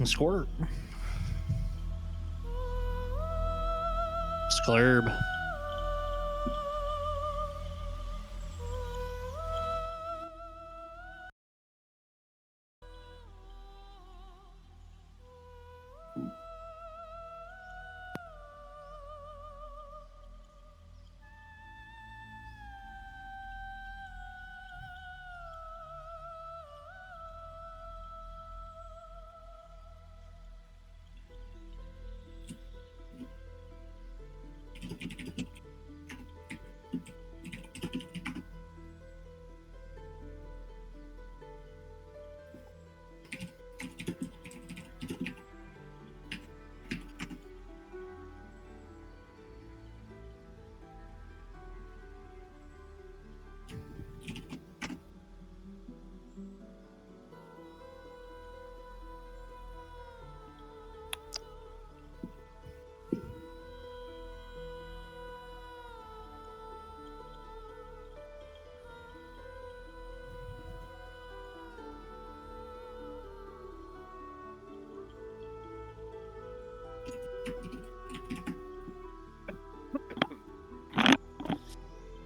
Squirt. Sklurb.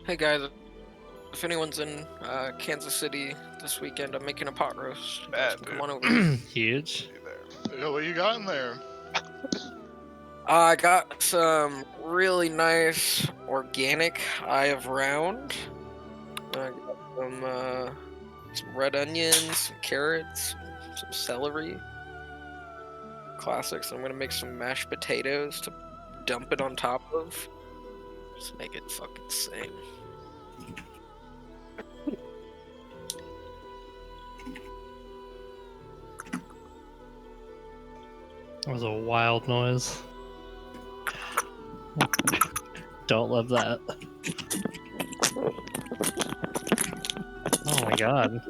Hey guys, if anyone's in Kansas City this weekend, I'm making a pot roast. You guys can come on over. Huge. What you got in there? I got some really nice organic eye of round. I got some red onions, some carrots, some celery. Classics. I'm gonna make some mashed potatoes to dump it on top of. Just make it fucking sing. That was a wild noise. Don't love that. Oh my god.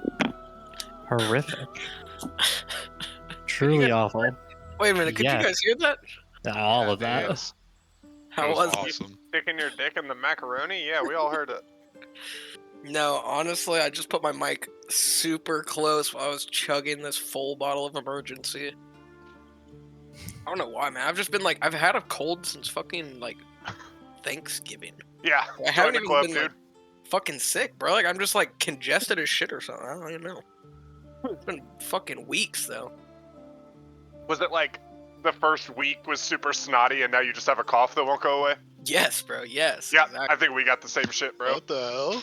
Horrific. Truly awful. Wait a minute, could you guys hear that? All of that. Yes. How That was awesome. Sticking your dick in the macaroni? Yeah, we all heard it. No, honestly, I just put my mic super close while I was chugging this full bottle of emergency. I don't know why, man. I've just been like, I've had a cold since fucking like Thanksgiving. Yeah, I haven't join the even club, been dude. like, fucking sick, bro. Like I'm just like congested as shit or something. I don't even know. It's been fucking weeks though. Was it like the first week was super snotty and now you just have a cough that won't go away? Yes, bro. Yes. Yeah, exactly. I think we got the same shit, bro. What the hell?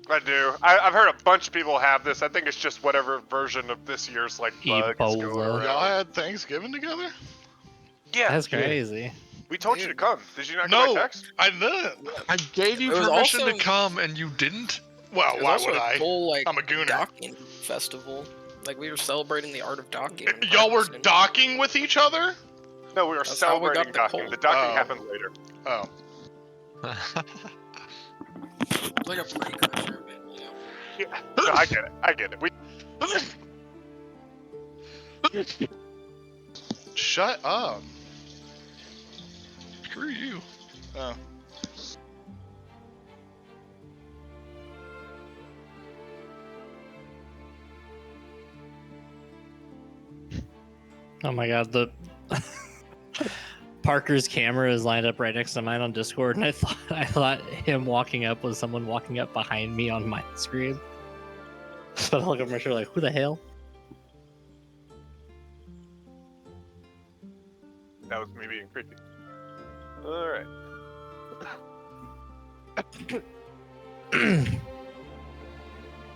I do. I've heard a bunch of people have this. I think it's just whatever version of this year's like bug is going Ebola. around. Y'all had Thanksgiving together? Yeah, That's crazy. we told you to come. Did you not get No, my text? I didn't. I gave you It was permission also- to come and you didn't? Well, It was why also would a I? full like I'm a gooner. docking festival. Like we were celebrating the art of docking. in Y'all were Pakistan. docking with each other? No, we were That's how we celebrating got the docking. cold. The docking Oh. happened later. Oh. Like a precursor of it, you know. Yeah, no, I get it. I get it. We Shut up. Screw you. Oh. Oh my god, the Parker's camera is lined up right next to mine on Discord, and I thought him walking up was someone walking up behind me on my screen. So I look over my shoulder like, who the hell? that was me being creepy. All right. Let's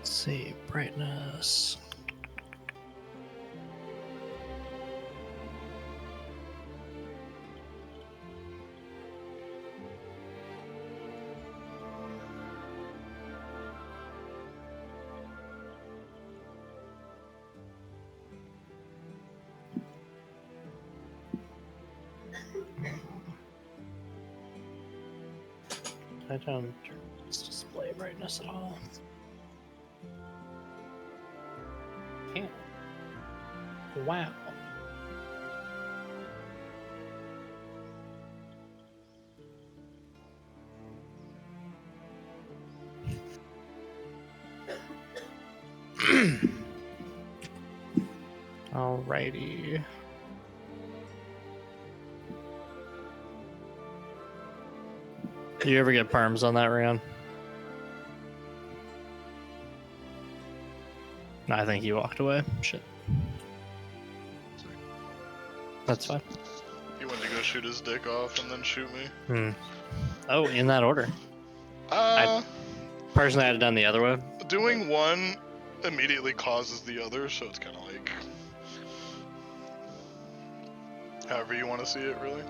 see, brightness. I don't turn this display brightness at all. Can't. Wow. Alrighty. Do you ever get perms on that round? No, I think he walked away. Shit. That's fine. He went to go shoot his dick off and then shoot me. Oh, in that order. Personally, I'd have done the other way. Doing one immediately causes the other, so it's kind of like however you want to see it, really.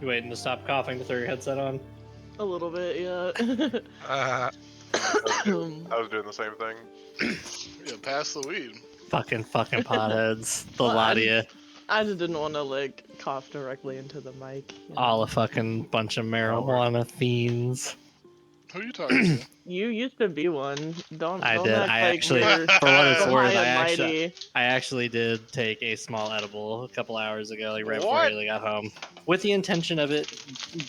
You waiting to stop coughing to throw your headset on? A little bit, yeah. I was doing the same thing. Yeah, pass the weed. Fucking potheads. The lot of you. I just didn't want to like cough directly into the mic. You know? All a fucking bunch of marijuana fiends. Who are you talking to? You used to be one. Don't. I don't did. act I like actually, you're for what it's so worth, high and mighty. I actually did take a small edible a couple hours ago, like right before What? I really got home, with the intention of it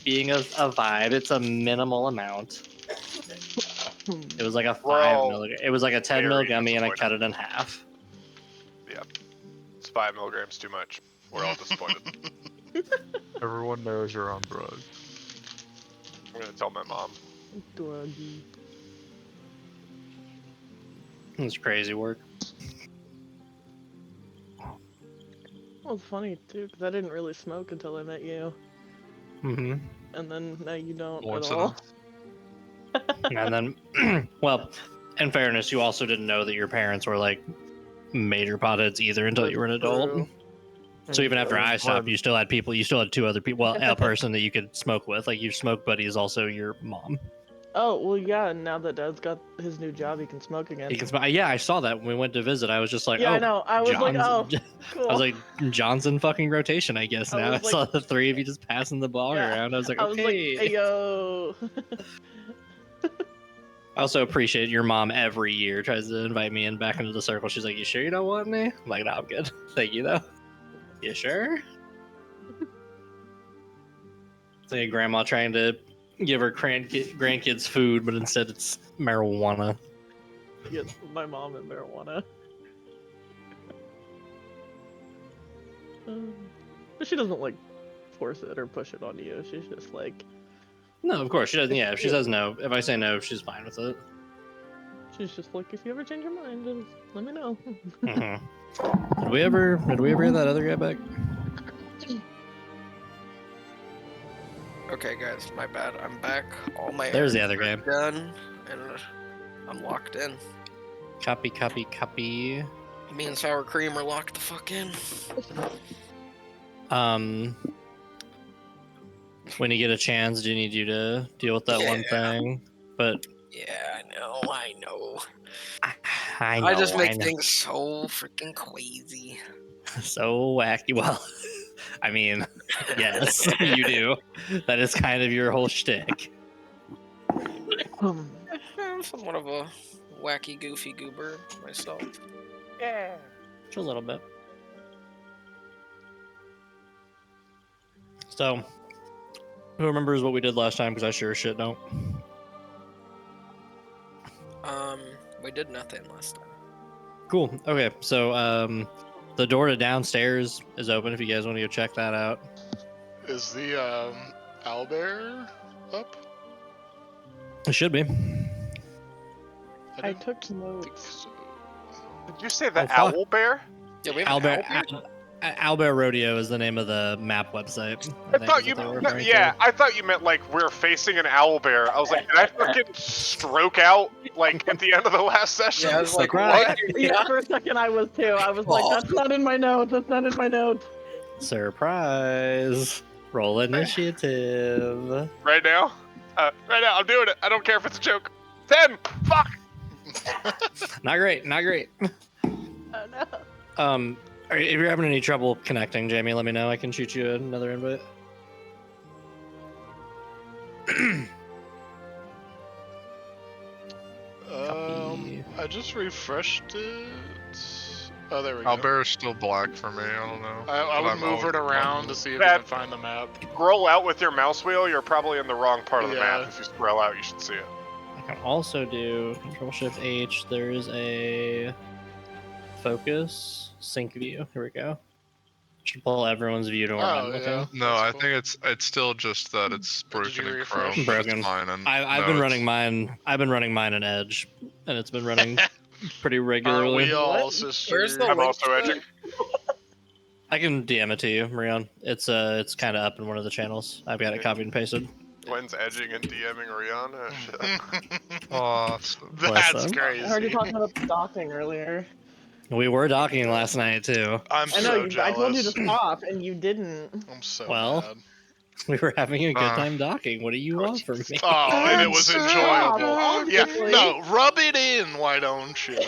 being a vibe. It's a minimal amount. It was like a 5 milligram. It was like a 10 mil very gummy, and I disappointed. cut it in half. It's 5 milligrams too much. We're all disappointed. Everyone knows you're on drugs. I'm gonna tell my mom. Druggy. It's crazy work. Well, it's funny too, because I didn't really smoke until I met you, Mm-hmm. and then now you don't Once at in all. And then, well, in fairness, you also didn't know that your parents were like major potheads either until you were an adult. True. So even after I stopped, Hard. you still had people. You still had 2 other people. Well, a person that you could smoke with. Like your smoke buddy is also your mom. Oh well, yeah. And now that Dad's got his new job, he can smoke again. He can smoke. Yeah, I saw that when we went to visit. I was just like, yeah, oh, I know. I was like, oh, John's- cool. I was like, Johnson fucking rotation, I guess. I Now I, was like- saw the 3 of you just passing the ball Yeah. around. I was like, I was like, okay. hey yo. I also appreciate your mom every year tries to invite me in back into the circle. She's like, you sure you don't want me? I'm like, no, I'm good. Thank you, though. You sure? It's like grandma trying to give her grandkids food, but instead it's marijuana. Yes, my mom and marijuana. But she doesn't like force it or push it on you. She's just like, No, of course she doesn't. Yeah, if she says no, if I say no, she's fine with it. she's just like, if you ever change your mind, just let me know. Did we ever get that other guy back? Okay, guys, my bad. I'm back. All my There's the errands other are game. done, and I'm locked in. Copy. Me and sour cream are locked the fuck in. When you get a chance, do you need you to deal with that one Yeah. thing? But Yeah, I know. I know, I just make I know. things so freaking crazy. So wacky. Well, I mean, yes, you do. That is kind of your whole shtick. I'm somewhat of a wacky, goofy goober myself. Yeah. Just a little bit. So, who remembers what we did last time? Because I sure as shit don't. We did nothing last time. Cool. Okay, so the door to downstairs is open if you guys want to go check that out. Is the owlbear up? It should be. I didn't took think notes. so. Did you say the Oh, fuck. owl bear? Yeah, we have an Owlbear, owl. Owlbear Rodeo is the name of the map website. I think thought is you what they were meant, referring yeah, to. I thought you meant like we're facing an owl bear. I was like, did I fucking stroke out like at the end of the last session? Yeah, I was like, Surprise. what? Yeah, for a second I was too. I was like, that's not in my notes. That's not in my notes. Surprise! Roll initiative. Right now? Right now, I'm doing it. I don't care if it's a joke. 10! Fuck! Not great. Not great. Oh no. If you're having any trouble connecting, Jamie, let me know. I can shoot you another invite. Copy. I just refreshed it. Oh, there we go. Owlbear is still black for me. I don't know. I But would I'm move always it around to black. see if you That- can find the map. Scroll out with your mouse wheel, you're probably in the wrong part of the Yeah. map. If you scroll out, you should see it. I can also do Control-Shift-H. There is a focus sync view. Here we go. Should pull everyone's view to where I'm Oh, looking. yeah. No, That's I cool. think it's still just that it's Or did broken you in refresh? Chrome, but it's Broken. fine. And I've no, been it's- running mine. I've been running mine in Edge, and it's been running pretty Aren't regularly. we all, What? sister? Where's the I'm link also to edging. I can DM it to you, Marion. It's kind of up in one of the channels. I've got it copied and pasted. Gwen's edging and DMing Rihanna. Shit. Oh, That's Listen. crazy. I heard you talking about the docking earlier. We were docking last night too. I'm I know, so I told you to jealous. stop, and you didn't. I'm so Well, mad. We were having a good Uh. time docking. What do you want from me? Oh, and it was Stop, enjoyable. Yeah, obviously. no, rub it in, why don't you?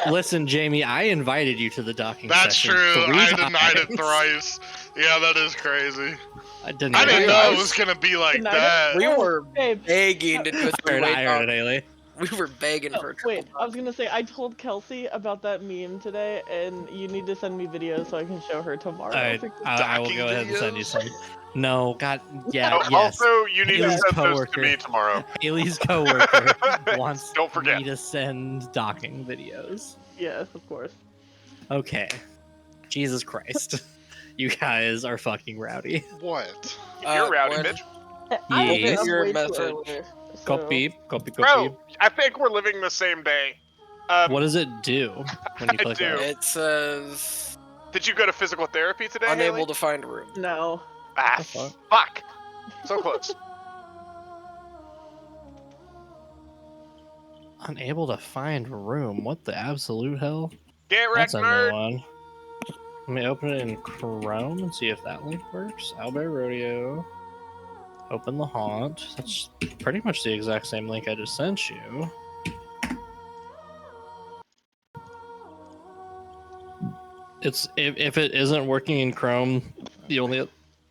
Listen, Jamie, I invited you to the docking That's session true. 3 I denied it times. thrice. Yeah, that is crazy. I didn't. I didn't know I it was- was gonna be like Denied that. We were Babe, begging to do a three-way I heard it, dock. Haley. We were begging for a triple wait, I was gonna say, I told Kelsey about that meme today, and you need to send me videos so I can show her tomorrow. Alright, I will Docking go ahead and send you videos? some. No, God, yeah, Oh, yes. Also, you need to Haley's send those to coworker. me tomorrow. Haley's coworker wants Don't forget. me to send docking videos. Yes, of course. Okay. Jesus Christ. You guys are fucking rowdy. What? You're rowdy, Gwen, bitch. I Yes. was Your way too message. early, so- Copy. Bro, I think we're living the same day. What does it do when you I click do. that? It says Did you go to physical therapy today, unable Haley? to find room. No. Ah, The fuck? fuck. So close. Unable to find room. What the absolute hell? Get wrecked, That's a new nerd. one. Let me open it in Chrome and see if that link works. Owlbear Rodeo. Open the haunt. That's pretty much the exact same link I just sent you. It's if it isn't working in Chrome, the only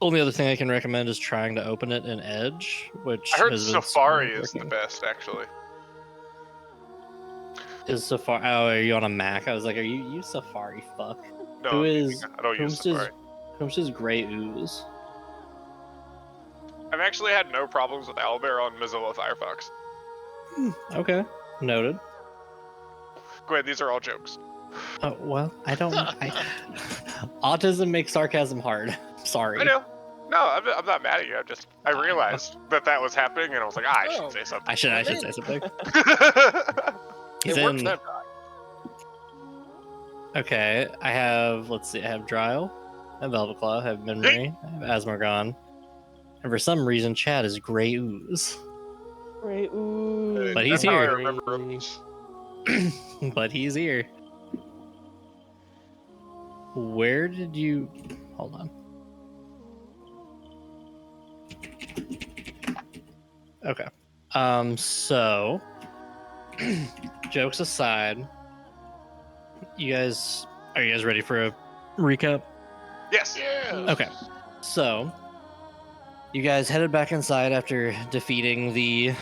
other thing I can recommend is trying to open it in Edge, which I heard has been Safari is the working. best, actually. Is Safari? Oh, are you on a Mac? I was like, are you Safari? Fuck. No, Who I'm is- using- I don't use whom's his- Safari. Who's his Gray Ooze? I've actually had no problems with Owlbear on Mozilla Firefox. Okay, noted. Gwen, these are all jokes. Oh well, I don't. Autism makes sarcasm hard. Sorry. I know. No, I'm not mad at you. I realized that was happening, and I was like, I should say something. I should say something. He's It works in. that Okay, I have. Let's see. I have Dryle, I have Velvet Claw, I have Memory, I have Asmargon, and for some reason, Chad is Gray Ooze. Right, ooh. But he's That's how I here. remember him. But he's here. Where did you? Hold on. Okay. So, jokes aside, are you guys ready for a recap? Yes. Yeah. Okay. So, you guys headed back inside after defeating the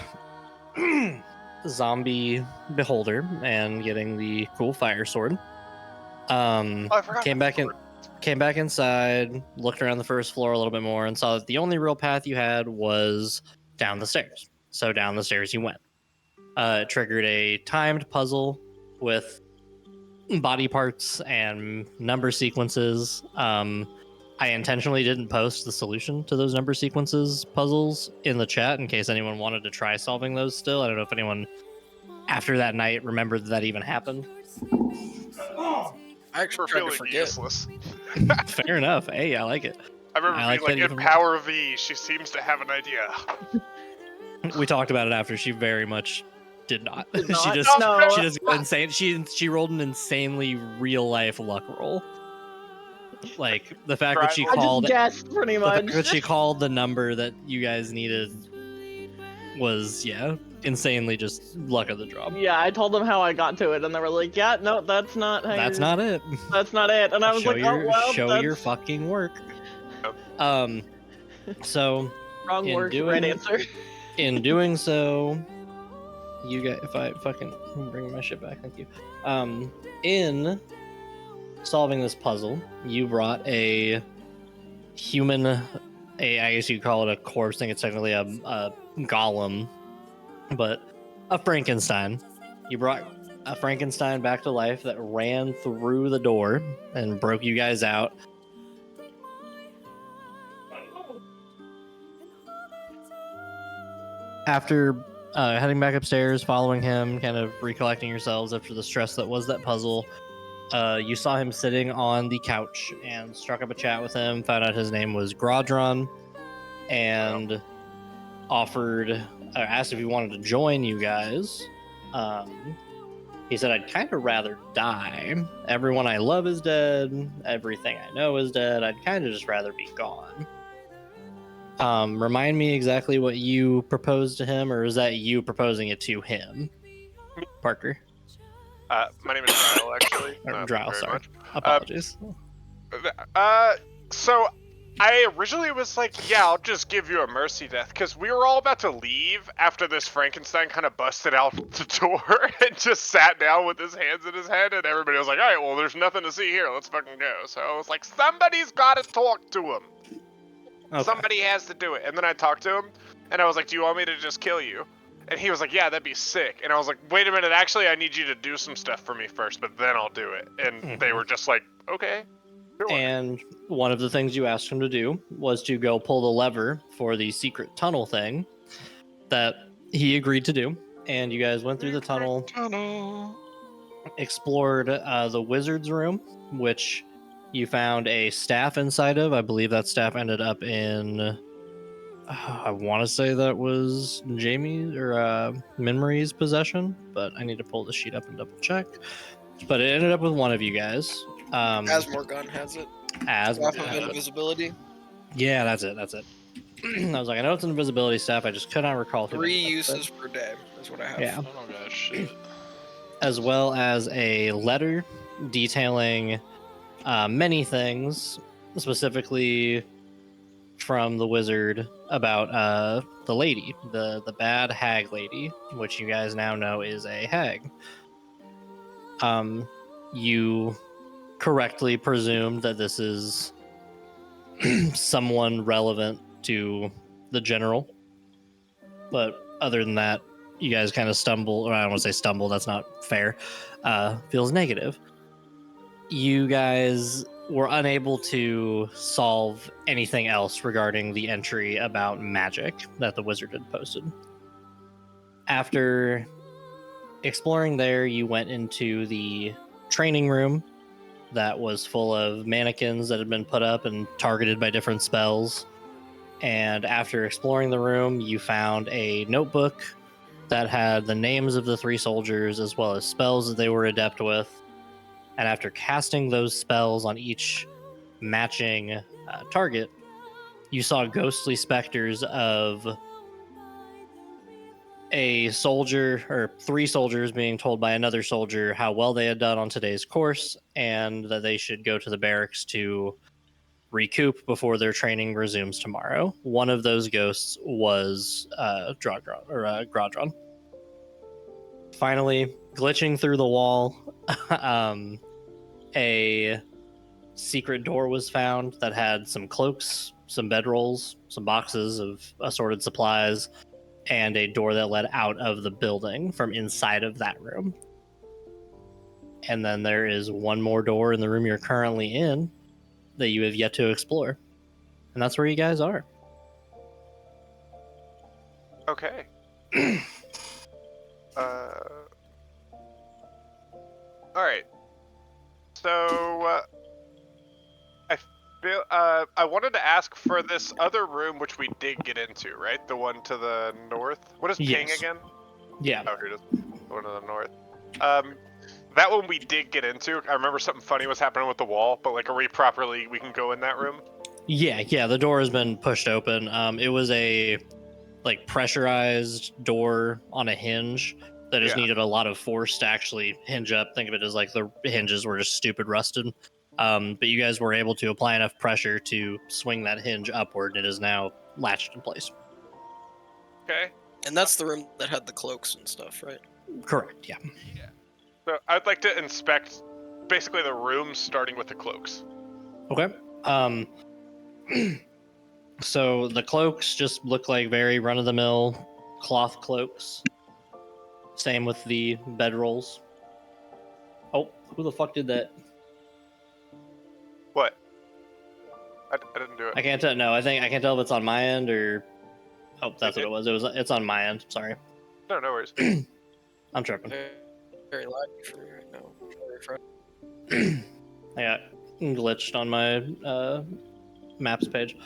zombie beholder and getting the cool fire sword. Oh, I forgot Came that back inside, looked around the first floor a little bit more, and saw that the only real path you had was down the stairs. So down the stairs you went. It triggered a timed puzzle with body parts and number sequences. I intentionally didn't post the solution to those number sequences puzzles in the chat in case anyone wanted to try solving those still. I don't know if anyone after that night remembered that even happened. I actually For tried to feeling forget. useless. Fair enough. Hey, I like it. I remember I like being that like, even in more. Power V, she seems to have an idea. We talked about it after. She very much did not. Did she not? just No. she just insane. She rolled an insanely real life luck roll. Like the fact that she I called just guessed pretty the fact much. that she called the number that you guys needed was insanely just luck of the draw. Yeah, I told them how I got to it, and they were like, "Yeah, no, that's not. How That's you- not it. That's not it." And I was show like, your "Oh well, show that's your fucking work." Yep. So wrong in work, doing- right answer." in doing so, you get if I fucking bring my shit back, thank you. In solving this puzzle, you brought a human, I guess you could call it a corpse. I think it's technically a golem, but a Frankenstein. You brought a Frankenstein back to life that ran through the door and broke you guys out. After heading back upstairs, following him, kind of recollecting yourselves after the stress that was that puzzle, you saw him sitting on the couch and struck up a chat with him, found out his name was Grodron, and asked if he wanted to join you guys. He said, I'd kind of rather die. Everyone I love is dead. Everything I know is dead. I'd kind of just rather be gone. Remind me exactly what you proposed to him, or is that you proposing it to him? Parker? My name is Dryle, actually. Dryle, sorry. Much. Apologies. So I originally was like, yeah, I'll just give you a mercy death, because we were all about to leave after this Frankenstein kind of busted out the door and just sat down with his hands in his head, and everybody was like, all right, well, there's nothing to see here. Let's fucking go. So I was like, somebody's got to talk to him. Okay. Somebody has to do it. And then I talked to him, and I was like, do you want me to just kill you? And he was like, yeah, that'd be sick. And I was like, wait a minute, actually, I need you to do some stuff for me first, but then I'll do it. And they were just like, okay. Sure. And one of the things you asked him to do was to go pull the lever for the secret tunnel thing that he agreed to do. And you guys went through the tunnel, explored the wizard's room, which you found a staff inside of. I believe that staff ended up in... I want to say that was Jamie or Minmary's possession, but I need to pull the sheet up and double check. But it ended up with one of you guys. Asmorgun has it. Staff of invisibility. Yeah, that's it. I was like, I know it's an invisibility staff. I just could not recall. 3 uses per day is what I have. Yeah. Oh gosh, shit. As well as a letter detailing many things, specifically from the wizard about the lady, the bad hag lady, which you guys now know is a hag. You correctly presumed that this is someone relevant to the general, but other than that, you guys kind of stumble, or I don't want to say stumble, that's not fair, feels negative. You guys were unable to solve anything else regarding the entry about magic that the wizard had posted. After exploring there, you went into the training room that was full of mannequins that had been put up and targeted by different spells. And after exploring the room, you found a notebook that had the names of the 3 soldiers as well as spells that they were adept with. And after casting those spells on each matching target, you saw ghostly specters of a soldier, or 3 soldiers, being told by another soldier how well they had done on today's course and that they should go to the barracks to recoup before their training resumes tomorrow. One of those ghosts was Grodron. Finally, glitching through the wall, a secret door was found that had some cloaks, some bedrolls, some boxes of assorted supplies, and a door that led out of the building from inside of that room. And then there is one more door in the room you're currently in that you have yet to explore. And that's where you guys are. Okay. Alright. So, I feel, I wanted to ask for this other room, which we did get into, right? The one to the north? What is Ping again? Yeah. Oh, here it is. The one to the north. That one we did get into. I remember something funny was happening with the wall, but like, we can go in that room? Yeah, the door has been pushed open. It was a like pressurized door on a hinge that just needed a lot of force to actually hinge up. Think of it as like the hinges were just stupid rusted. But you guys were able to apply enough pressure to swing that hinge upward. It is now latched in place. Okay. And that's the room that had the cloaks and stuff, right? Correct, yeah. So I'd like to inspect basically the rooms starting with the cloaks. Okay. So the cloaks just look like very run-of-the-mill cloth cloaks. Same with the bedrolls. Oh, who the fuck did that? What? I didn't do it. I can't tell. No, I can't tell if it's on my end or. Oh, that's what It- it was. It's on my end. Sorry, No worries. I'm tripping. Very laggy for me right now. I got glitched on my maps page.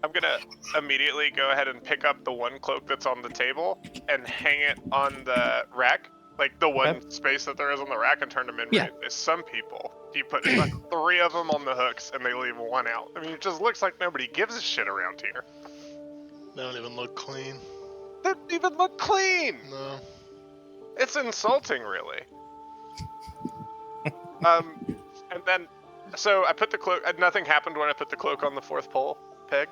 I'm gonna immediately go ahead and pick up the one cloak that's on the table and hang it on the rack, like the one space that there is on the rack, and turn them in. Yeah. Some people, you put like 3 of them on the hooks and they leave 1 out. I mean, it just looks like nobody gives a shit around here. They don't even look clean. They don't even look clean. No. It's insulting, really. And then, so I put the cloak. Nothing happened when I put the cloak on the 4th pole peg.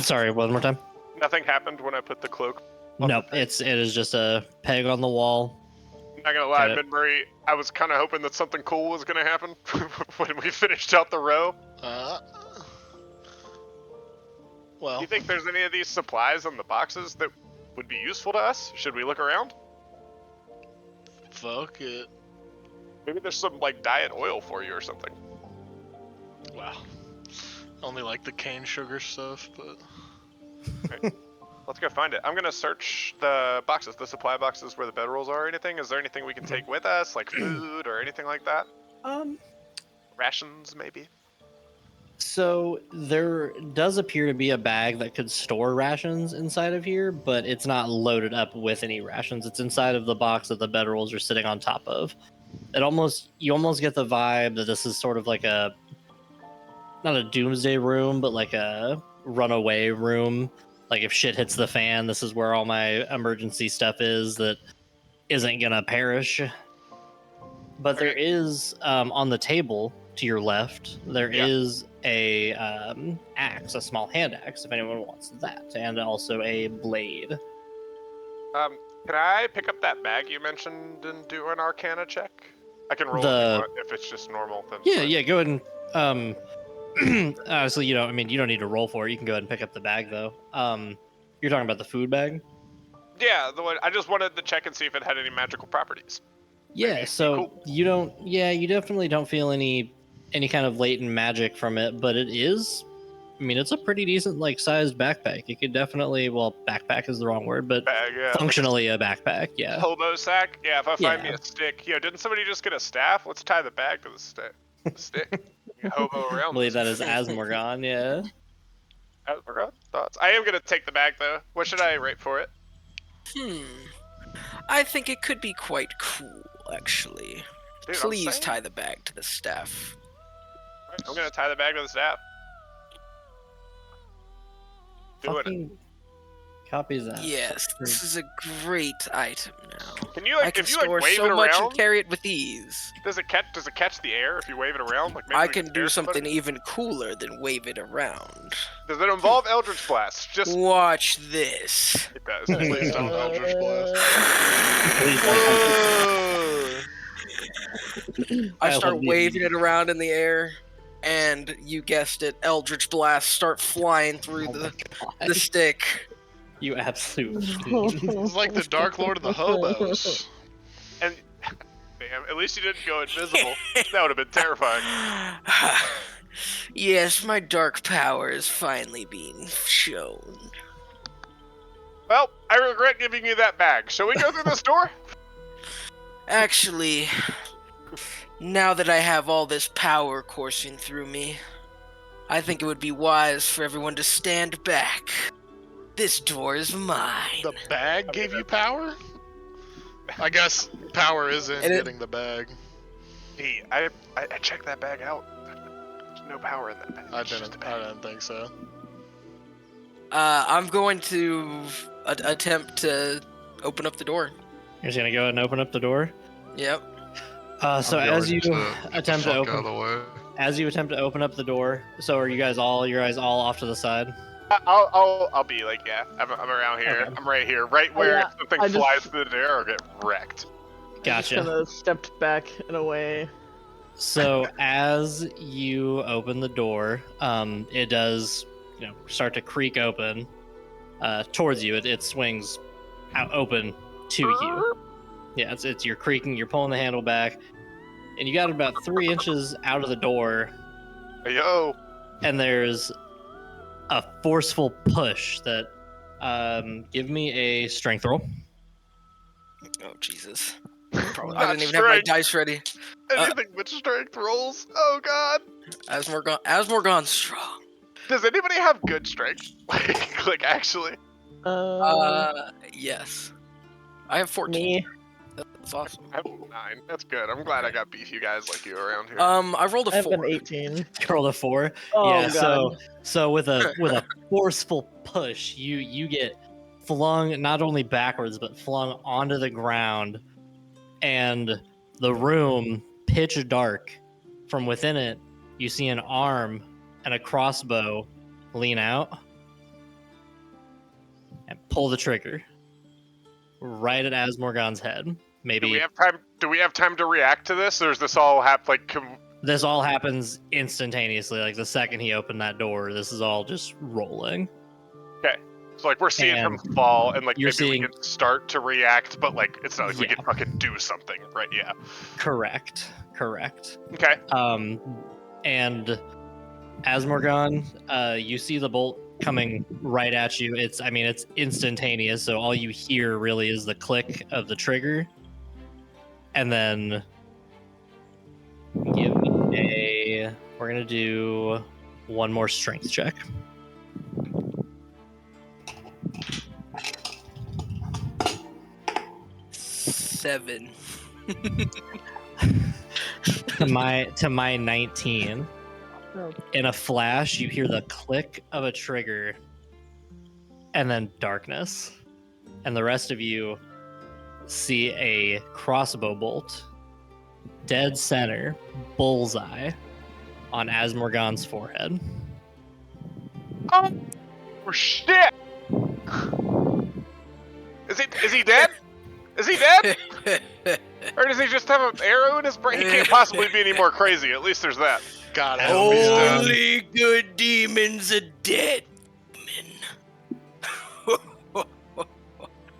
Sorry, one more time. Nothing happened when I put the cloak. on Nope, the peg. it is just a peg on the wall. Not gonna lie, Got it. Mid-Murray, I was kind of hoping that something cool was gonna happen when we finished out the row. Well, Do you think there's any of these supplies on the boxes that would be useful to us? Should we look around? fuck it. Maybe there's some like diet oil for you or something. Wow. Only like the cane sugar stuff, but Let's go find it. I'm gonna search the boxes, the supply boxes where the bedrolls are or anything. Is there anything we can take with us, like food or anything like that? Rations, maybe? So there does appear to be a bag that could store rations inside of here, but it's not loaded up with any rations. It's inside of the box that the bedrolls are sitting on top of. You almost get the vibe that this is sort of like a, not a doomsday room, but like a runaway room. Like if shit hits the fan, this is where all my emergency stuff is that isn't gonna perish. But there is on the table to your left, there is a axe, a small hand axe, if anyone wants that, and also a blade. Can I pick up that bag you mentioned and do an Arcana check? I can roll if it's just normal. Then Yeah, go ahead and honestly, you don't need to roll for it. You can go ahead and pick up the bag though. You're talking about the food bag? Yeah, the one I just wanted to check and see if it had any magical properties. Yeah, Maybe. so Cool. you definitely don't feel any kind of latent magic from it, but it is, it's a pretty decent like sized backpack. You could definitely, backpack is the wrong word, but Bag, yeah. functionally a backpack, yeah. Hobo sack? Yeah, if I find me Yeah. a stick. Didn't somebody just get a staff? Let's tie the bag to the stick. You hobo I around. believe that is Asmorgon, yeah. Thoughts? I am gonna take the bag though. What should I rate for it? I think it could be quite cool, actually. Dude, I'm Please saying. tie the bag to the staff. Alright, I'm gonna tie the bag to the staff. Doing it. Fucking copies that. Yes, this is a great item now. Can you I like can if you like store wave so it much around? and carry it with ease. Does it catch the air if you wave it around? Like maybe I we can do scare something somebody? even cooler than wave it around. Does it involve Eldritch Blast? Just Watch this. it does. please don't Eldritch Blast. I I start hope you- waving it around in the air, and you guessed it, Eldritch Blast start flying through Oh my the God. stick. You absolute fiend. It's like the Dark Lord of the Hobos. And damn, at least you didn't go invisible. That would have been terrifying. Yes, my dark power is finally being shown. Well, I regret giving you that bag. Shall we go through this door? Actually, now that I have all this power coursing through me, I think it would be wise for everyone to stand back. This door is mine. The bag gave you power? I guess power is in And it- getting the bag. Hey, I checked that bag out. There's no power in that bag. I It's just a didn't bag. think so. I'm going to attempt to open up the door. You're just gonna go ahead and open up the door. Yep. So I'm as going you to attempt to fuck out open, of the way. open up the door, so are you guys all off to the side? I'll be like, yeah, I'm around here. Okay. I'm right here, right where yeah, if something I just- flies through the air or get wrecked. Gotcha. Kind of stepped back in a way. So as you open the door, it does, start to creak open towards you. It swings out open to you. Yeah, it's you're creaking. You're pulling the handle back, and you got about 3 inches out of the door, Hey, yo. and there's a forceful push that. Give me a strength roll. Oh Jesus! Not I didn't even have my strength. dice ready. Anything but strength rolls. Oh god. Asmorgon's strong. Does anybody have good strength? Like actually. Yes. I have 14. Me. That's awesome. I have 9. That's good. I'm glad I got beefy guys like you around here. I rolled a I have 4. an 18. You rolled a 4. Oh, Yeah. God. So with a forceful push, you get flung not only backwards but flung onto the ground, and the room pitch dark. From within it, you see an arm and a crossbow lean out and pull the trigger right at Asmorgon's head. Maybe Do we have time to react to this, or is this all this all happens instantaneously. Like the second he opened that door, this is all just rolling. So like we're seeing him And fall, and like you're maybe seeing- we can start to react, but like it's not like we Yeah. can fucking do something, right? Yeah. Correct. Okay. And Asmorgon, you see the bolt coming right at you. It's instantaneous, so all you hear really is the click of the trigger. And then we're gonna do one more strength check. Seven. To my 19. Oh. In a flash, you hear the click of a trigger, and then darkness. And the rest of you see a crossbow bolt, dead center, bullseye, on Asmorgon's forehead. Oh shit! Is he dead? Is he dead? Or does he just have an arrow in his brain? He can't possibly be any more crazy. At least there's that. God, I Oh, hope he's dead. Only good demons are dead.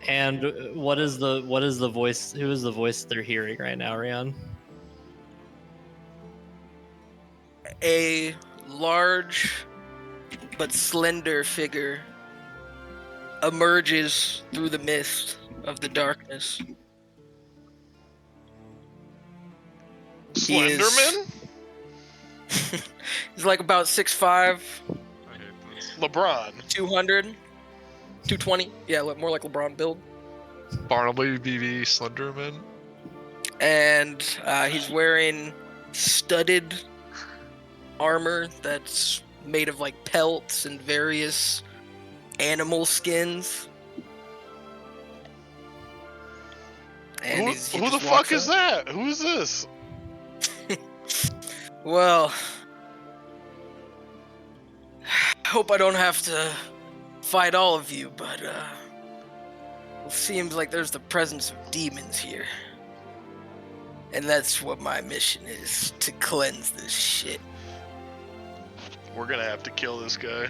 And what is the voice? Who is the voice they're hearing right now, Rian? A large but slender figure emerges through the mist of the darkness. He is- Slenderman? He's like about 6'5", I hate this. LeBron. 200, 220. Yeah, more like LeBron build. Barnaby BB Slenderman. And he's wearing studded armor that's made of like pelts and various animal skins. And he Who the just fuck walks is up. that? Who is this? Well, I hope I don't have to fight all of you, but it seems like there's the presence of demons here. And that's what my mission is, to cleanse this shit. We're gonna have to kill this guy.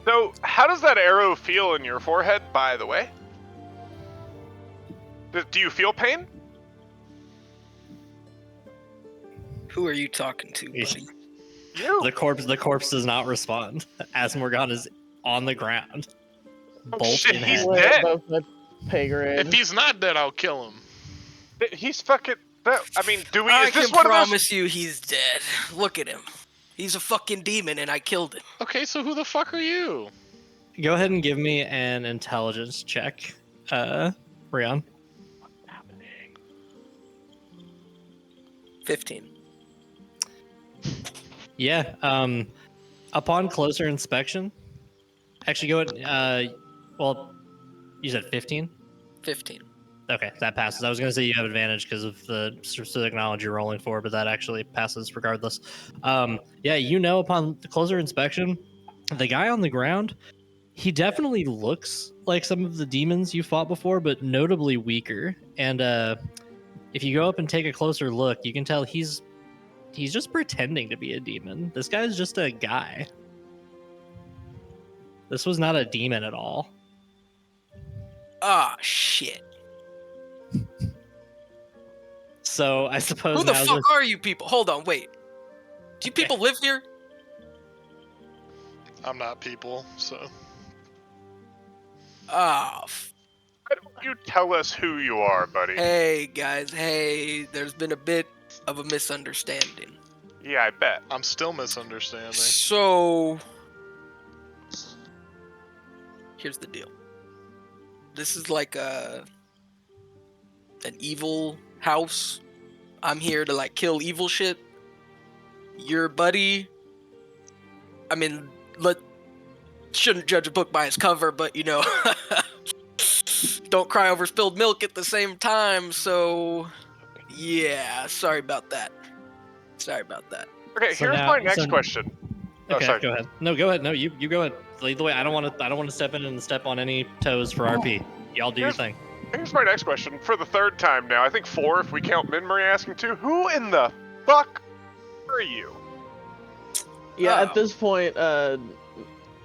So, how does that arrow feel in your forehead, by the way? Do you feel pain? Who are you talking to, buddy? You. The corpse does not respond. Asmorgon is on the ground, bolt shit, in he's hand. Way dead. above my pay grade. If he's not dead, I'll kill him. He's fucking. I mean, do we? I Is this can one of those? promise you he's dead. Look at him. He's a fucking demon and I killed him. Okay, so who the fuck are you? Go ahead and give me an intelligence check, Rian. 15. Yeah. Upon closer inspection, actually go ahead. Well, you said 15. 15. Okay, that passes. I was going to say you have advantage because of the specific knowledge you're rolling for, but that actually passes regardless. Yeah, upon the closer inspection, the guy on the ground, he definitely looks like some of the demons you fought before, but notably weaker. And if you go up and take a closer look, you can tell he's just pretending to be a demon. This guy's just a guy. This was not a demon at all. Ah, shit. So I suppose Who the now's fuck are you people? Hold on, wait. Do you people live here? I'm not people, so. Ah, Why don't you tell us who you are, buddy? hey guys, hey. There's been a bit of a misunderstanding. Yeah, I bet. I'm still misunderstanding. So, here's the deal. This is like an evil house. I'm here to like kill evil shit. Your buddy, I mean, shouldn't judge a book by its cover, but you know, don't cry over spilled milk at the same time. So, yeah, sorry about that. Sorry about that. Okay, So here's now- my next so- question. Oh, Okay, sorry. go ahead. No, go ahead. No, you go ahead. Lead the way. I don't want to step in and step on any toes for RP. Y'all do your Here's- thing. Here's my next question for the third time now. I think 4 if we count Minmarie asking too. Who in the fuck are you? Yeah, Oh. at this point,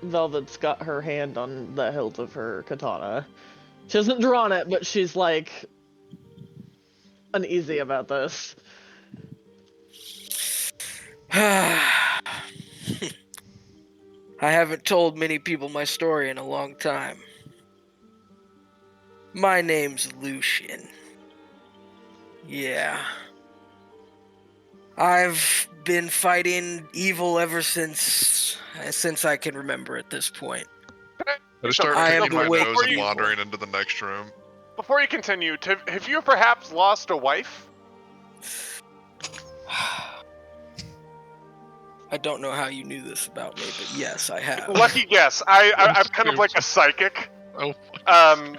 Velvet's got her hand on the hilt of her katana. She hasn't drawn it, but she's like uneasy about this. I haven't told many people my story in a long time. My name's Lucian. Yeah. I've been fighting evil ever since I can remember at this point. I just start I am picking my awake nose for and you. wandering into the next room. Before you continue, have you perhaps lost a wife? I don't know how you knew this about me, but yes, I have. Lucky guess. I'm kind of like a psychic. Oh, I'm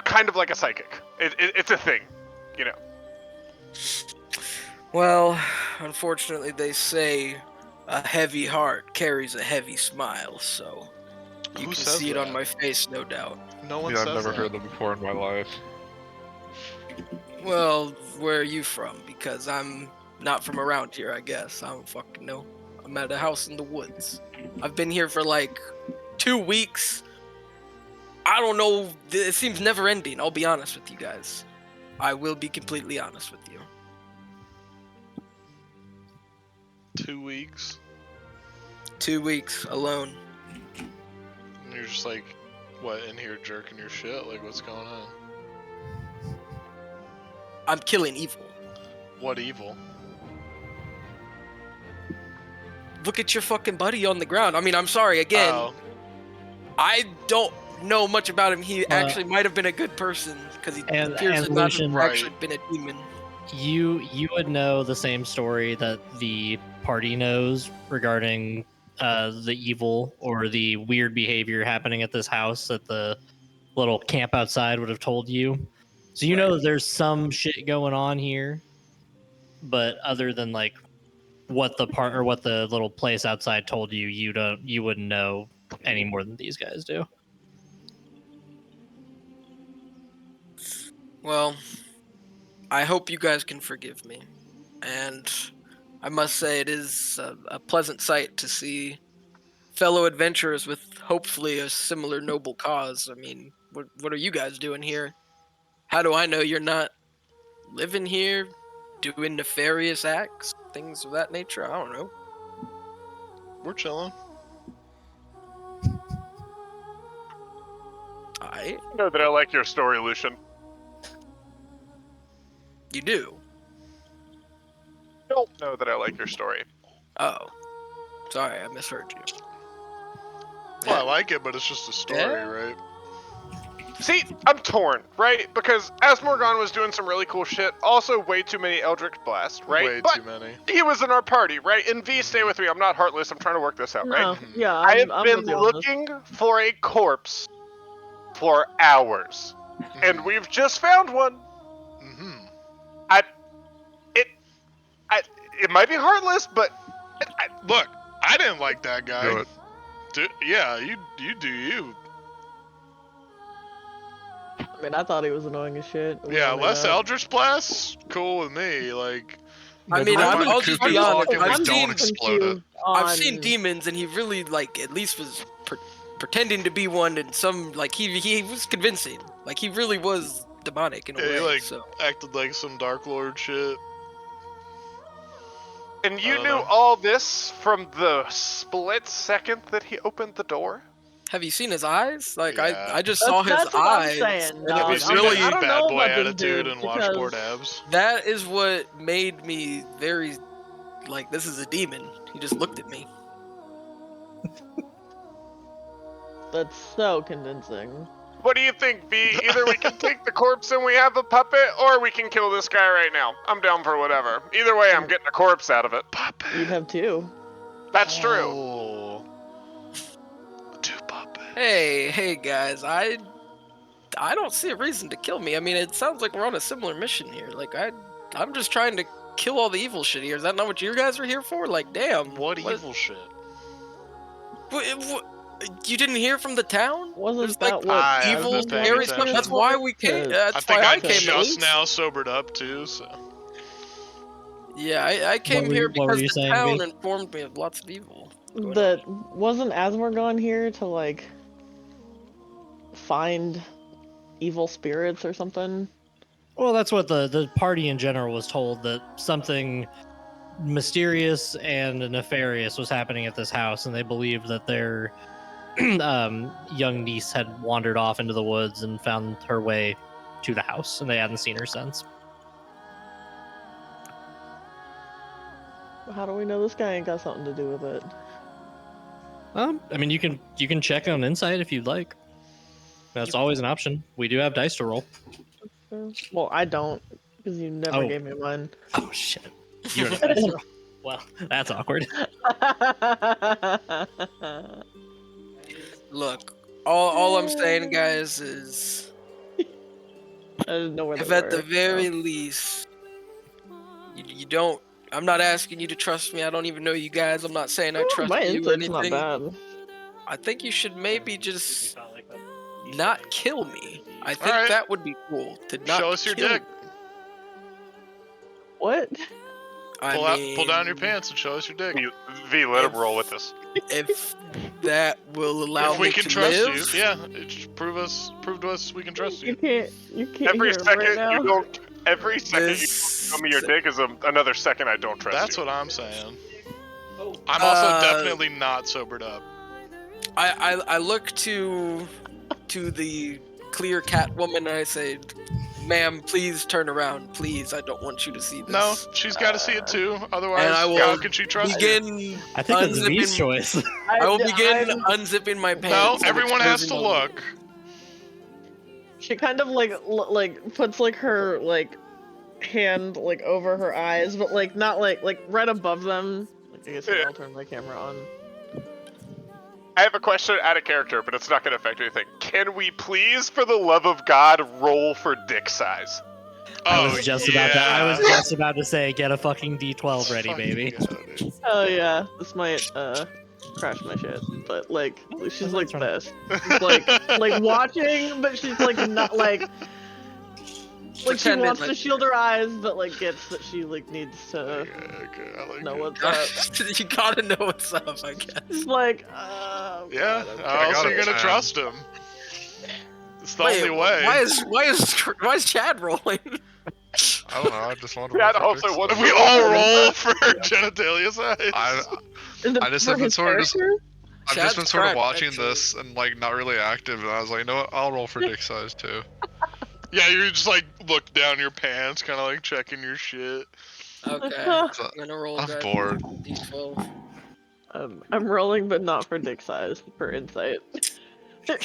kind of like a psychic. It's a thing, you know. Well, unfortunately, they say a heavy heart carries a heavy smile, so you Who can says see it on that? my face, no doubt. No one yeah, says I've never that. heard them before in my life. Well, where are you from? Because I'm not from around here, I guess. I don't fucking know. I'm at a house in the woods. I've been here for like 2 weeks. I don't know. It seems never ending. I'll be honest with you guys. I will be completely honest with you. 2 weeks. 2 weeks alone. And you're just like, what, in here jerking your shit? Like, what's going on? I'm killing evil. What evil? Look at your fucking buddy on the ground. I mean, I'm sorry again. Oh, I don't know much about him. He Well, actually might have been a good person because he and- appears and to not Lucian- have actually been a demon. You would know the same story that the party knows regarding the evil or the weird behavior happening at this house that the little camp outside would have told you. So you know there's some shit going on here, but other than like what the little place outside told you, you wouldn't know any more than these guys do. Well, I hope you guys can forgive me. And I must say it is a pleasant sight to see fellow adventurers with hopefully a similar noble cause. I mean, what are you guys doing here? How do I know you're not living here, doing nefarious acts, things of that nature? I don't know. we're chilling. I I know that I like your story, Lucian. You do? I don't know that I like your story. Oh. Sorry, I misheard you. Well, I like it, but it's just a story, Yeah. right? See, I'm torn, right? Because Asmorgon was doing some really cool shit. Also, way too many Eldritch Blasts, right? Way But too many. he was in our party, right? And V, stay with me. I'm not heartless. I'm trying to work this out, right? No, yeah, I have I'm been with you on this. looking for a corpse for hours, and we've just found one. Mm-hmm. It might be heartless, but Look, I didn't like that guy. Do it. Yeah, you do you. I mean, I thought he was annoying as shit. Yeah, Whatever, less though. Eldritch Blast, cool with me. Like, I mean, I'm I'll just be Cooper's honest. talking, we I've don't seen, explode it. I've seen demons, and he really like at least was pretending to be one, and some like he was convincing. Like he really was demonic in a yeah, way. he like So acted like some Dark Lord shit. And I you don't knew know. all this from the split second that he opened the door? have you seen his eyes? Like Yeah. I just saw his That's what eyes, I'm saying, and it dog. Have you was seen really I his don't bad know boy about these attitude dudes and washboard abs? that is what made me very like this is a demon. He just looked at me. That's so convincing. What do you think, V? Either we can take the corpse and we have a puppet, or we can kill this guy right now. I'm down for whatever. Either way, I'm getting a corpse out of it. Puppet. You'd have two. That's true. Oh. Two puppets. Hey guys, I don't see a reason to kill me. I mean, it sounds like we're on a similar mission here. Like I'm just trying to kill all the evil shit here. Is that not what you guys are here for? Like, damn. What evil shit? What, you didn't hear from the town? Wasn't There's, that like, what I haven't evil been paying scary stuff. attention. That's why we came. I That's I think why I I came. at just least. now sobered up too, so. Yeah, I came were here you- what were because you the saying, town V? informed me of lots of evil. going that wasn't Asmorgon here to like find evil spirits or something? Well, that's what the party in general was told, that something mysterious and nefarious was happening at this house, and they believed that their young niece had wandered off into the woods and found her way to the house, and they hadn't seen her since. How do we know this guy ain't got something to do with it? I mean, you can check on insight if you'd like. That's always an option. We do have dice to roll. Well, I don't, because you never Oh. gave me one. Oh shit! You don't have dice to roll. Well, that's awkward. Look, all I'm saying, guys, is I didn't know where if they at were, the very so. least you don't. I'm not asking you to trust me. I don't even know you guys. I'm not saying I trust My you or insight's anything. not bad. I think you should maybe just not kill me. I think Alright. that would be cool to not Show us your kill dick. me. What? I Pull down your mean, pants and show us your dick. V, let him roll with us. If that will allow If we me can to trust live, you, yeah, prove to us we can trust You you. can't Every hear him second right now. you don't. Every second you This- show me your dick is another second I don't trust That's you. what I'm saying. I'm also Uh, definitely not sobered up. I look to the clear cat woman and I say, "Ma'am, please turn around, please. I don't want you to see this." No, she's got to see it too. Otherwise, And I will how can she trust you? begin. I think that's V's unzipping- choice. I will begin I'm- unzipping my No, pants. and everyone has to exposing my- look. She kind of like puts like her like hand like over her eyes, but like not like right above them. Like, I guess maybe I'll turn my camera on. I have a question out of character, but it's not going to affect anything. Can we please, for the love of God, roll for dick size? I Oh, was just yeah. about to. I was just about to say, get a fucking D12 ready, Fucking baby. go, dude. Oh yeah, this might crash my shit, but like she's like That's this, she's like watching, but she's like not like she Pretending wants like- to shield her eyes, but like gets that she like needs to Okay, I like know it. what's up. You gotta know what's up, I guess. She's like, Yeah, God, okay. how else got are you it, gonna man. trust him? It's the Wait, only way. why is Chad rolling? I don't know. I just wanted to. That roll for also dick wasn't- We all roll for genitalia size. Is it I just for have been his sort of just- character? I've Chad's just been sort of correct, watching actually. this and like not really active, and I was like, you know what? I'll roll for dick size too. Yeah, you just like look down your pants, kind of like checking your shit. Okay, I'm I'm gonna roll. I'm guys. bored. D12. I'm rolling, but not for dick size, for insight.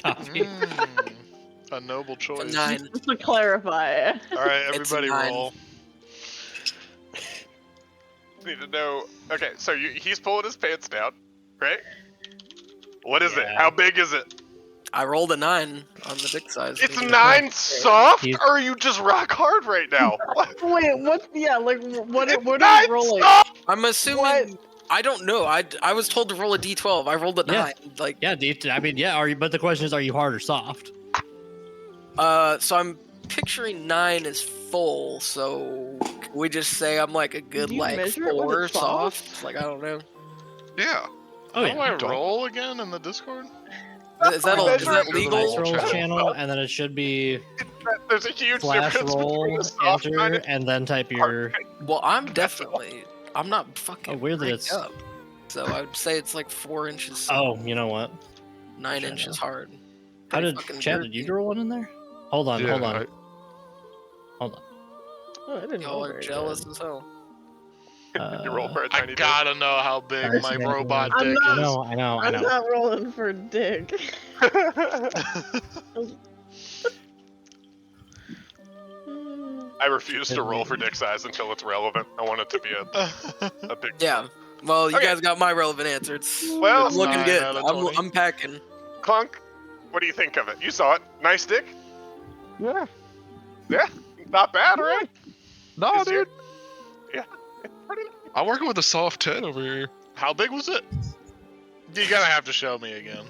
Copy. A noble It's a choice. 9. Just to clarify. All right, It's a everybody 9. roll. Need to know. Okay, so he's pulling his pants down, right? What is it? Yeah. How big is it? I rolled a 9 on the dick size. It's thing. 9 soft, He's- or are you just rock hard right now? Wait, what? Yeah, like what? It's What are 9 you rolling? soft! I'm assuming. What? I don't know. I was told to roll a D12. I rolled a Yeah. 9. Like Yeah, I mean, yeah. Are you? But the question is, are you hard or soft? So I'm picturing 9 is full. So can we just say I'm like a good Do you like measure it when 4 it's soft? Like I don't know. Yeah. Oh How do yeah. I roll again in the Discord? Is that Measure is that it. legal? Dice rolls channel. channel, and then it should be There's a huge slash difference between roll, a soft enter, nine and and then type your. Well, I'm definitely. I'm not fucking. Oh, weird that rigged it's- up. So I would say it's like 4 inches. Oh, you know what? 9 Sure inches enough. hard. How Pretty did fucking Chad? Did you jerky. draw one in there? Hold on, Yeah, hold on, hold on. Oh, I didn't Y'all roll are very jealous good. as hell. you roll for a I tiny gotta know how big my Fascinating. robot I'm dick not- is. I know. I'm not rolling for dick. dick. I refuse to roll for dick size until it's relevant. I want it to be a big. Yeah. Well, you Okay. guys got my relevant answer. It's Well, it's looking 9 good. out of I'm 20. I'm packing. Clunk, what do you think of it? You saw it. Nice dick. Yeah. Yeah, not bad, right? No, Is your- dude. Yeah, it's pretty nice. I'm working with a soft 10 over here. How big was it? You're gonna have to show me again.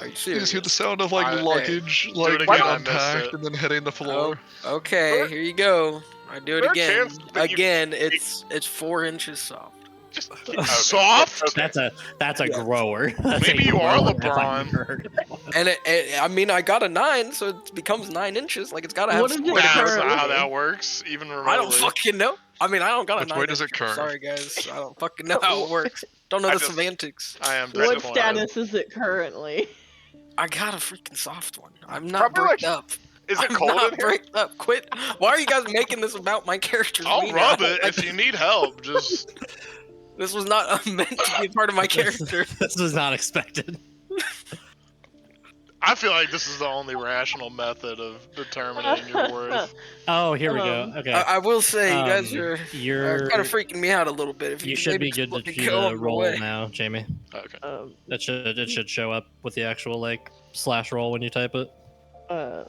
Are you You serious? just hear the sound of like Hey, luggage, it like again, being I missed unpacked it. and then hitting the floor. Okay, here you go. I do it There a again. chance that you- Again, it's 4 inches soft. Just Soft? Okay. That's a Yeah. grower. That's Maybe a you are grower if LeBron. I've ever heard of one. And I mean, I got a 9, so it becomes 9 inches. Like it's gotta have. What is it support. That's currently? not how that works, even remotely. I don't fucking know. I mean, I don't got a Which 9 way does it inch. curve? Sorry, guys. I don't fucking know how it works. Don't know I the just- semantics. I am What disappointed. status is it currently? I got a freaking soft one. I'm not Probably bricked like- up. Is it I'm cold not in here? bricked up. Quit. Why are you guys making this about my character's I'll wiener? rub I it don't if you need help. Just This was not meant to be a part of my character. This was not expected. I feel like this is the only rational method of determining your worth. Oh, here we go. Um, Okay. I will say, you guys are You're kind of freaking me out a little bit. If you you should maybe be good to just let me do go the on my roll way. now, Jamie. Okay. It should show up with the actual like slash roll when you type it. Sorry Oh,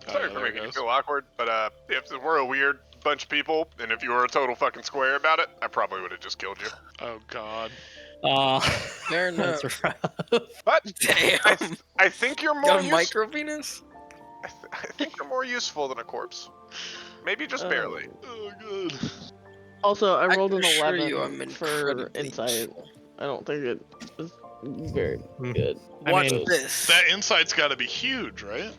for there it making you goes. feel awkward, but if we're a weird bunch of people, and if you were a total fucking square about it, I probably would have just killed you. Oh god. Fair enough. That's rough. But Damn. I think you're more Got a use- micro penis? I think you're more useful than a corpse. Maybe just barely. Oh good. Also, I I rolled can an assure 11 you I'm for incredibly insight. useful. I don't think it is very Hmm. good. I Watch mean, this. That insight's got to be huge, right?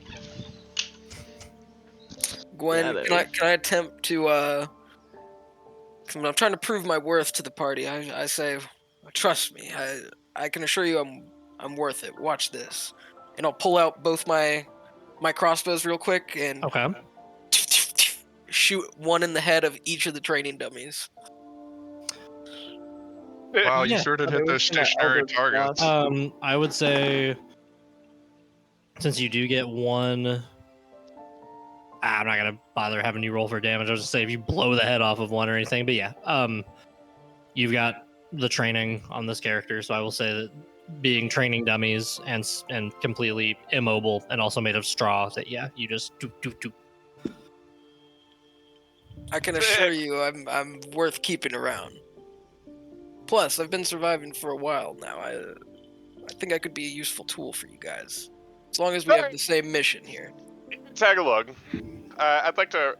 Gwen, Yeah, can I attempt to when I'm trying to prove my worth to the party, I say, trust me, I can assure you I'm worth it. Watch this. And I'll pull out both my crossbows real quick and Okay. shoot one in the head of each of the training dummies. Wow, you Yeah. sure did They hit were those kinda stationary elbow targets. shots. I would say since you do get one, I'm not gonna bother having you roll for damage. I was just say if you blow the head off of one or anything, but yeah, you've got the training on this character, so I will say that being training dummies and completely immobile and also made of straw, that yeah, you just do. I can assure you I'm worth keeping around. Plus, I've been surviving for a while now. I think I could be a useful tool for you guys. As long as we have the same mission here. Tag along. I'd like to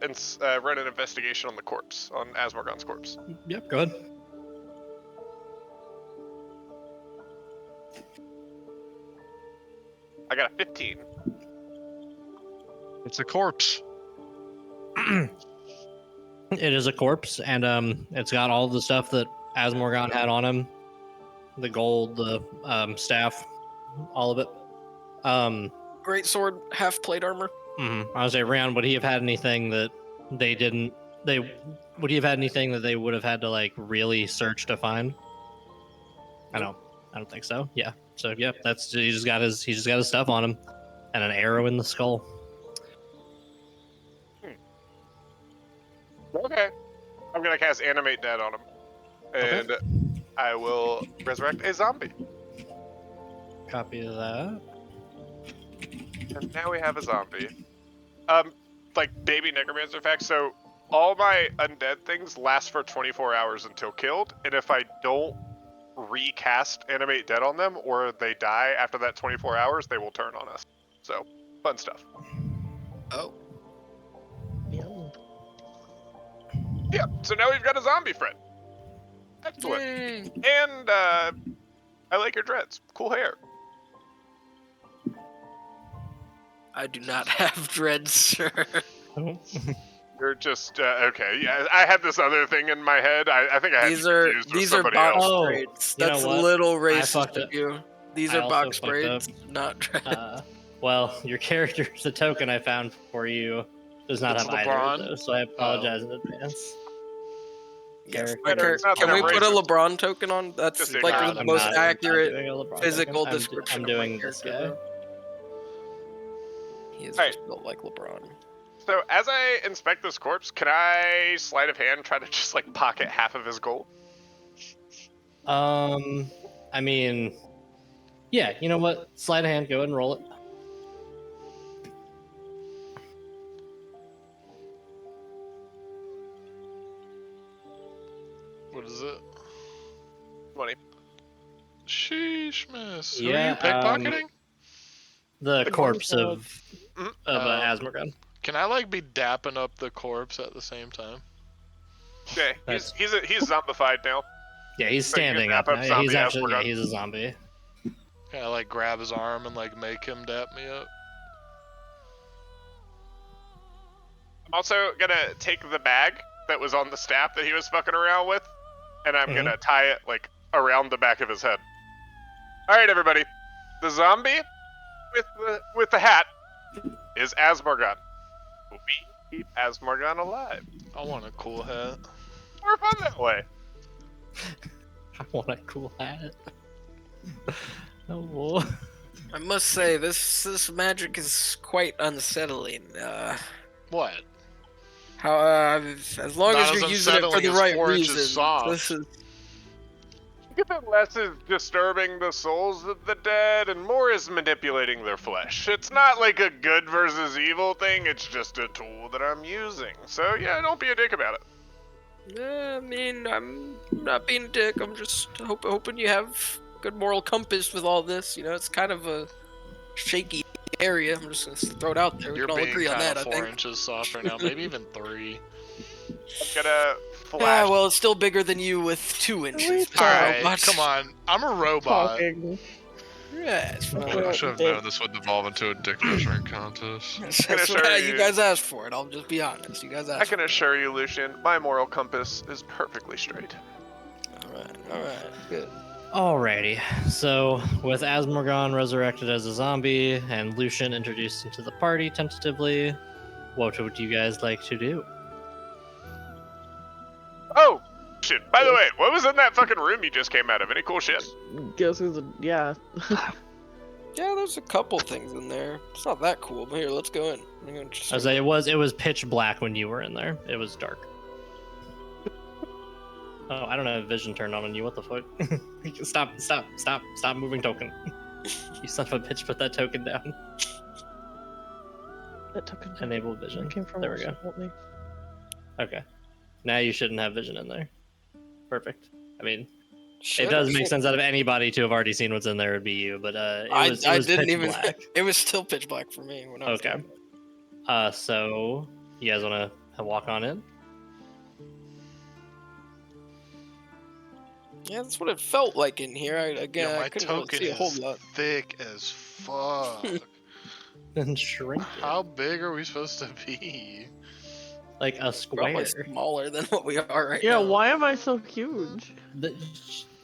run an investigation on the corpse, on Asmorgon's corpse. Yep, go ahead. I got a 15. It's a corpse. It is a corpse, and it's got all the stuff that Asmorgon had on him. The gold, the staff, all of it. Great sword, half plate armor. I would say, Rand, would he have had anything that they didn't? Would he have had anything that they would have had to like really search to find? I don't think so. Yeah. So yeah, he just got his stuff on him, and an arrow in the skull. Okay. I'm gonna cast Animate Dead on him. And I will resurrect a zombie. Copy of that. And now we have a zombie. Like baby necromancer fact, so all my undead things last for 24 hours until killed, and if I don't recast Animate Dead on them, or they die after that 24 hours, they will turn on us. So, Fun stuff. Oh. Yeah. Yeah, so now we've got a zombie friend. Excellent. Yay. And I like your dreads. Cool hair. I do not have dreads, sir. You're just okay. Yeah, I had this other thing in my head. I think I had These you are confused with these are somebody box else. Oh, braids. you know That's a what? little fucked racist up. of you. These I are also box fucked braids, not dreads. Well, your character, the token I found for you, does not It's have either of LeBron? those, so I apologize in advance. Yes, Character. It's not can that we I'm put a racist. LeBron token on? That's Just like ignore the them. most I'm not accurate doing a LeBron physical token. description I'm of my doing this character, guy. bro. He is Alright. just built like LeBron. So as I inspect this corpse, can I sleight of hand try to just like pocket half of his gold? I mean, yeah, you know what? Sleight of hand, go ahead and roll it. What is it? 20. Sheesh, miss. Who Yeah, are you pickpocketing? The corpse corpse. of Mhm. Asmorgon. Can I like be dapping up the corpse at the same time? Yeah, That's- he's zombified now. Yeah, he's So you can standing wrap up up now. zombie He's actually, yeah, Asmorgon. he's a zombie. Can I like grab his arm and like make him dap me up? I'm also gonna take the bag that was on the staff that he was fucking around with, and I'm gonna tie it like around the back of his head. All right, everybody. The zombie with the hat is Asmorgon. We keep Asmorgon alive. I want a cool hat. More fun that way. I want a cool hat. Oh, I must say, this magic is quite unsettling. What? How as long Not as as you're using it for unsettling the as right 4 inches reason, soft. this is If it less is disturbing the souls of the dead and more is manipulating their flesh. It's not like a good versus evil thing, it's just a tool that I'm using. So yeah, don't be a dick about it. I mean, I'm not being a dick. I'm just hoping you have good moral compass with all this. You know, it's kind of a shaky area. I'm just gonna throw it out there. We You're can all being agree on kind that, of I 4 think. inches soft right now, maybe even 3. I'm gonna flash. Yeah, well, it's still bigger than you with 2 inches. All Alright, Robot. come on. I'm a robot. Talking. Yeah, it's fine. I should have known this would evolve into a dick measuring contest. That's assure what you- you guys asked for it. I'll just be honest. You guys I asked can for assure you, Lucian, my moral compass is perfectly straight. it. All right, good. alrighty. So, with Asmorgon resurrected as a zombie and Lucian introduced into the party tentatively, what would you guys like to do? Oh, shit. By the way, what was in that fucking room you just came out of? Any cool shit? Guess who's a yeah. Yeah, there's a couple things in there. It's not that cool, but here, let's go in. I'm gonna just... I was like, it was pitch black when you were in there. It was dark. Oh, I don't have vision turned on you. What the fuck? Stop moving token. You son of a bitch, put that token down. That token Enable vision. came from There we Russia, go. help me. Okay. Now you shouldn't have vision in there. Perfect. I mean, Shit, it does I make should- sense out of anybody to have already seen what's in there would be you, but it was I pitch didn't even. black. It was still pitch black for me when I was Okay. there. So you guys want to walk on in? Yeah, that's what it felt like in here. I Yeah, my I couldn't really token see a whole is lot. thick as fuck. And shrink it. How big are we supposed to be? Like a Probably square. smaller than what we are right Yeah, now. why am I so huge?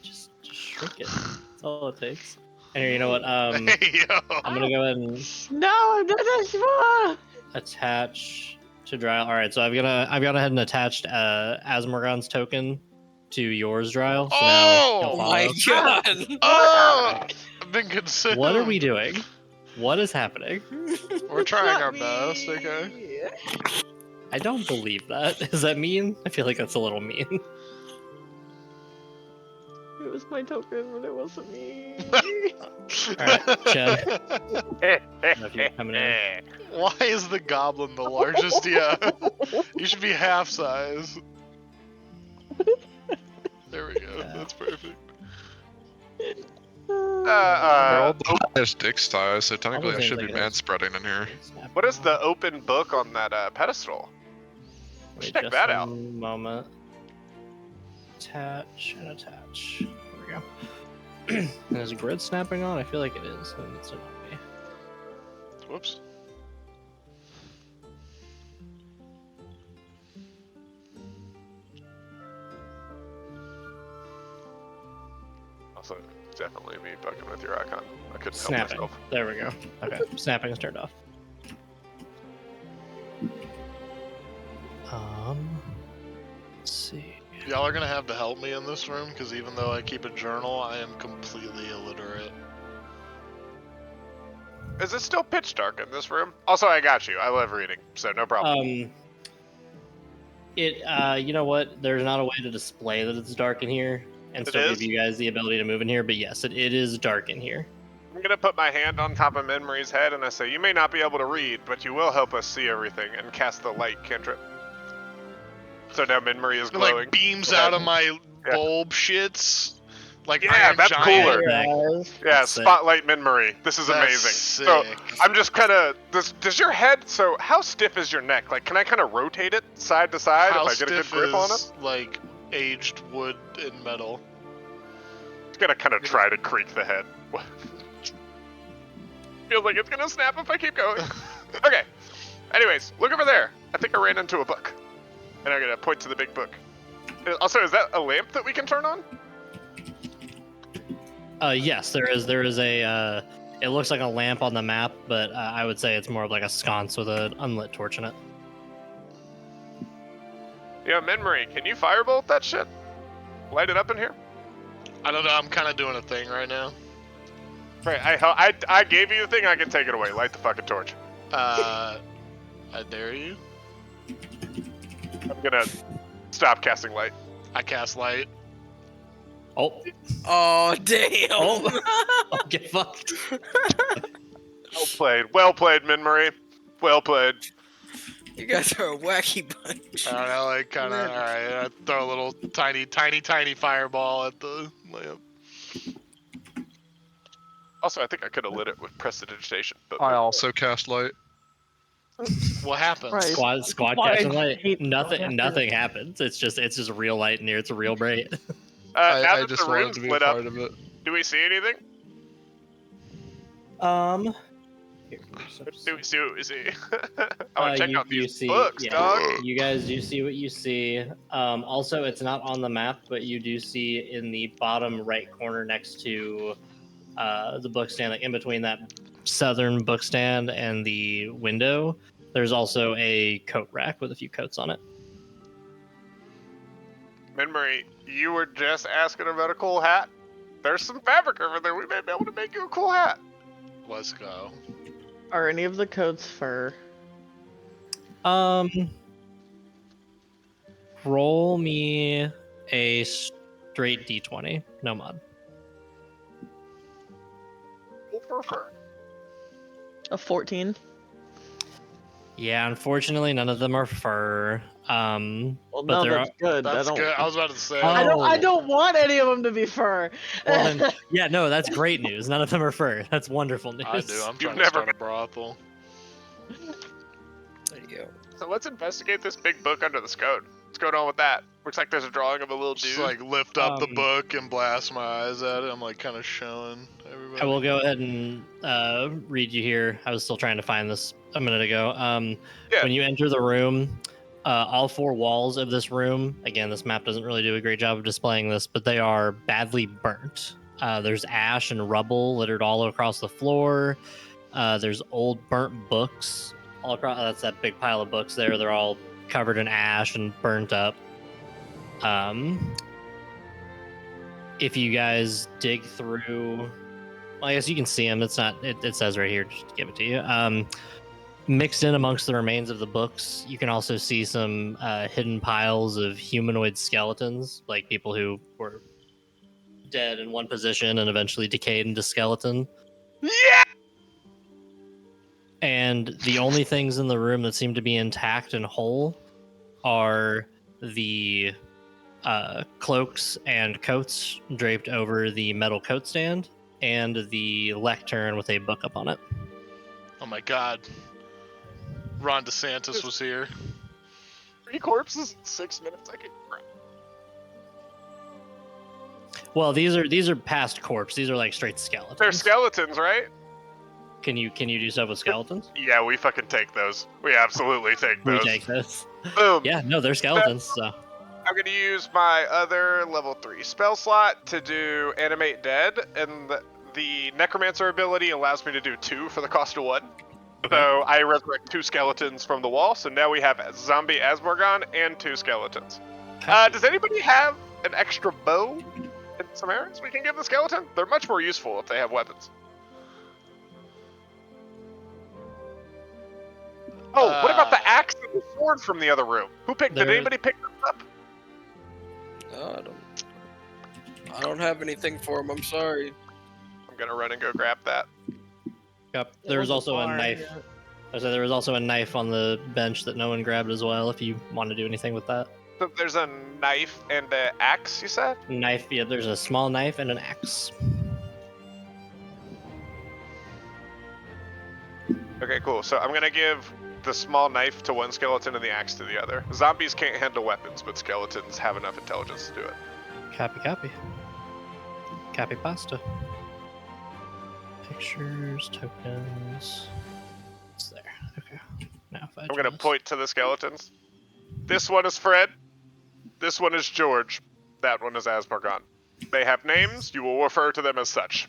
Just shrink it. That's all it takes. And here, you know what? Hey, yo. I'm gonna go ahead and No, I'm not this far. attach to Dryle. All right, so I've gone ahead and attached Asmorgon's token to yours, Dryle. So Oh! now Oh he'll my follow. god! Oh! I've been consumed. What are we doing? What is happening? We're trying Not our me. best, okay? I don't believe that. Is that mean? I feel like that's a little mean. It was my token, but it wasn't me. Alright, Chad. If you're coming in. Why is the goblin the largest? Yeah. You should be half size. There we go. That's perfect. They're all the highest dick size, so technically Almost I should be anything else. man-spreading in here. What is the open book on that pedestal? Wait, Check just that a out. moment. Attach and attach. There we go. And is grid snapping on? I feel like it is. And it's not me. Whoops. Also, definitely me fucking with your icon. I couldn't help Snapping. myself. There we go. Okay, snapping is turned off. Let's see. Y'all are gonna have to help me in this room, because even though I keep a journal, I am completely illiterate. Is it still pitch dark in this room? Also, I got you. I love reading, so no problem. You know what? There's not a way to display that it's dark in here and It still is? give you guys the ability to move in here, but yes, it is dark in here. I'm gonna put my hand on top of Memory's head and I say, you may not be able to read, but you will help us see everything, and cast the light cantrip. So now Memory is It glowing. like beams Okay. out of my Yeah. bulb shits. Like Yeah, I am that's giant. cooler. Guys. Yeah, Sick. spotlight Memory. This is That's amazing. sick. So I'm just kind of. Does your head? So how stiff is your neck? Like, can I kind of rotate it side to side How if I get a good stiff grip on it? is like aged wood and metal? It's gonna kind of try to creak the head. Feels like it's gonna snap if I keep going. Okay. Anyways, look over there. I think I ran into a book, and I'm gonna point to the big book. Also, is that a lamp that we can turn on? Yes, there is a. It looks like a lamp on the map, but I would say it's more of like a sconce with an unlit torch in it. Yeah, Memory, can you firebolt that shit? Light it up in here? I don't know. I'm kind of doing a thing right now. Right, I gave you the thing, I can take it away. Light the fucking torch. I dare you. I'm gonna stop casting light. I cast light. Oh, Oh damn! oh, get fucked. Well played, Minmarie. Well played. You guys are a wacky bunch. I don't know, like kind of. All right, I throw a little tiny fireball at the lamp. Also, I think I could have lit it with prestidigitation, but I also cast light. What happens? Right. Squad Why catching I light. hate Nothing happens. It's just real light in here. It's real bright. now I that just the wanted room's to be a lit up, part of it. do we see anything? Here, Do we see what we see? I want to check you, out you these see, books, yeah, dog. You guys do see what you see. Also, it's not on the map, but you do see in the bottom right corner next to the book stand, like in between that southern book stand and the window, there's also a coat rack with a few coats on it. Minmarie, you were just asking about a cool hat. There's some fabric over there. We may be able to make you a cool hat. Let's go. Are any of the coats fur? Roll me a straight d20, no mod. A 14. Yeah, unfortunately, none of them are fur. Well, But no, there that's good. That's I don't. good. I was about to say. Oh. I don't want any of them to be fur. Well, then, yeah, no, that's great news. None of them are fur. That's wonderful news. I do. I'm trying never to start a brothel. There you go. So let's investigate this big book under the scode. What's going on with that? Looks like there's a drawing of a little dude. Just like lift up the Um, book and blast my eyes at it. I'm like kind of showing everybody. I will go ahead and read you here. I was still trying to find this a minute ago. Yeah. When you enter the room, all four walls of this room, again, this map doesn't really do a great job of displaying this, but they are badly burnt. There's ash and rubble littered all across the floor. There's old burnt books all across. That's that big pile of books there. They're all covered in ash and burnt up. If you guys dig through, well, I guess you can see them. It's not. It says right here. Just to give it to you. Mixed in amongst the remains of the books, you can also see some hidden piles of humanoid skeletons, like people who were dead in one position and eventually decayed into skeleton. Yeah! And the only things in the room that seem to be intact and whole are the cloaks and coats draped over the metal coat stand, and the lectern with a book up on it. Oh my god. Ron DeSantis was here. 3 corpses in 6 minutes. I could. Well, these are past corpse. These are like straight skeletons. They're skeletons, right? Can you do stuff with skeletons? Yeah, we fucking take those. We absolutely take We those. take this. Boom. Yeah, no, they're skeletons. So I'm gonna use my other level 3 spell slot to do Animate Dead, and the Necromancer ability allows me to do 2 for the cost of 1. So I resurrect 2 skeletons from the wall, so now we have Zombie Asmorgon and 2 skeletons. Does anybody have an extra bow and some arrows we can give the skeleton? They're much more useful if they have weapons. Oh, what about the axe and the sword from the other room? Did anybody pick them up? No, I don't have anything for him. I'm sorry. I'm gonna run and go grab that. Yep. There was also a knife. I said there was also a knife on the bench that no one grabbed as well. If you want to do anything with that. So there's a knife and an axe, you said? Knife. Yeah, there's a small knife and an axe. Okay, cool. So I'm gonna give the small knife to one skeleton and the axe to the other. Zombies can't handle weapons, but skeletons have enough intelligence to do it. Copy. Copy pasta. Pictures, tokens. It's there. Okay. Now if I I'm gonna just- point to the skeletons. This one is Fred. This one is George. That one is Asmorgon. They have names. You will refer to them as such.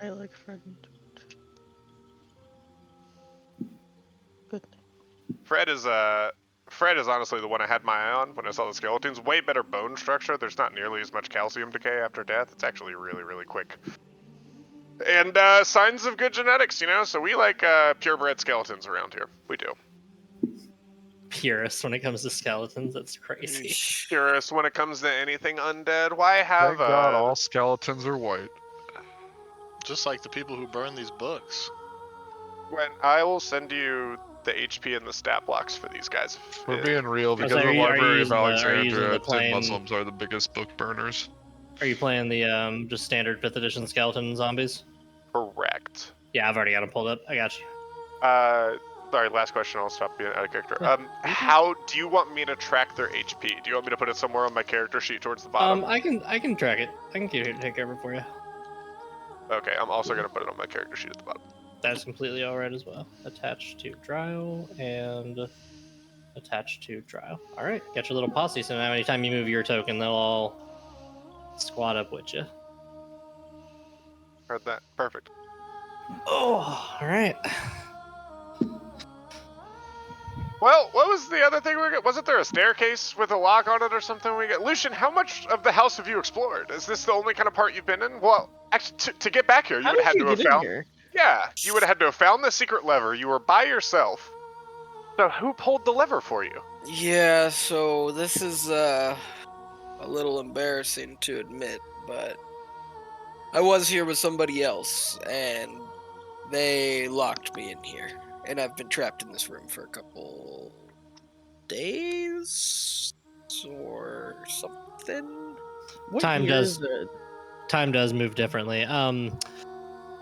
I like Fred. Good. Fred is honestly the one I had my eye on when I saw the skeletons. Way better bone structure. There's not nearly as much calcium decay after death. It's actually really, really quick. And signs of good genetics, you know? So we like purebred skeletons around here. We do. Purist when it comes to skeletons. That's crazy. Curious when it comes to anything undead. Why have Thank God all skeletons are white. Just like the people who burn these books. When I will send you the HP and the stat blocks for these guys. We're being real because are the you Library of using the Alexandria plain- Muslims are the biggest book burners. Are you playing the just standard 5th edition skeleton zombies? Correct. Yeah, I've already got them pulled up. I got you. Sorry, last question. I'll stop being out of character. How do you want me to track their HP? Do you want me to put it somewhere on my character sheet towards the bottom? I can track it. I can take care of it for you. Okay, I'm also gonna put it on my character sheet at the bottom. That's completely alright as well. Attached to trial and attached to trial. Alright, got your little posse, so now anytime you move your token, they'll all squat up with you. Heard that. Perfect. Oh, alright. Well, what was the other thing we got? Wasn't there a staircase with a lock on it or something we got? Lucian, how much of the house have you explored? Is this the only kind of part you've been in? Well, actually, to get back here, you How would have did had you to get have in found. here? Yeah, you would have had to have found the secret lever. You were by yourself. So who pulled the lever for you? Yeah, so this is a little embarrassing to admit, but I was here with somebody else, and they locked me in here, and I've been trapped in this room for a couple days or something. What Time year does- is it? Time does move differently.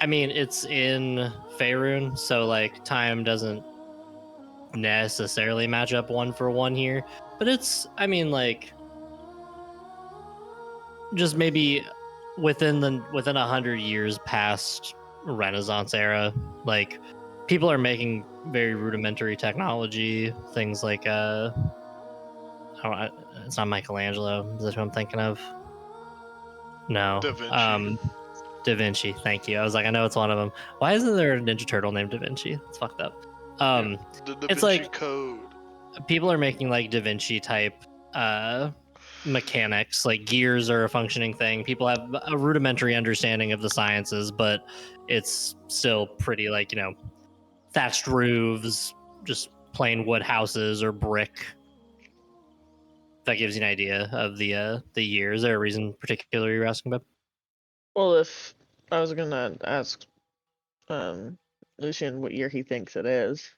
I mean, it's in Faerun, so like time doesn't necessarily match up 1 for 1 here, but it's, I mean, like just maybe within 100 years past Renaissance era. Like people are making very rudimentary technology, things like it's not Michelangelo. Is that who I'm thinking of? No. Da Vinci. Da Vinci. Thank you. I was like, I know it's one of them. Why isn't there a Ninja Turtle named Da Vinci? It's fucked up. The Da it's Vinci like- Code. People are making like Da Vinci type mechanics, like gears are a functioning thing. People have a rudimentary understanding of the sciences, but it's still pretty like, you know, thatched roofs, just plain wood houses or brick. That gives you an idea of the year. Is there a reason particular you're asking about? Well, if I was gonna ask Lucian what year he thinks it is,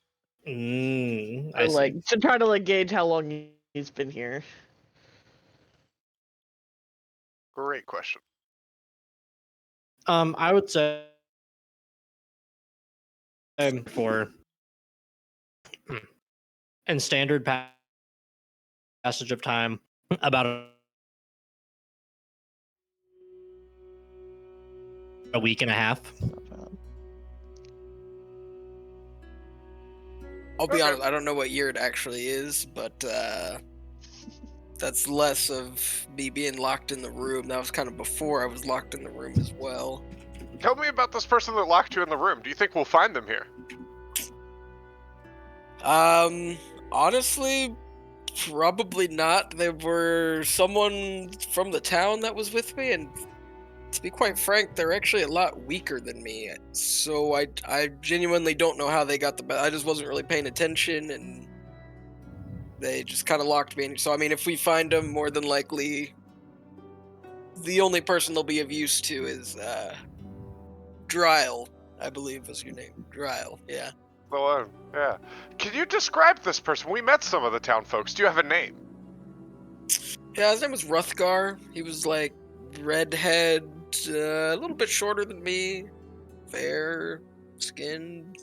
I or see. like to try to like gauge how long he's been here. Great question. I would say for in standard passage of time, about a week and a half. Not bad. I'll be Okay. honest, I don't know what year it actually is, but that's less of me being locked in the room. That was kind of before I was locked in the room as well. Tell me about this person that locked you in the room. Do you think we'll find them here? Honestly, probably not. There were someone from the town that was with me, and to be quite frank, they're actually a lot weaker than me. So I genuinely don't know how they got the I just wasn't really paying attention, and they just kind of locked me in. So I mean, if we find them, more than likely, the only person they'll be of use to is Dryle, I believe was your name. Dryle, yeah. Well, yeah. Can you describe this person? We met some of the town folks. Do you have a name? Yeah, his name was Ruthgar. He was like redhead, a little bit shorter than me, fair skinned.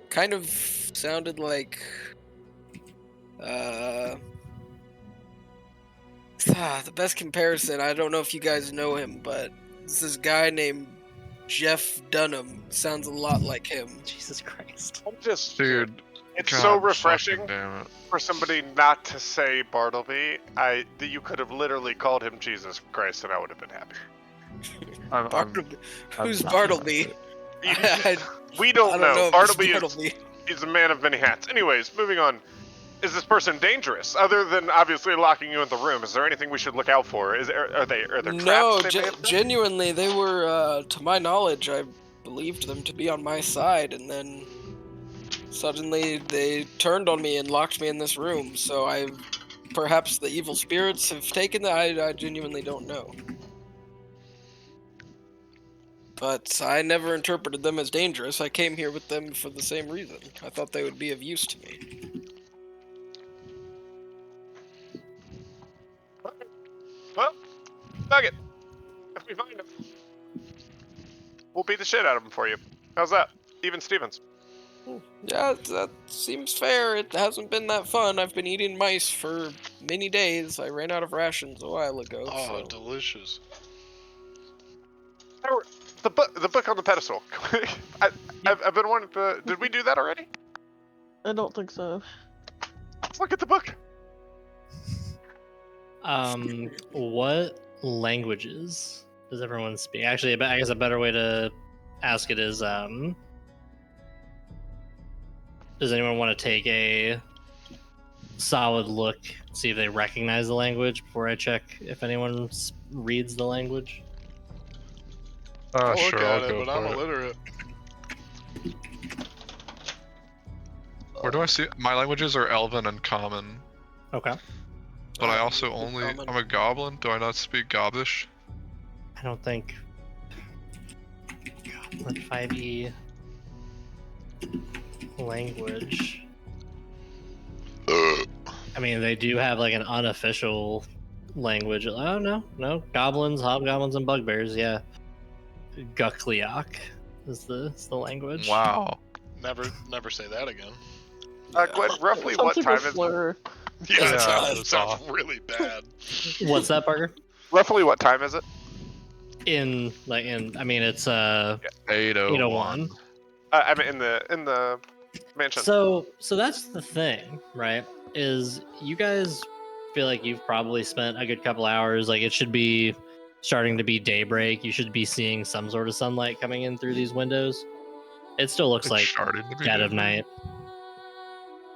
Kind of sounded like the best comparison. I don't know if you guys know him, but it's this guy named Jeff Dunham. Sounds a lot like him. Jesus Christ. I'm just, Dude, it's God so refreshing fucking damn it. for somebody not to say Bartleby. That you could have literally called him Jesus Christ, and I would have been happy. Bartleby. Who's not Bartleby? We don't know. if Bartleby it's is Bartleby. he's a man of many hats. Anyways, moving on. Is this person dangerous? Other than obviously locking you in the room, is there anything we should look out for? Are there traps? No, they may have set? genuinely, they were, to my knowledge, I believed them to be on my side, and then suddenly they turned on me and locked me in this room. So perhaps the evil spirits have taken that. I genuinely don't know. But I never interpreted them as dangerous. I came here with them for the same reason. I thought they would be of use to me. Well, Nugget, if we find him, we'll beat the shit out of him for you. How's that? Even Stevens. Yeah, that seems fair. It hasn't been that fun. I've been eating mice for many days. I ran out of rations a while ago. Oh, so. delicious. The book on the pedestal. I've been wanting to. Did we do that already? I don't think so. Let's look at the book. What languages does everyone speak? Actually, I guess a better way to ask it is, does anyone want to take a solid look, see if they recognize the language before I check if anyone reads the language? I'll Sure, look I'll at go it, but I'm for it. illiterate. Where do I see my languages are Elven and Common, Okay. but I also I'm a Goblin. Do I not speak Gobbish? I don't think. Goblin 5e language. I mean, they do have like an unofficial language. Oh no, goblins, hobgoblins, and bugbears. Yeah, Gukliok is the language. Wow. Never say that again. Gwen, roughly Sounds what like time a is it? slur. Yeah, Yeah, it that's sounds off. really bad. What's that, Parker? Roughly what time is it? I mean, it's 801. 801. I'm in the mansion. So that's the thing, right? Is you guys feel like you've probably spent a good couple hours. Like it should be starting to be daybreak. You should be seeing some sort of sunlight coming in through these windows. It still looks It's like starting to be dead of different. night.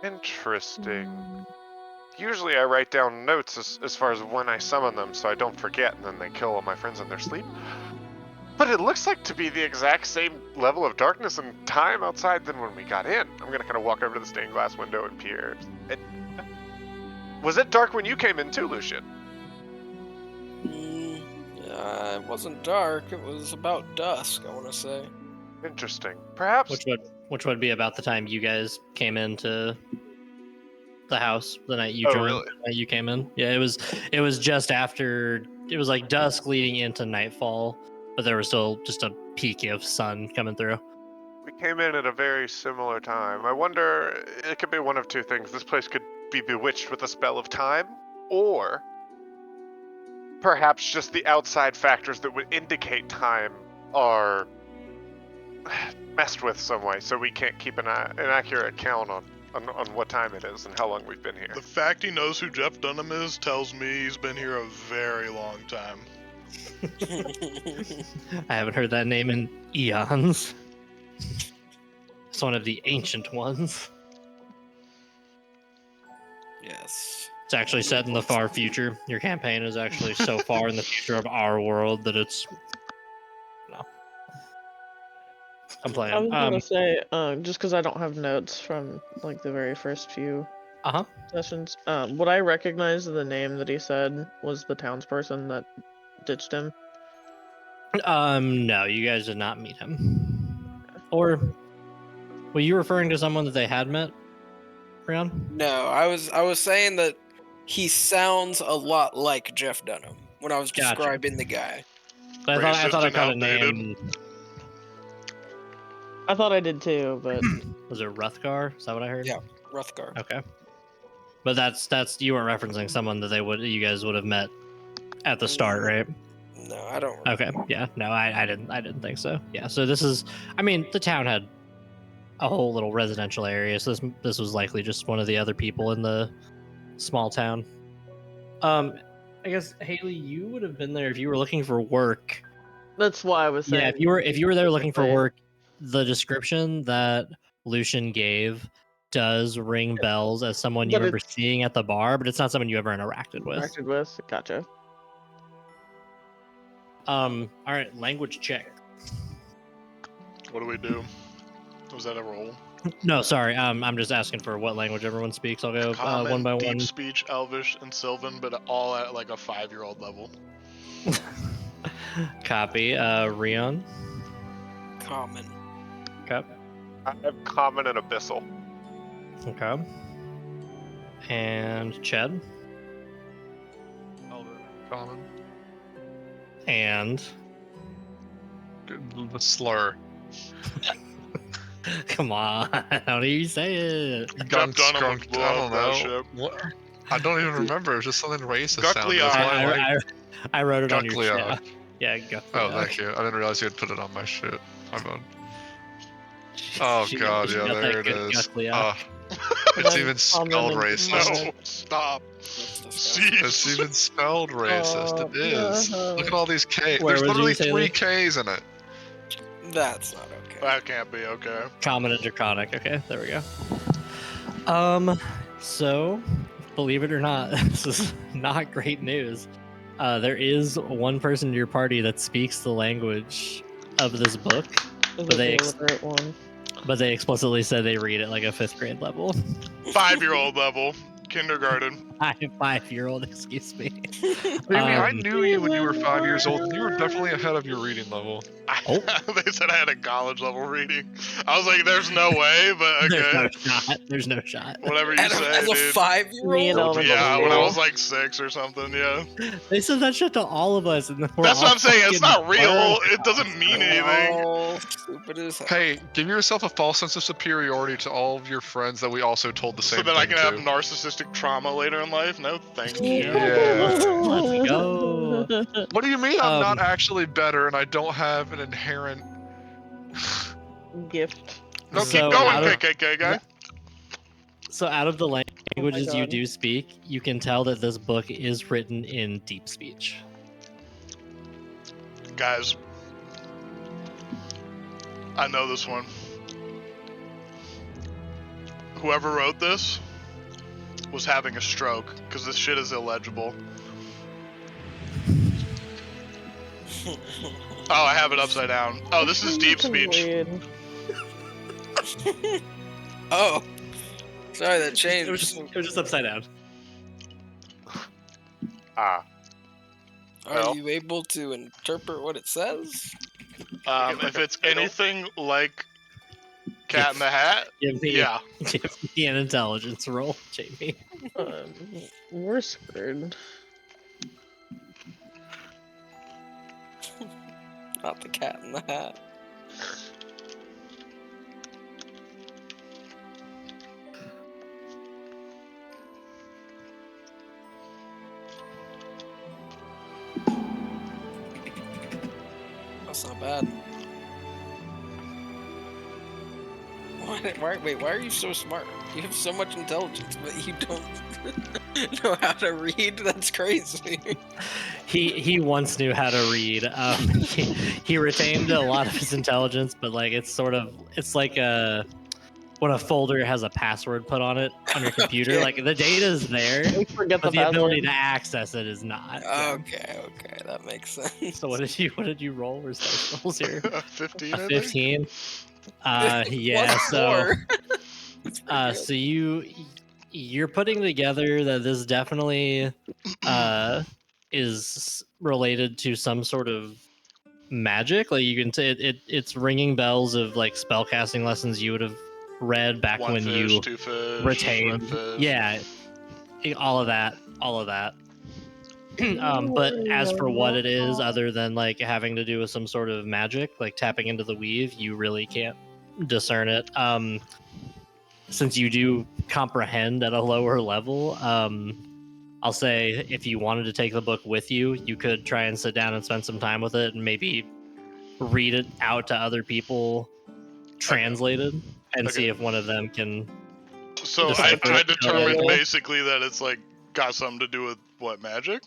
Interesting. Usually I write down notes as far as when I summon them so I don't forget, and then they kill all my friends in their sleep. But it looks like to be the exact same level of darkness and time outside than when we got in. I'm gonna kind of walk over to the stained glass window and peer. Was it dark when you came in too, Lucian? It wasn't dark. It was about dusk, I want to say. Interesting. Perhaps. Which would be about the time you guys came into the house the night you Oh, joined. really? The night you came in. Yeah, it was just after. It was like dusk leading into nightfall, but there was still just a peak of sun coming through. We came in at a very similar time. I wonder, it could be one of two things. This place could be bewitched with a spell of time, or perhaps just the outside factors that would indicate time are messed with some way, so we can't keep an accurate count on what time it is and how long we've been here. The fact he knows who Jeff Dunham is tells me he's been here a very long time. I haven't heard that name in eons. It's one of the ancient ones. Yes. It's actually set in the far future. Your campaign is actually so far in the future of our world that it's... No. I'm playing. I was gonna say, just because I don't have notes from like the very first few Uh-huh. sessions, would I recognize the name that he said was the townsperson that ditched him? No, you guys did not meet him. Or were you referring to someone that they had met, Rion? No, I was saying that he sounds a lot like Jeff Dunham when I was Gotcha. describing the guy. But I Racist thought I and caught a outdated. name. I thought I did too, but Was it Ruthgar? Is that what I heard? Yeah. Ruthgar. Okay. But that's you were referencing someone that you guys would have met at the start, right? No, I don't. Okay. Yeah. No, I didn't think so. Yeah. So this is, I mean, the town had a whole little residential area, so this was likely just one of the other people in the small town. I guess Haley, you would have been there if you were looking for work. that's why I was saying. Yeah, if you were there looking for work, the description that Lucian gave does ring bells as someone you But remember seeing at the bar, but it's not someone you ever interacted with. Interacted with. Gotcha. All right, language check. What do we do? Was that a roll? No, sorry. I'm just asking for what language everyone speaks. I'll go Common, one by deep one. speech, Elvish, and Sylvan, but all at like a 5-year-old level. Copy. Rion. Common. Okay. I have common and abyssal. Okay. And Ched. Common. And The slur. come on, how do you say it? Jeff Dunham Skunk, would I love don't that know. shit. What? I don't even remember. It was just something racist. Guckly sounded. That's eye. why I like I wrote it on your Guckly shit. Yeah, go. Oh, thank you. I didn't realize you had put it on my shit. My bad. Oh god, yeah, there it is. It's even spelled racist. No, stop. That's disgusting. It's even spelled racist. It is. no. Look at all these K's. Where There's would you literally say 3 that? K's in it. That's not okay. That can't be okay. Common and draconic. Okay, there we go. So, believe it or not, this is not great news. There is one person in your party that speaks the language of this book, Is But it they the illiterate one? but they explicitly said they read it like a 5th grade level. 5-year-old level. Kindergarten. 5-year-old, excuse me. Amy, I Um, knew you when you were 5 years old, and you were definitely ahead of your reading level. Oh. They said I had a college level reading. I was like, there's no way, but There's no okay. shot. There's no shot. Whatever you As say, a dude. 5-year-old? Me and Eleanor Yeah, both when I did. was like 6 or something, yeah. They said that shit to all of us, and we're That's all what I'm saying, it's fucking not real. learned. It doesn't mean anything. Oh, stupid as hell. Hey, give yourself a false sense of superiority to all of your friends that we also told the same So that thing I can have to. narcissistic trauma later in life? No, thank you. Yeah. Let's go. What do you mean I'm not Um, actually better and I don't have an inherent... Gift. No, So, keep going, out of- KKK guy. So, out of the languages you God. do speak, you can tell that this book is written in deep speech. Guys, I know this one. Whoever wrote this was having a stroke, because this shit is illegible. Oh, I have it upside down. Oh, this is deep speech. Weird. Oh. Sorry, that It changed. was just upside down. Ah. Are well. you able to interpret what it says? If it's anything like Cat in the Hat, Give me, yeah. give me an intelligence roll, Jamie. We're screwed. Not the Cat in the Hat. That's not bad. Why are you so smart? You have so much intelligence, but you don't know how to read? That's crazy. He once knew how to read. He retained a lot of his intelligence, but like it's like when a folder has a password put on it on your computer. Okay. Like the data's there, We forget but the password. ability to access it is not. Okay, that makes sense. So what did you roll? Where's dice rolls here? 15. A 15. Yeah. Plus So four. so you're putting together that this definitely is related to some sort of magic. Like you can say it's ringing bells of like spellcasting lessons you would have read back One when fish, you two fish, retained. red fish. Yeah, all of that. But as for what it is, other than like having to do with some sort of magic, like tapping into the weave, you really can't discern it. Since you do comprehend at a lower level, I'll say if you wanted to take the book with you, you could try and sit down and spend some time with it and maybe read it out to other people translated and see if one of them can. So I determined basically that it's like got something to do with what, magic?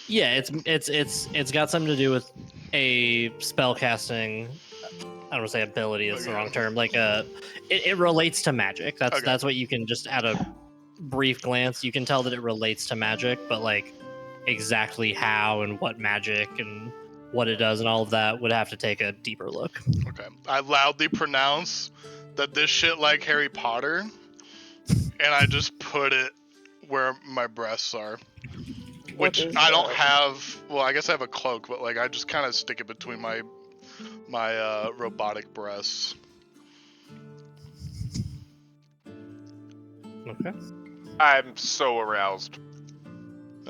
Yeah, it's got something to do with a spell casting. I don't want to say ability, that's the wrong term. Like it relates to magic. That's what you can just at a brief glance you can tell that it relates to magic, but like exactly how and what magic and what it does and all of that would have to take a deeper look. Okay. I loudly pronounce that this shit like Harry Potter, and I just put it where my breasts are. Which I don't have. Well, I guess I have a cloak, but like I just kind of stick it between my robotic breasts. Okay. I'm so aroused.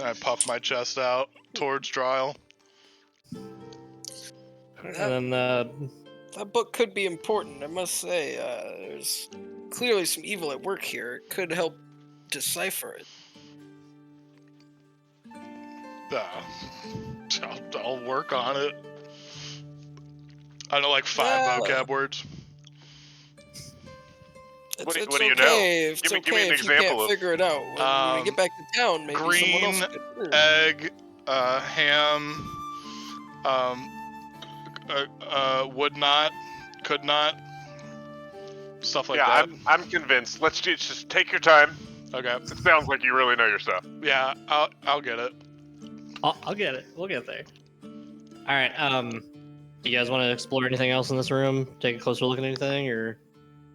I puff my chest out towards Dryle. And then that book could be important, I must say. There's clearly some evil at work here. It could help decipher it. I'll work on it. I know like 5 vocab words. What do you okay know? It's Give me okay an if example you can't of figure it out. When we get back to town, maybe green someone else could. egg, ham, would not, could not, stuff like that. I'm convinced. Let's just take your time. Okay. It sounds like you really know your stuff. Yeah, I'll get it. I'll get it. We'll get there. All right. Do you guys want to explore anything else in this room? Take a closer look at anything, or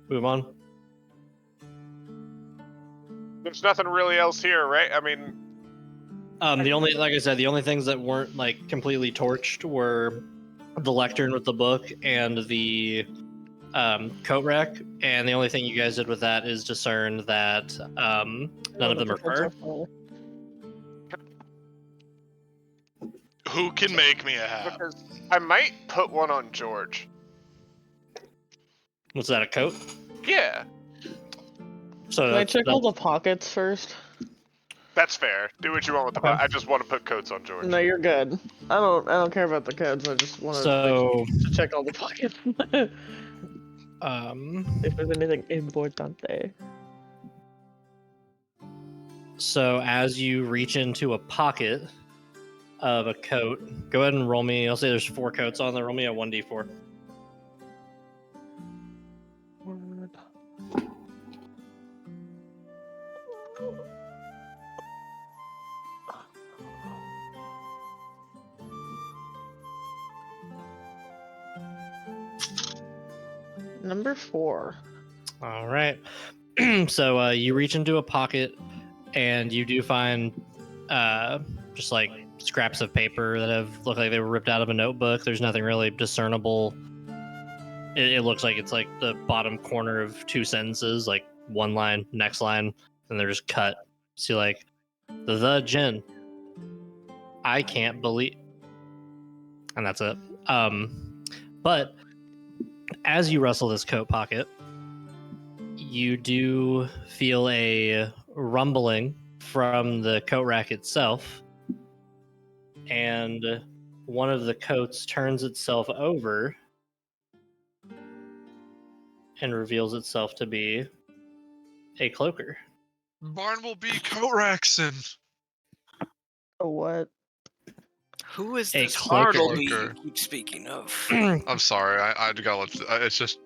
move on? There's nothing really else here, right? I mean, The only, like I said, the only things that weren't like completely torched were the lectern with the book and the coat rack, and the only thing you guys did with that is discern that none of them are fur. Who can make me a hat? because I might put one on George. Was that a coat? Yeah, So Can I check all the pockets first? that's fair. Do what you want with the. I just want to put coats on George. No, you're good. I don't care about the codes. I just want So to check all the pockets. If there's anything importante. So as you reach into a pocket of a coat, go ahead and roll me. I'll say there's 4 coats on there. Roll me a 1d4. Number 4. All right. So you reach into a pocket and you do find just like scraps of paper that have look like they were ripped out of a notebook. There's nothing really discernible. It looks like it's like the bottom corner of 2 sentences, like one line, next line, and they're just cut. See, like the Jin. I can't believe, and that's it. But as you rustle this coat pocket, you do feel a rumbling from the coat rack itself, and one of the coats turns itself over and reveals itself to be a cloaker. Barnaby Coraxon. Oh, what? Who is A this cloaker. Bartleby you keep speaking of? I'm sorry. I gotta let. It's just.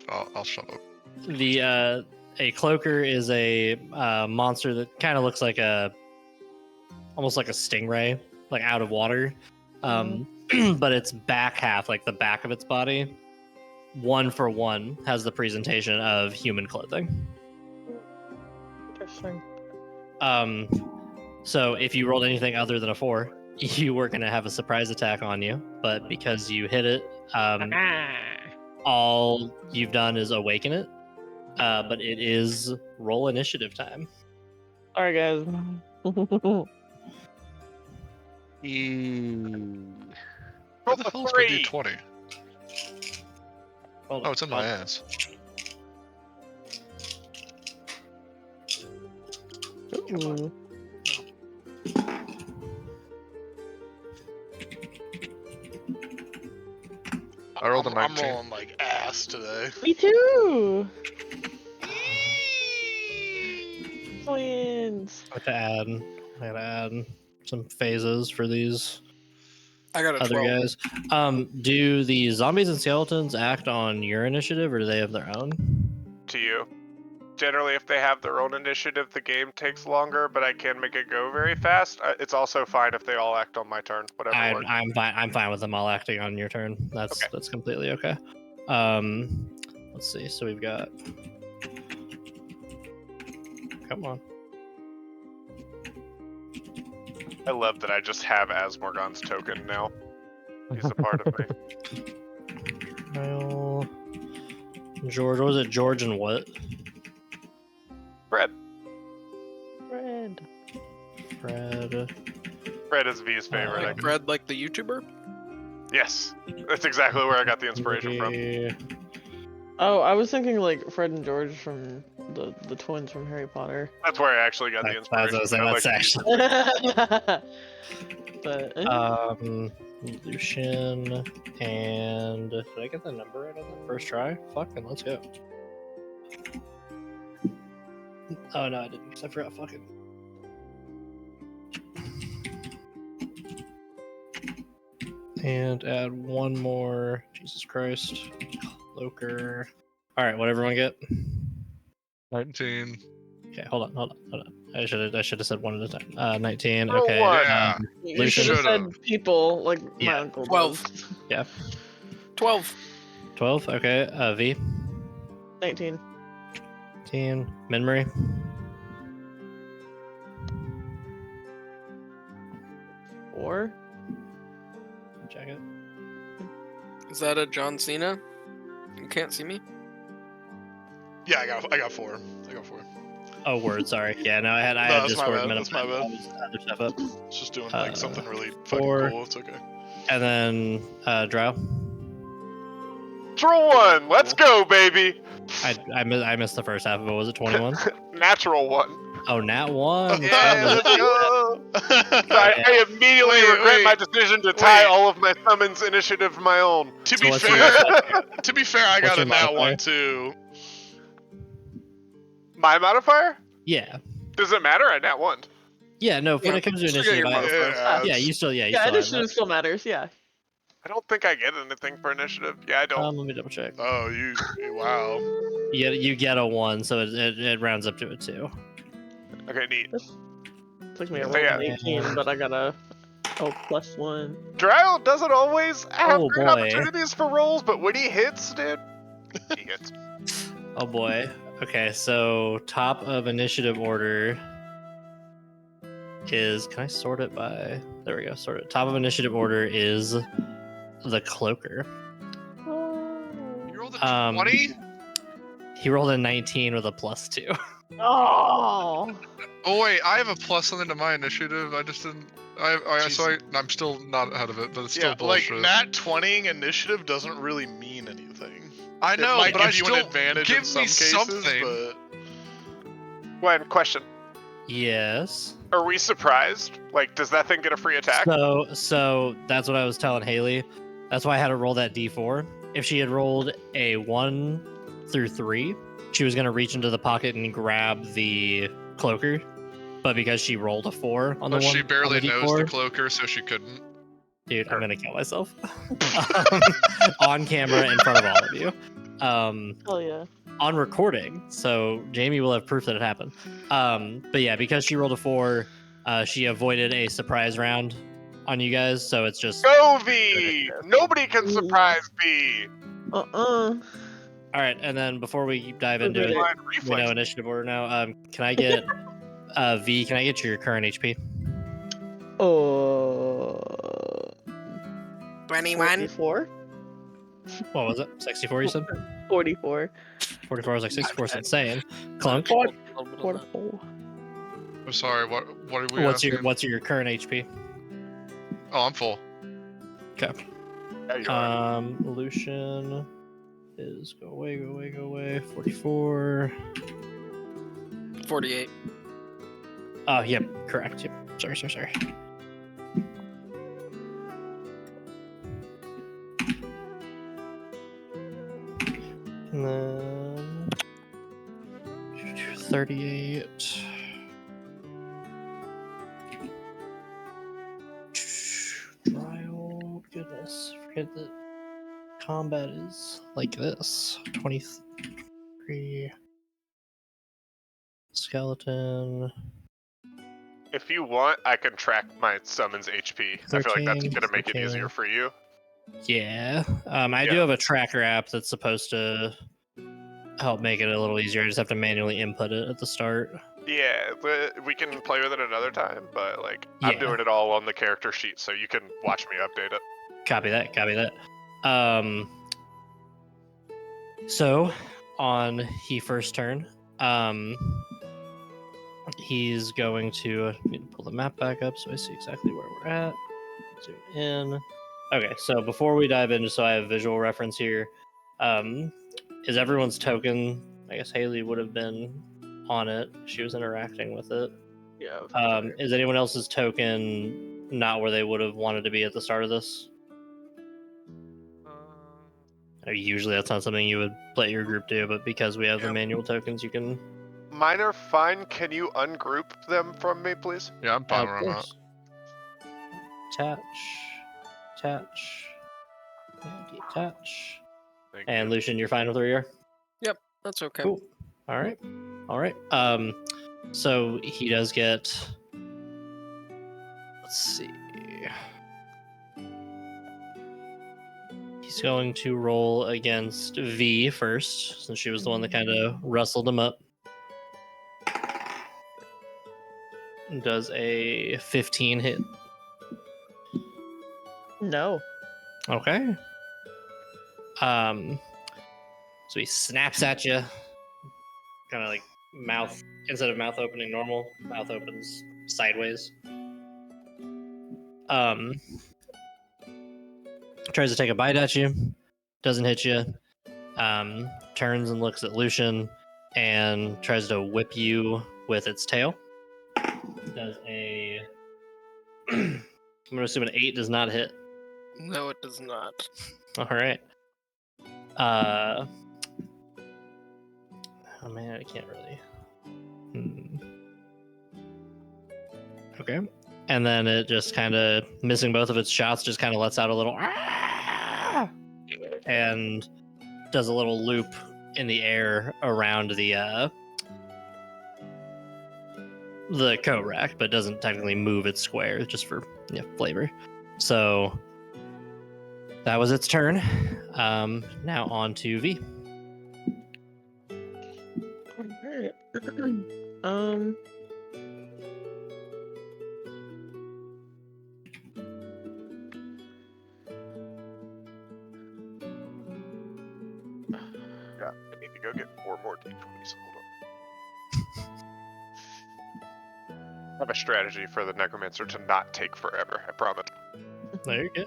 I'll shut up. A cloaker is a monster that kind of looks like almost like a stingray, like out of water. But its back half, like the back of its body, 1-for-1 has the presentation of human clothing. Interesting. So if you rolled anything other than a 4, you were gonna have a surprise attack on you, but because you hit it, all you've done is awaken it. But it is roll initiative time. All right, guys. Where the hell's my D20? Hold Oh, on, it's in my ass. Ooh. I rolled a I'm 19. rolling like ass today. Me too. Twins. I gotta add some phases for these I got a other 12. guys. Do the zombies and skeletons act on your initiative, or do they have their own? To you. Generally, if they have their own initiative, the game takes longer, but I can make it go very fast. It's also fine if they all act on my turn. Whatever works. I'm fine. I'm fine with them all acting on your turn. That's completely okay. Let's see. So we've got. Come on. I love that I just have Asmorgon's token now. He's a part of me. Well, George, what was it? George and what? Fred. Fred is V's favorite. Like Fred, like the YouTuber? Yes, that's exactly where I got the inspiration from. Oh, I was thinking like Fred and George from the twins from Harry Potter. That's where I actually got the inspiration. That's actually. But Lucian and did I get the number right on the first try? Fucking let's go. Oh no, I didn't because I forgot fucking. And add one more. Jesus Christ. Cloaker. Alright, what everyone get? 19. Okay, hold on. I should have said one at a time. 19. Roll Okay. one. Yeah. you Lucian. should have said Should've. people like Yeah. my uncle. 12. does. Yeah. 12. 12. Okay. V. 19. 19. Memory. Or Check it. Is that a John Cena? You can't see me? Yeah, I got 4. I got 4. Oh, word. Sorry. Yeah. No, I had No, that's my Discord bad, minutes. that's my bad. Other stuff up. It's just doing like something really fucking 4. cool. It's okay. And then Drow. Draw one. Let's go, baby. I missed the first half of it. Was it 21? Natural one. Oh, nat 1. Yeah, let's go. I immediately Wait, regret wait, my decision to tie wait. all of my summons initiative to my own. To So be what's fair, your- to be fair, I What's got a your nat modifier? 1 too. My modifier? Yeah. Does it matter? I nat one. Yeah. No. When Yeah, it comes to still get initiative, your modifier. yeah. You still. Yeah. You yeah, still have initiative still matters. Yeah. I don't think I get anything for initiative. Yeah, I that. don't. Let me double check. Oh, wow. You get a 1, so it rounds up to a 2. Okay, neat. Took me a So, roll yeah. of 18, but I got a +1. Drow doesn't always have Oh, great boy. opportunities for rolls, but when he hits, dude, he hits. Oh boy. Okay, so top of initiative order is. Can I sort it by? There we go. Sort it. Top of initiative order is the cloaker. You rolled a 20? He rolled a 19 with a +2. Oh. Oh wait, I have a plus something to my initiative. I just didn't. I'm still not ahead of it, but it's still bullshit. like nat 20 initiative doesn't really mean anything. I know, it might but give I you still an advantage in some cases, something. but Gwen, question. Yes. Are we surprised? Like, does that thing get a free attack? So that's what I was telling Haley. That's why I had to roll that d4. If she had rolled a 1 through 3, she was gonna reach into the pocket and grab the cloaker. But because she rolled a 4 on the one, she barely on the knows D4, the cloaker, so she couldn't. Dude, I'm gonna kill myself on camera in front of all of you. Hell yeah. On recording, so Jamie will have proof that it happened. But yeah, because she rolled a 4, she avoided a surprise round on you guys, so it's just Go V! Nobody can surprise V! all right. And then before we dive into it, we know initiative order now. Can I get V? Can I get your current HP? 21. 44? What was it? 64, you said? 44. 44. I was like 64 is insane. Clunk. 44. I'm sorry. What are we? What's your current HP? Oh, I'm full. Okay. Yeah, you are. Lucian is go away. 44. 48. Oh, yep, correct. Yep. Sorry. And then 38. Trial. Goodness. Forget that combat is like this. 23. Skeleton. If you want, I can track my summon's HP. I feel like that's 13, gonna make it 13. easier for you. Yeah. I do have a tracker app that's supposed to help make it a little easier. I just have to manually input it at the start. Yeah, but we can play with it another time, but like I'm Yeah. doing it all on the character sheet, so you can watch me update it. Copy that. So on he first turn, he's going to need to pull the map back up so I see exactly where we're at. Zoom in. Okay, so before we dive in, just so I have visual reference here, is everyone's token? I guess Haley would have been on it. She was interacting with it. Yeah. Is anyone else's token not where they would have wanted to be at the start of this? Usually that's not something you would let your group do, but because we have the manual tokens, you can. Mine are fine. Can you ungroup them from me, please? Yeah, I'm fine where I'm at. Attach, and detach. Thank And you. Lucian, you're fine with where you are? Yep, that's okay. Cool. All right. So he does get. Let's see. He's going to roll against V first, since she was the one that kind of rustled him up. Does a 15 hit? No. Okay. So he snaps at you, kind of like mouth, instead of mouth opening normal, mouth opens sideways. Tries to take a bite at you, doesn't hit you. Turns and looks at Lucian and tries to whip you with its tail. Does a I'm gonna assume an 8 does not hit. No, it does not. All right. Oh man, I can't really. Okay. And then it just kind of, missing both of its shots, just kind of lets out a little and does a little loop in the air around the coat rack, but doesn't technically move its square, just for flavor. So that was its turn. Now on to V. Alright. Yeah, I need to go get 4 more d20s. Hold have a strategy for the necromancer to not take forever. I promise. There you go.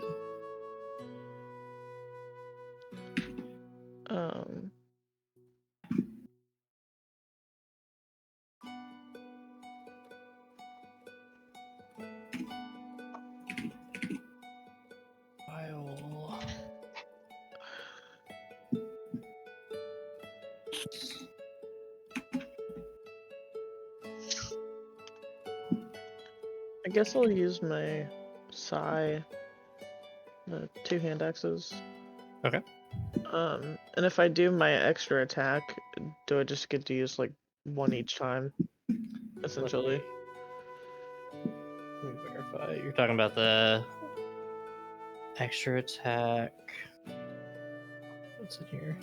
I guess I'll use my Psy, the 2 hand axes. Okay. And if I do my extra attack, do I just get to use like 1 each time? Essentially. Let me verify. You're talking about the extra attack. What's in here?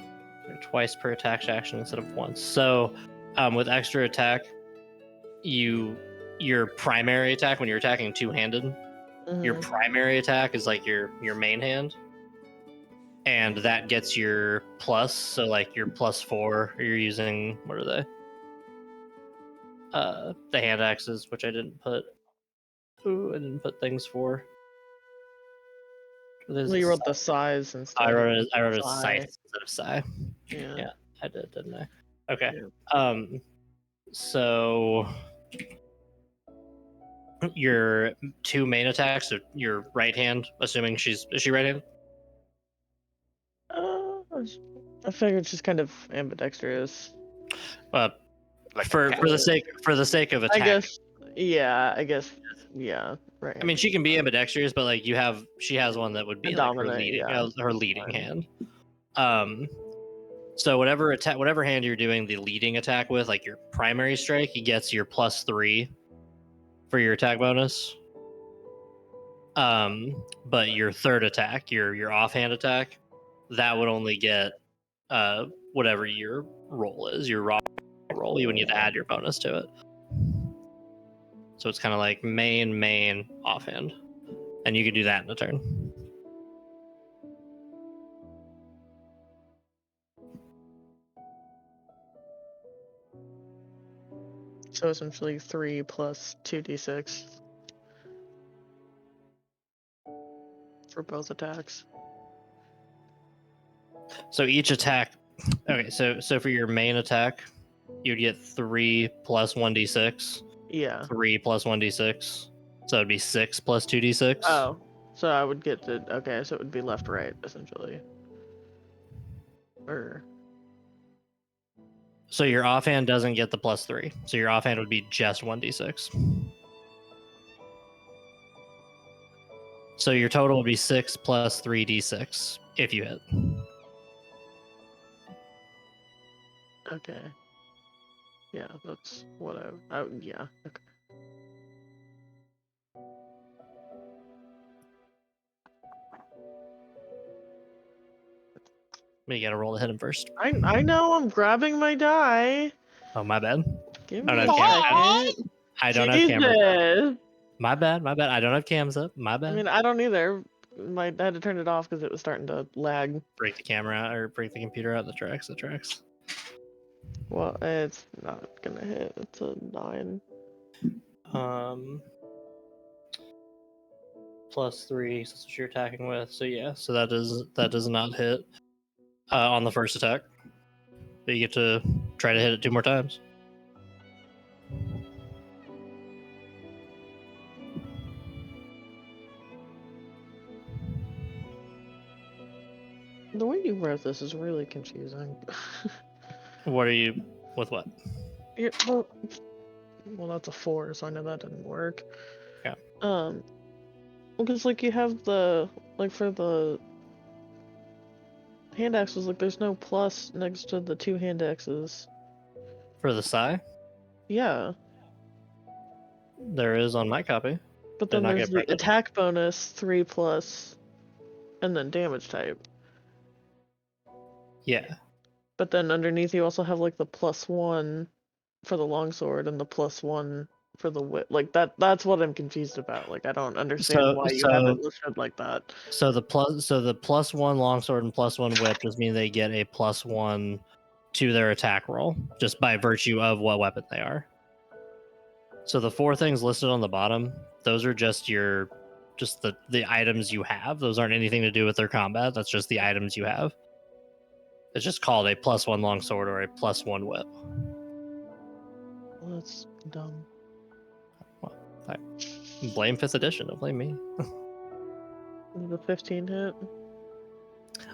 Twice per attack action instead of once. So, with extra attack, your primary attack when you're attacking two-handed, your primary attack is like your main hand, and that gets your plus. So like your +4. You're using, what are they? The hand axes, which I didn't put. Ooh, I didn't put things for. Well, you wrote the size instead. I wrote it Psi. size instead of psi. Yeah. I did, didn't I? Okay. Yeah. So your 2 main attacks, so your right hand, assuming is she right handed? I figured she's kind of ambidextrous. Like for the sake of attack. I guess, yeah, right. I mean, she can be ambidextrous, but like she has one that would be like her leading hand. So whatever hand you're doing the leading attack with, like your primary strike, he gets your +3 for your attack bonus. But your third attack, your offhand attack, that would only get whatever your roll is, your raw roll. You would need to add your bonus to it. So it's kind of like main, offhand. And you can do that in a turn. So essentially 3 plus 2d6 for both attacks. So each attack, okay, so for your main attack, you'd get 3 plus 1d6. Yeah. 3 plus 1d6. So it'd be 6 plus 2d6. Oh, so I would get the, okay, so it would be left-right, essentially. Or... So your offhand doesn't get the +3. So your offhand would be just 1d6. So your total would be 6 plus 3d6 if you hit. Okay. Yeah, that's what yeah, okay. You gotta roll to hit him first. I know, I'm grabbing my die. Oh, my bad. Give I me don't a have second. I don't have cameras. Jesus. My bad. I don't have cams up. My bad. I mean, I don't either. I had to turn it off because it was starting to lag. Break the camera out or break the computer out. The tracks. Well, it's not gonna hit. It's a 9. +3. So that's what you're attacking with. So yeah. So that does not hit on the first attack. But you get to try to hit it 2 more times. The way you wrote this is really confusing. What are you with? What? Well, that's a 4, so I know that didn't work. Yeah. Because like you have the for the hand axes, like there's no plus next to the 2 hand axes. For the psi? Yeah. There is on my copy. But then there's the attack bonus 3 plus, and then damage type. Yeah. But then underneath you also have like the +1 for the longsword and the +1 for the whip. Like that's what I'm confused about. Like I don't understand why you have it listed like that. So the +1 longsword and +1 whip just mean they get a +1 to their attack roll just by virtue of what weapon they are. So the 4 things listed on the bottom, those are just the items you have. Those aren't anything to do with their combat. That's just the items you have. It's just called a +1 longsword or a +1 whip. Well, that's dumb. Blame 5th edition. Don't blame me. Does the 15 hit?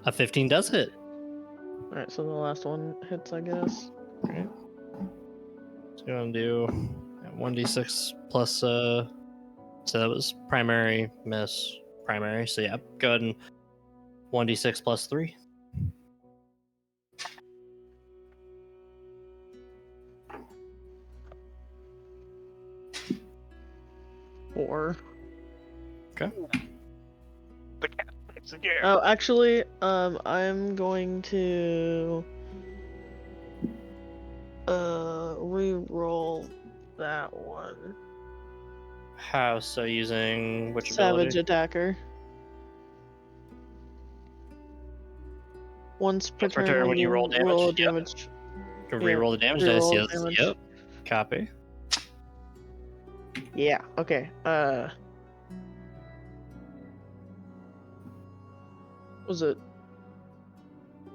A 15 does hit. Alright, so the last one hits, I guess. Alright. So you want to do 1d6 plus, so that was primary, miss, primary. So yeah, go ahead and 1d6 plus 3. Four. Okay. The cat bites again. Oh, actually, I'm going to re-roll that one. How? So using which Savage ability? Attacker. Once per turn when you roll damage. roll Yep. damage. You can re-roll the damage dice. Reroll Yes. damage. Yep. Copy. Yeah, okay. Was it?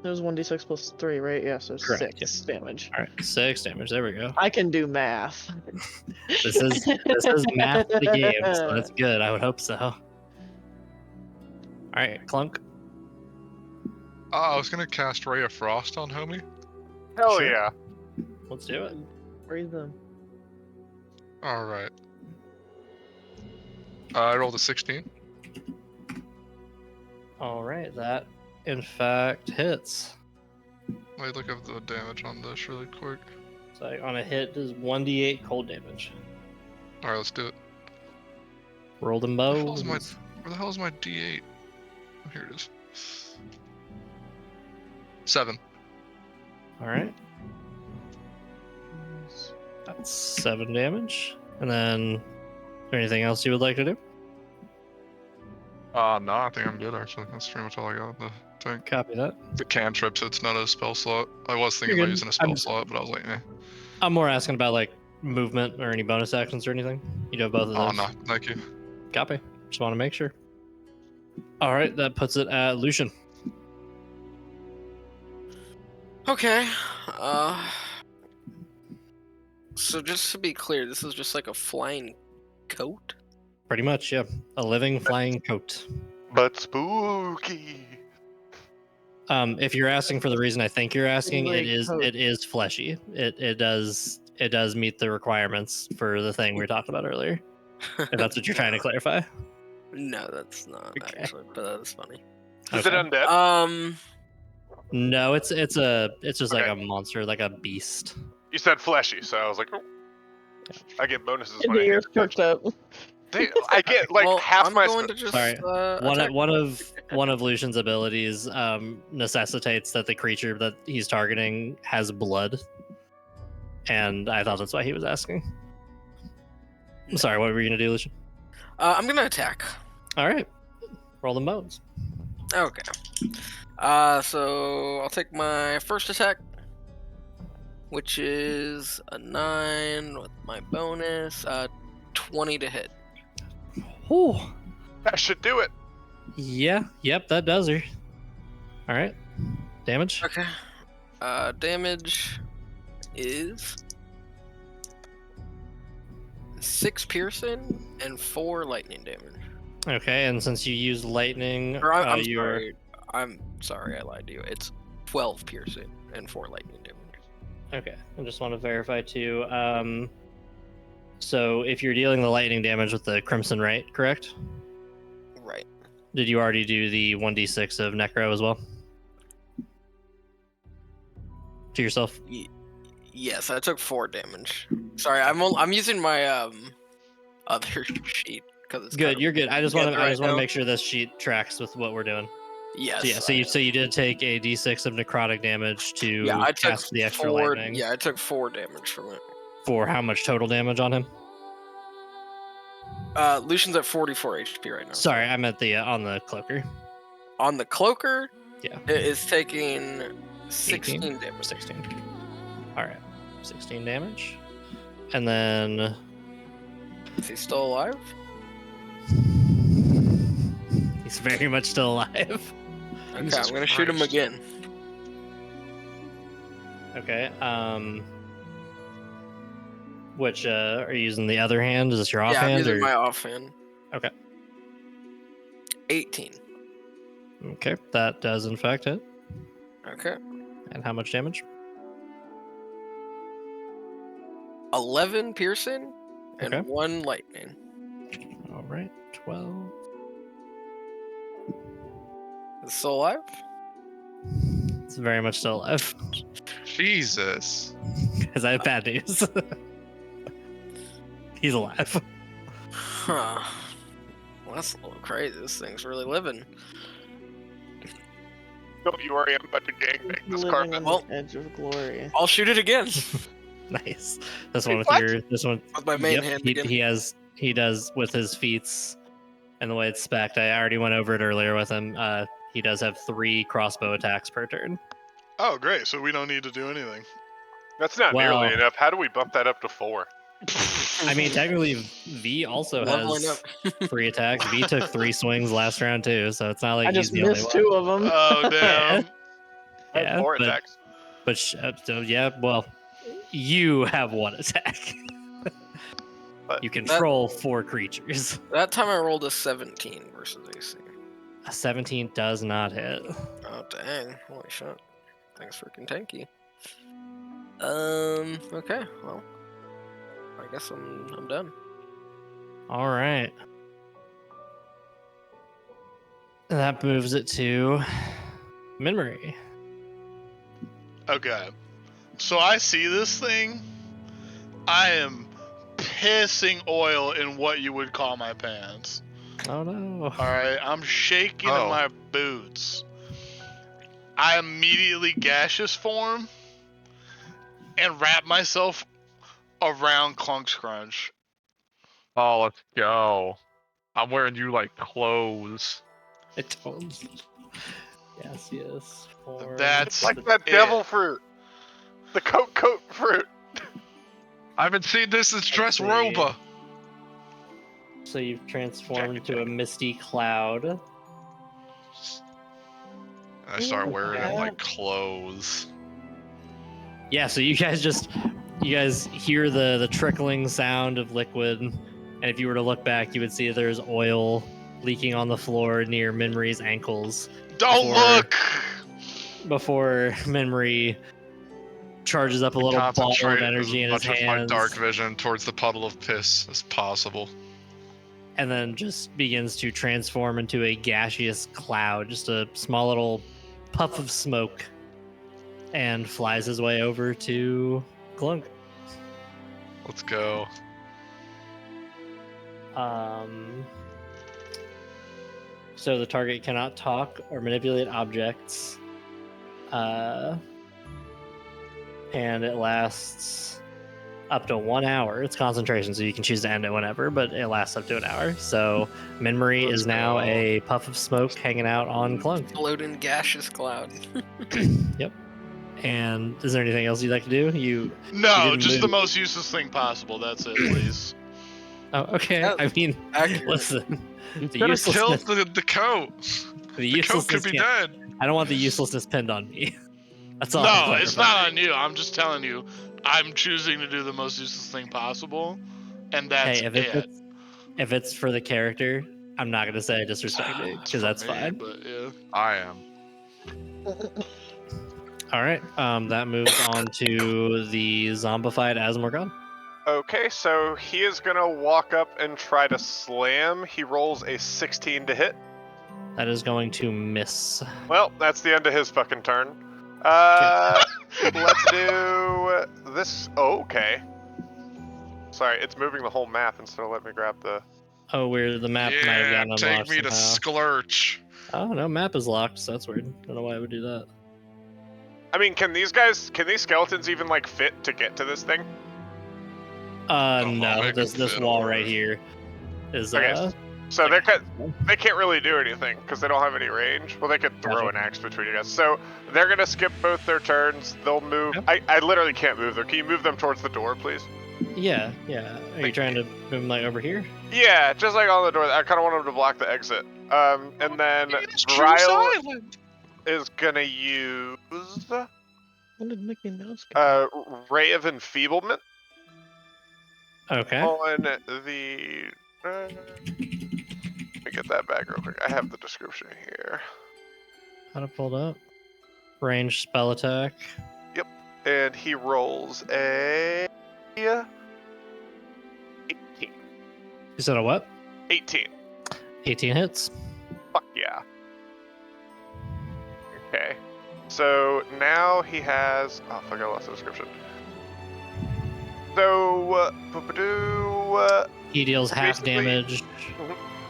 It was 1d6 plus 3, right? Yeah, so Correct, 6 damage. All right, 6 damage. There we go. I can do math. This is math the game, so that's good. I would hope so. All right, Clunk. I was gonna cast Ray of Frost on homie. Hell Sure. yeah. Let's do it. Raise them. Alright. I rolled a 16. All right, that in fact hits. Let me look up the damage on this really quick. So on a hit, does 1d8 cold damage. Alright, let's do it. Roll them Where both. the hell is my D8? Oh, here it is. 7. All right, that's 7 damage. And then, is there anything else you would like to do? No, I think I'm good actually. That's pretty much all I got. The tank. Copy that. The cantrips, it's not a spell slot. I was thinking You're about good. using a spell slot, but I was like, eh. I'm more asking about like movement or any bonus actions or anything. You do have both of Oh those. no, thank you. Copy. Just want to make sure. All right, that puts it at Lucian. Okay. So just to be clear, this is just like a flying coat? Pretty much, yeah. A living flying coat. But spooky. If you're asking for the reason I think you're asking, Like coat. it is fleshy. It does meet the requirements for the thing we were talking about earlier. If that's what you're trying to clarify. No, that's not Okay. actually, but that's funny. Is it undead? No, it's just like Okay. a monster, like a beast. You said fleshy, so I was like, oh. I get bonuses when The I ears get perked up. I get like well, half I'm my going to just Sorry. attack. One of Lucian's abilities necessitates that the creature that he's targeting has blood, and I thought that's why he was asking. I'm sorry, what were you gonna do, Lucian? I'm gonna attack. All right, roll the modes. Okay. So I'll take my first attack, which is a 9 with my bonus, 20 to hit. Whew. That should do it. Yeah. Yep. That does her. All right. Damage. Okay. Damage is 6 piercing and 4 lightning damage. Okay. And since you used lightning, Or I'm you're sorry. I'm sorry, I lied to you. It's 12 piercing and 4 lightning damage. okay. I just want to verify too. So if you're dealing the lightning damage with the Crimson Right, correct? Right. Did you already do the 1d6 of Necro as well? To yourself? Yes, I took 4 damage. Sorry, I'm using my other sheet because it's Good, you're good. I just want to together right now. make sure this sheet tracks with what we're doing. Yes. So you did take a d6 of necrotic damage to Yeah, I took cast the extra 4. lightning. Yeah, I took 4 damage from it. For how much total damage on him? Lucian's at 44 HP right now. Sorry, I meant the on the cloaker. On the cloaker, Yeah. it is taking 16 18? damage. 16. All right, 16 damage, and then Is he still alive? He's very much still alive. Okay, Jesus I'm gonna shoot him Christ. again. Okay. Which are you using the other hand? Is this your Yeah, I'm offhand? using Or... my offhand. Okay. 18. Okay, that does in fact hit. Okay. And how much damage? 11 piercing and Okay. 1 lightning. All right, 12. Is he still alive? It's very much still alive. Jesus. Because I have bad news. He's alive. Huh. Well, that's a little crazy. This thing's really living. Don't you worry, I'm about to gangbang this Living carpet. on Well- the edge of glory. I'll shoot it again. Nice. This Wait, one with what? your. This one. With my main Yep, hand he, again. he does with his feats, and the way it's spec'd. I already went over it earlier with him. He does have 3 crossbow attacks per turn. Oh, great. So we don't need to do anything. That's not Well- nearly enough. How do we bump that up to 4? I mean, technically, V also Leveling has up. 3 attacks. V took 3 swings last round too, so it's not like I he's just the only missed one. 2 of them. Oh, damn. I have Yeah, 4 but- attacks. But so yeah, well, you have 1 attack. But You control 4 creatures. That time I rolled a 17 versus AC. A 17 does not hit. Oh dang! Holy shit! Thanks freaking tanky. Okay. Well, I guess I'm done. All right. That moves it to Minmarie. Okay. So I see this thing. I am pissing oil in what you would call my pants. Oh no. Alright, I'm shaking in Oh. my boots. I immediately gaseous form and wrap myself around Clunk's Crunch. Oh, let's go. I'm wearing you like clothes. I told you. Yes. That's Like that it. devil fruit. The coat fruit. I haven't seen this since Let's see. Dressroba. So you've transformed into a misty cloud. I start Ooh, wearing it yeah. like clothes. Yeah, so you guys hear the trickling sound of liquid, and if you were to look back, you would see there's oil leaking on the floor near Minmarie's ankles Don't Before- look! before Minmarie charges up a little ball of Concentrate energy in as his much of my hands, dark vision towards the puddle of piss as possible. and then just begins to transform into a gaseous cloud, just a small little puff of smoke, and flies his way over to Clunk. Let's go. So the target cannot talk or manipulate objects. And it lasts up to 1 hour. It's concentration, so you can choose to end it whenever, but it lasts up to an hour. So Minmarie Let's is now go. a puff of smoke hanging out on Clunk. Floating gaseous cloud. Yep. And is there anything else you'd like to do? You No, didn't just the move. most useless thing possible. That's it, please. Oh, okay. That- I mean, Accurate. listen. The Could have killed uselessness, the coat. the The coat could uselessness be can't- dead. I don't want the uselessness pinned on me. That's all. I'm No, it's clarifying. not on you. I'm just telling you. I'm choosing to do the most useless thing possible, and that's Hey, it. if it's for the character, I'm not gonna say disrespect it It's because for that's me, fine. But yeah. I am. All right. That moves on to the zombified Asmorgon. Okay, so he is gonna walk up and try to slam. He rolls a 16 to hit. That is going to miss. Well, that's the end of his fucking turn. Let's do this. Oh, okay. Sorry, it's moving the whole map instead of letting me grab the. Oh, weird. The map might have Yeah, gotten take unlocked me to somehow. Sklurch. Oh no, map is locked. So that's weird. Don't know why I would do that. I mean, can these skeletons even like fit to get to this thing? I'll No. make This it fit wall over. right here is Okay. So they can't really do anything because they don't have any range. Well, they could throw Gotcha. an axe between you guys. So they're gonna skip both their turns. They'll move. Yep. I literally can't move them. Can you move them towards the door, please? Yeah. Are you trying to move him like over here? Yeah, just like on the door. I kind of want him to block the exit. And then It's Ryle Island. is gonna use When did Mickey Mouse get Ray of Enfeeblement Okay. on the. Let me get that back real quick. I have the description here. Got it pulled up. Range spell attack. And he rolls a 18. You said a what? 18. 18 hits. Fuck yeah. Okay. So now he has. Oh, fuck, I lost the description. So, He deals half basically- damage.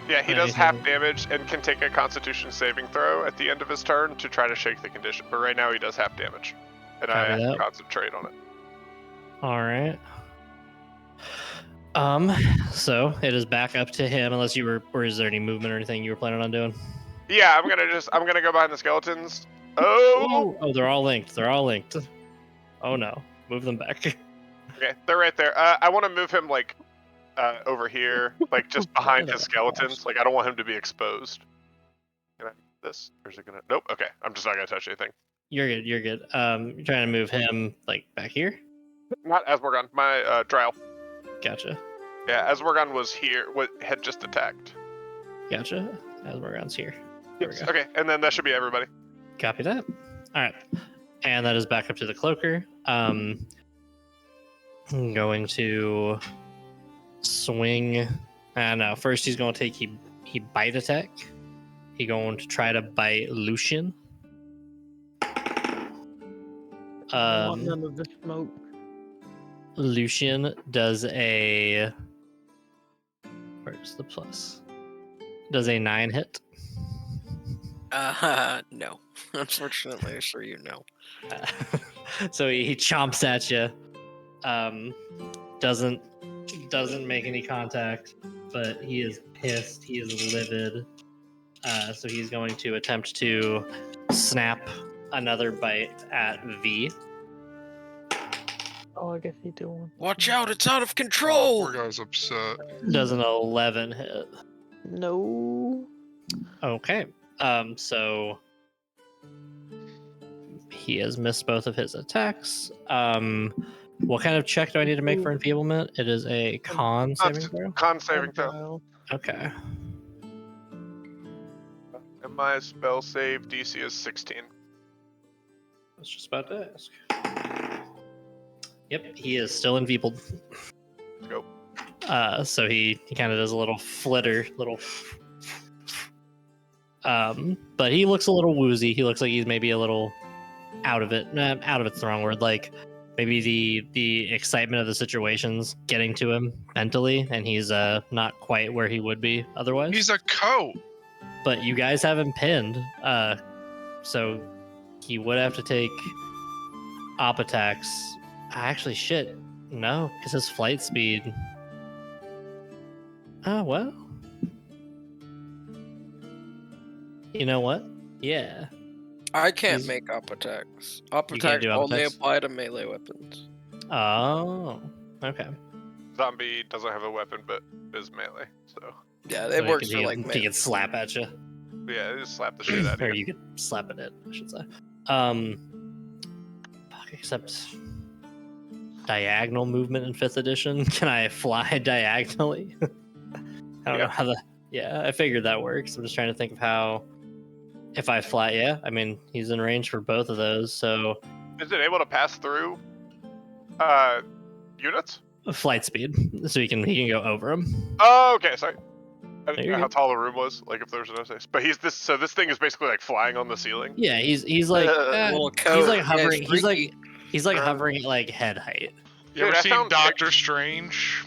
yeah, he Yeah, does he half can- damage and can take a Constitution saving throw at the end of his turn to try to shake the condition. But right now he does half damage, and I Copy have to that. concentrate on it. All right. So it is back up to him, unless you were, or is there any movement or anything you were planning on doing? Yeah, I'm gonna go behind the skeletons. Oh, Oh, they're all linked. They're all linked. Oh no, move them back. okay, they're right there. I want to move him like over here, like just behind his skeletons. Like I don't want him to be exposed. Can I do this? Or is it gonna? Nope. Okay, I'm just not gonna touch anything. You're good. You're good. You're trying to move him like back here. Not Asmorgon. My Dryle. Gotcha. Yeah, Asmorgon was here. What had just attacked. Gotcha. Asmorgon's here. There we go. Okay, and then that should be everybody. Copy that. All right, and that is back up to the cloaker. I'm going to swing. No, first he's going to take he bite attack. He going to try to bite Lucian. I want none of the smoke. Lucian does a. Where's the plus? Does a 9 hit? No. Unfortunately, I assure you no. So he chomps at you. Doesn't make any contact, but he is pissed. He is livid. So he's going to attempt to snap another bite at V. Oh, I guess he do one. Watch out! It's out of Poor control. guy's upset. Does an 11 hit. No. Okay. So he has missed both of his attacks. What kind of check do I need to make for enfeeblement? It is a con saving throw. Con saving throw. Okay. And my spell save DC is 16. I was just about to ask. Yep, he is still enfeebled. Let's go. So he kind of does a little flitter, but he looks a little woozy. He looks like he's maybe a little out of it. Nah, out of it's the wrong word. Like maybe the excitement of the situation's getting to him mentally, and he's not quite where he would be otherwise. He's a coat. But you guys have him pinned, so he would have to take op attacks. Actually, shit, no, because his flight speed. Oh well. You know what? Yeah. I can't He's- make up attacks. Up You can't attacks do up only attacks? apply to melee weapons. Oh. Okay. Zombie doesn't have a weapon, but is melee. So Yeah, So it he works can- for he like can- he melee. can slap at you. yeah, just slap the shit out of Or you. you could slap at it, I should say. Fuck, except diagonal movement in 5th edition. Can I fly diagonally? I don't know how the. Yeah, I figured that works. I'm just trying to think of how. If I fly, yeah. I mean, he's in range for both of those, so Is it able to pass through units? flight speed, so he can go over them. Oh, okay, sorry. I There didn't you know go. how tall the room was, like if there was no space. But he's this, so this thing is basically like flying on the ceiling. Yeah, he's like Little he's coat. like Yeah, hovering. it's He's like freaky. hovering at like head height. You ever Dude, I seen found Doctor Strange?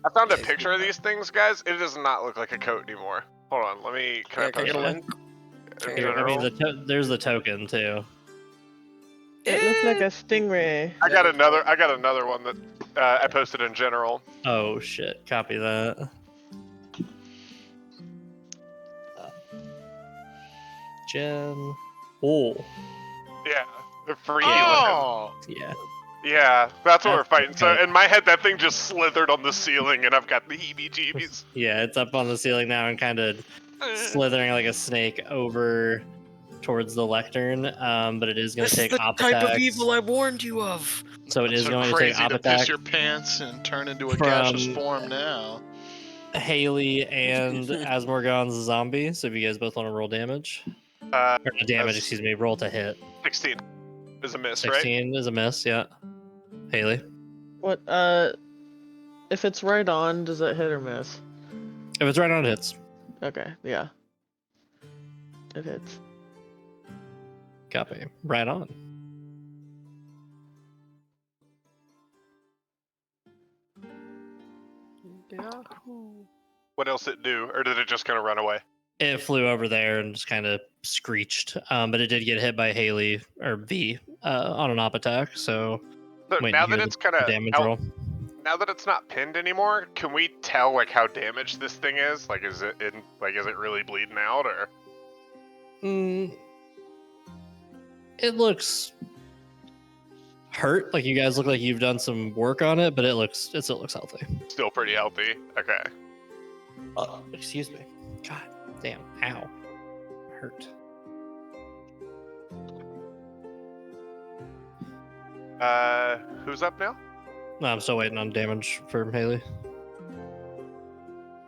I found a Yeah, picture of these things, guys. It does not look like a coat anymore. Hold on, let me. Can I Yeah, can I post get a that? link? In Here, I mean, general? there's the token too. It looks like a stingray. I got another one that I posted in general. Oh shit! Copy that. Jen. Oh Yeah, they're freaky Oh, yeah. Yeah, that's what we're fighting. So okay. in my head, that thing just slithered on the ceiling, and I've got the heebie-jeebies. Yeah, it's up on the ceiling now and kind of slithering like a snake over towards the lectern. But it is going to This is take the op type attacks. of evil I warned you of. So it is So going to take crazy op to piss attack your pants and turn into a from- gaseous form now. Haley and Asmorgon's zombie. So if you guys both want to roll damage. Uh, Or not damage, that's- excuse me. Roll to hit. 16 is a miss, right? 16 is a miss, yeah. Haley. What? If it's right on, does it hit or miss? If it's right on, it hits. Okay, yeah. It hits. Copy. Right on. What else did it do, or did it just kind of run away? It flew over there and just kind of screeched. But it did get hit by Haley, or V, on an op attack, so... So Wait, now you that have it's the kind of damage roll. now that it's not pinned anymore, can we tell like how damaged this thing is? Like, is it really bleeding out, or? It looks hurt. Like you guys look like you've done some work on it, but it still looks healthy. Still pretty healthy. Okay. Excuse me. God damn. Ow. Hurt. Who's up now? No, I'm still waiting on damage for Haley.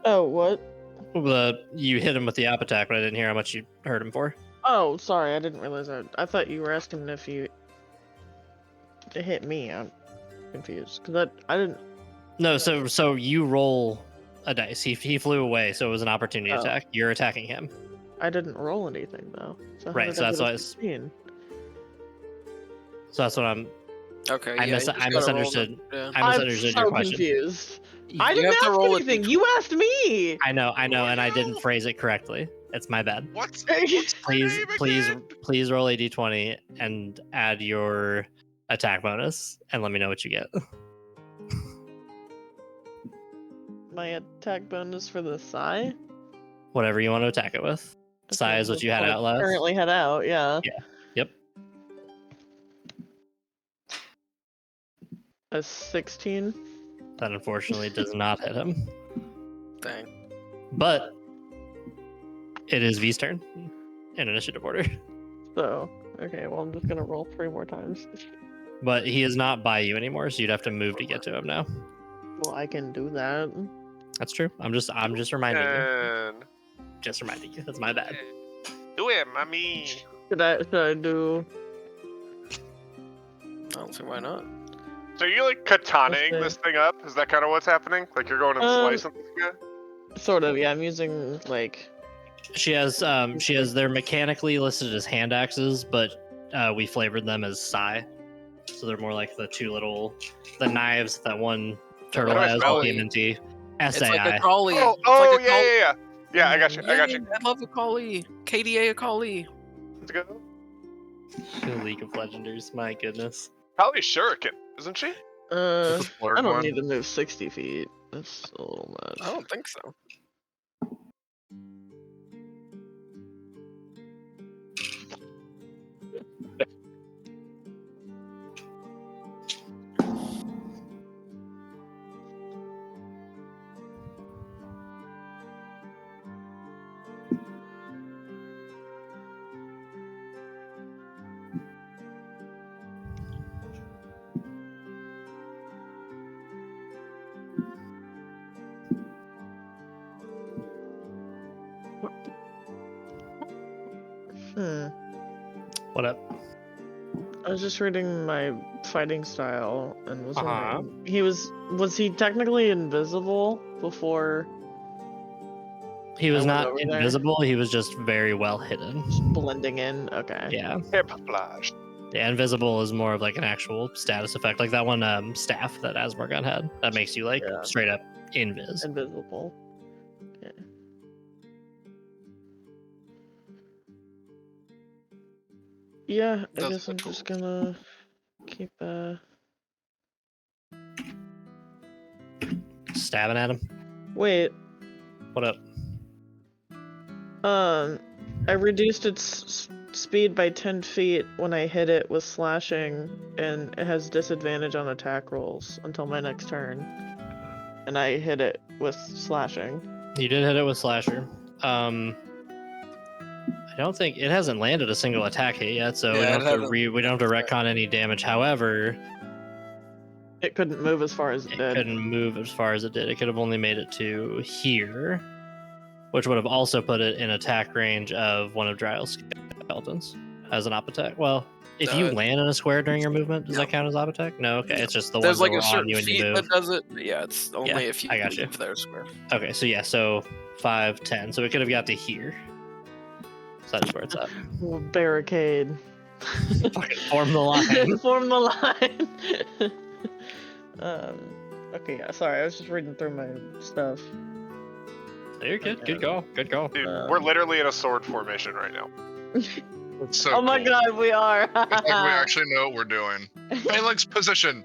Oh, what? You hit him with the op attack, but I didn't hear how much you hurt him for. Oh, sorry, I didn't realize that. I thought you were asking if you to hit me. I'm confused because I didn't. No, so you roll a dice. He flew away, so it was an opportunity attack. You're attacking him. I didn't roll anything though. So how Right, did so I that's get a why it's- 16? So that's what I'm. Okay, I yeah, you just gotta roll misunderstood. the- yeah. I misunderstood I'm your so question. confused. You- I You didn't have to ask roll a anything. You asked me. I know, and I didn't phrase it correctly. It's my bad. What's Please roll a d20 and add your attack bonus, and let me know what you get. My attack bonus for the Psy? Whatever you want to attack it with. Psy is what you had out last. Currently had out, yeah. Yep. A 16. That unfortunately does not hit him. Dang. But it is V's turn in initiative order. So, okay, well, I'm just gonna roll 3 more times. But he is not by you anymore, so you'd have to move to get to him now. Well, I can do that. That's true. I'm just reminding you. And Just reminding you. That's my bad. do it, mommy. Should I do? I don't see why not. So you're like kataning Okay. this thing up? Is that kind of what's happening? Like you're going and slicing this guy? Sort of, yeah. I'm using like. She has they're mechanically listed as hand axes, but we flavored them as sai. So they're more like the knives that one turtle What has, about TMNT. It's like SAI. a collie. Oh, It's like a yeah, collie. yeah, yeah. Yeah, I got you. I got you. I love a collie. KDA a collie. Let's go. League of Legenders, my goodness. Probably Shuriken, isn't she? I don't one. need to move 60 feet. That's a little much. I don't think so. What up? I was just reading my fighting style and was Uh-huh. wondering, was he technically invisible before He was I went not over there. invisible, he was just very well hidden. blending in? Okay. Yeah. Camouflage. Yeah, invisible is more of like an actual status effect, like that one staff that Asmorgon had. That makes you like Yeah. straight up invis. Invisible. Okay. Yeah, I That's guess I'm cool. just gonna keep Stabbing at him. wait, What up? I reduced its speed by 10 feet when I hit it with slashing, and it has disadvantage on attack rolls until my next turn. And I hit it with slashing. You did hit it with slasher. I don't think it hasn't landed a single attack hit yet, so Yeah, we don't have to retcon any damage. However, it couldn't move as far as it did. Couldn't move as far as it did. It could have only made it to here, which would have also put it in attack range of one of Dryle's skeletons as an op attack. Well, if you land in a square during your movement, does that count as op attack? No, okay, it's just the ones There's that like were a on you certain and you feat move. that does it. Yeah, it's only if you I got you. leave their square. Okay, so yeah, so 5, 10. So it could have got to here. So that's where it's at. Barricade. Fucking form the line. Form the line. Okay, yeah, sorry, I was just reading through my stuff. You're good. Good call. Good call. Dude, we're literally in a sword formation right now. It's so Oh my cool. god, we are. It's like we actually know what we're doing. Phalanx position.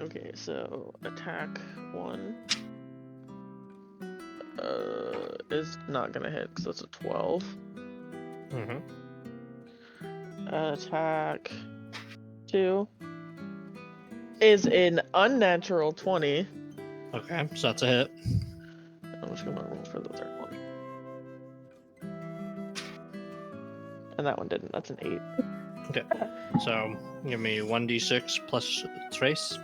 Okay, so attack 1 is not gonna hit because that's a 12. Mm-hmm. Attack 2 is an unnatural 20. Okay, so that's a hit. I'm just gonna roll for the third one. And that one didn't. That's an 8. Okay, so give me 1d6 plus trace.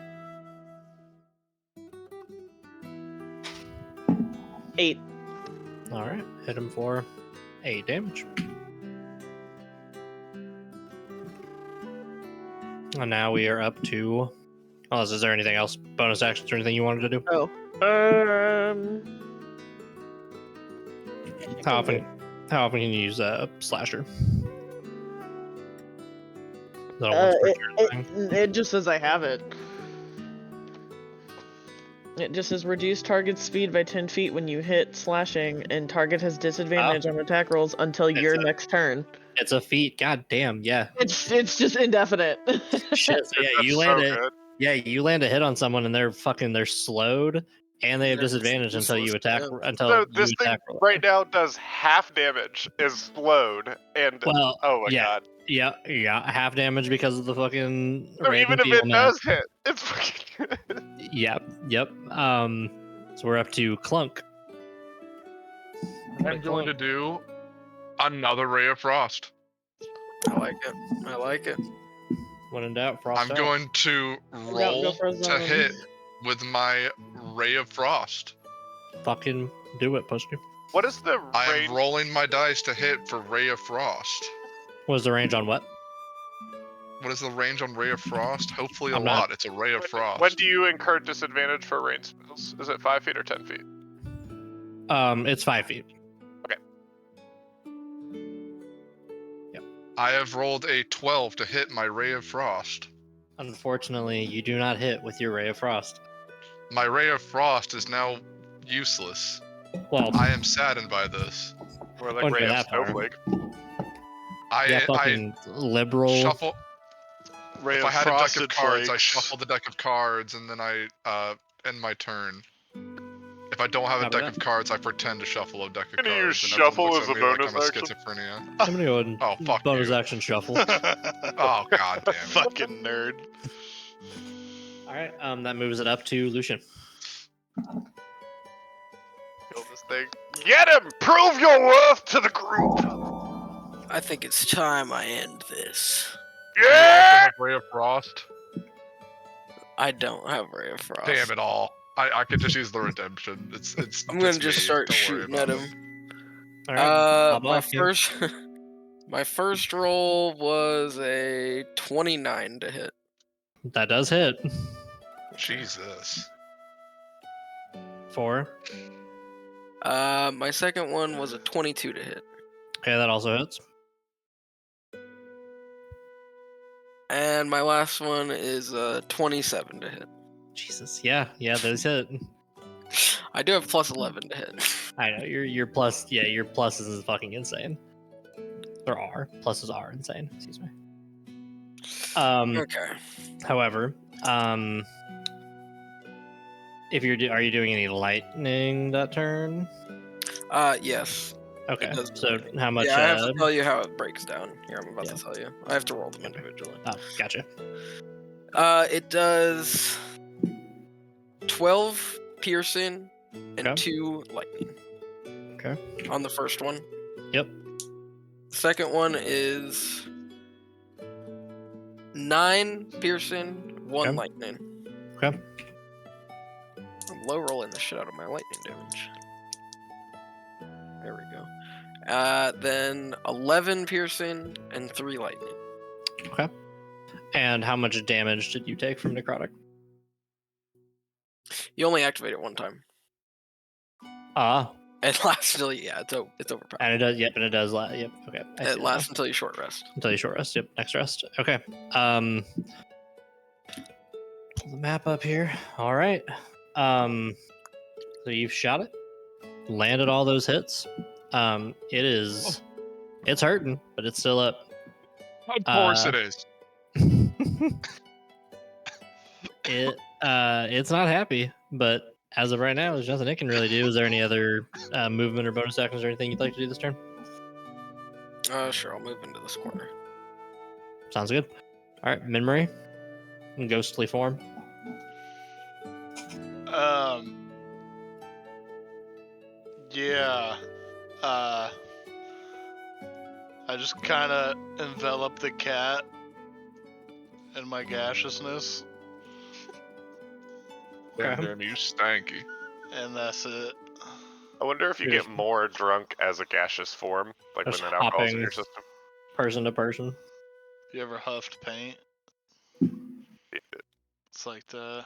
8. All right, hit him for 8 damage. And now we are up to. Unless, is there anything else, bonus actions or anything you wanted to do? Oh. How often can you use a slasher? Is that a once per turn thing? It just says I have it. It just says reduce target speed by 10 feet when you hit slashing, and target has disadvantage on attack rolls until your next turn. It's a feat. God damn, yeah. It's just indefinite. Shit. So yeah, you land it. Yeah, you land a hit on someone and they're slowed, and they have disadvantage until you attack. So this thing right now does half damage, is slowed, and oh my god. Yeah, half damage because of the fucking. So even if it does hit, it's fucking good. Yep. So we're up to Clunk. I'm going to do another Ray of Frost. I like it. When in doubt, frost I'm out. going to roll to hit with my Ray of Frost. Fucking do it, Pushkin. What is the range? I am rolling my dice to hit for Ray of Frost. What is the range on what? What is the range on Ray of Frost? Hopefully a lot. It's a Ray of Frost. When do you incur disadvantage for range spells? Is it 5 feet or 10 feet? It's 5 feet. Okay. Yep. I have rolled a 12 to hit my Ray of Frost. Unfortunately, you do not hit with your Ray of Frost. My Ray of Frost is now useless. Well, I am saddened by this. Or like Ray of Snowflake. Fucking liberal. Shuffle. Ray If of I had a deck of frosted cards, I flakes. shuffle the deck of cards and then I end my turn. If I don't have a deck of cards, I pretend to shuffle a deck of cards. Can you use and everyone shuffle looks as at a me like bonus I'm a action? schizophrenia. I'm gonna go ahead and Oh, fuck bonus you. action shuffle. Oh, god damn it. Fucking nerd. All right, that moves it up to Lucian. Kill this thing. Get him! Prove your worth to the group! I think it's time I end this. Yeah! Ray of Frost. I don't have Ray of Frost. Damn it all. I could just use the redemption. It's I'm gonna it's just me. start Don't worry shooting about at it. him. All right, My first roll was a 29 to hit. That does hit. Jesus. 4. My second one was a 22 to hit. Okay, that also hits. And my last one is a 27 to hit. Jesus, yeah, those hit. I do have plus 11 to hit. I know your plus. Yeah, your pluses is fucking insane. There are pluses are insane. Excuse me. Okay. However, if are you doing any lightning that turn? Yes. Okay. It does do So lightning. how much? Yeah, I have to tell you how it breaks down. Here, I'm about yeah. to tell you. I have to roll them individually. Oh, gotcha. It does 12 piercing and Okay. 2 lightning. Okay. On the first one. Yep. The second one is 9 piercing, 1 Okay. lightning. Okay. I'm low rolling the shit out of my lightning damage. There we go. Then 11 piercing and 3 lightning. Okay. And how much damage did you take from necrotic? You only activate it 1 time. It lasts until it's overpowered. And it does. Yep. And it does. Yep. Okay. I see It that lasts now. until you short rest. Until you short rest. Yep. Next rest. Okay. Pull the map up here. All right. So you've shot it, landed all those hits. It is. It's hurting, but it's still up. Of course it is. It's not happy, but as of right now, there's nothing it can really do. Is there any other movement or bonus actions or anything you'd like to do this turn? Sure, I'll move into this corner. Sounds good. All right, Minmarie, in ghostly form. Yeah. I just kind of envelop the cat in my gaseousness, Damn, you stanky. and that's it. I wonder if you You're get more drunk as a gaseous form, like when just that alcohol's in hopping your system. person to person. You ever huffed paint? It's like that.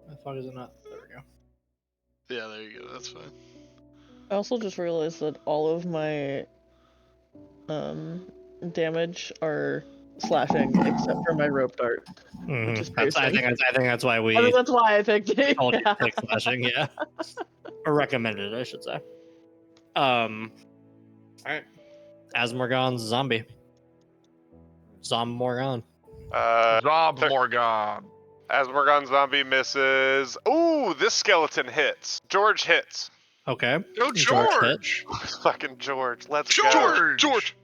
The fuck is it not? There we go. Yeah, there you go. That's fine. I also just realized that all of my damage are slashing except for my rope dart. Which is I think that's why we I think that's why I picked it. told you Yeah. to take slashing. Yeah, or recommended, I should say. All right. Asmorgon's zombie. Zombmorgon. Zob Morgan. Asmorgon zombie misses. Ooh, this skeleton hits. George hits. Okay. Go George hit. George! Fucking George. Let's go. George! George.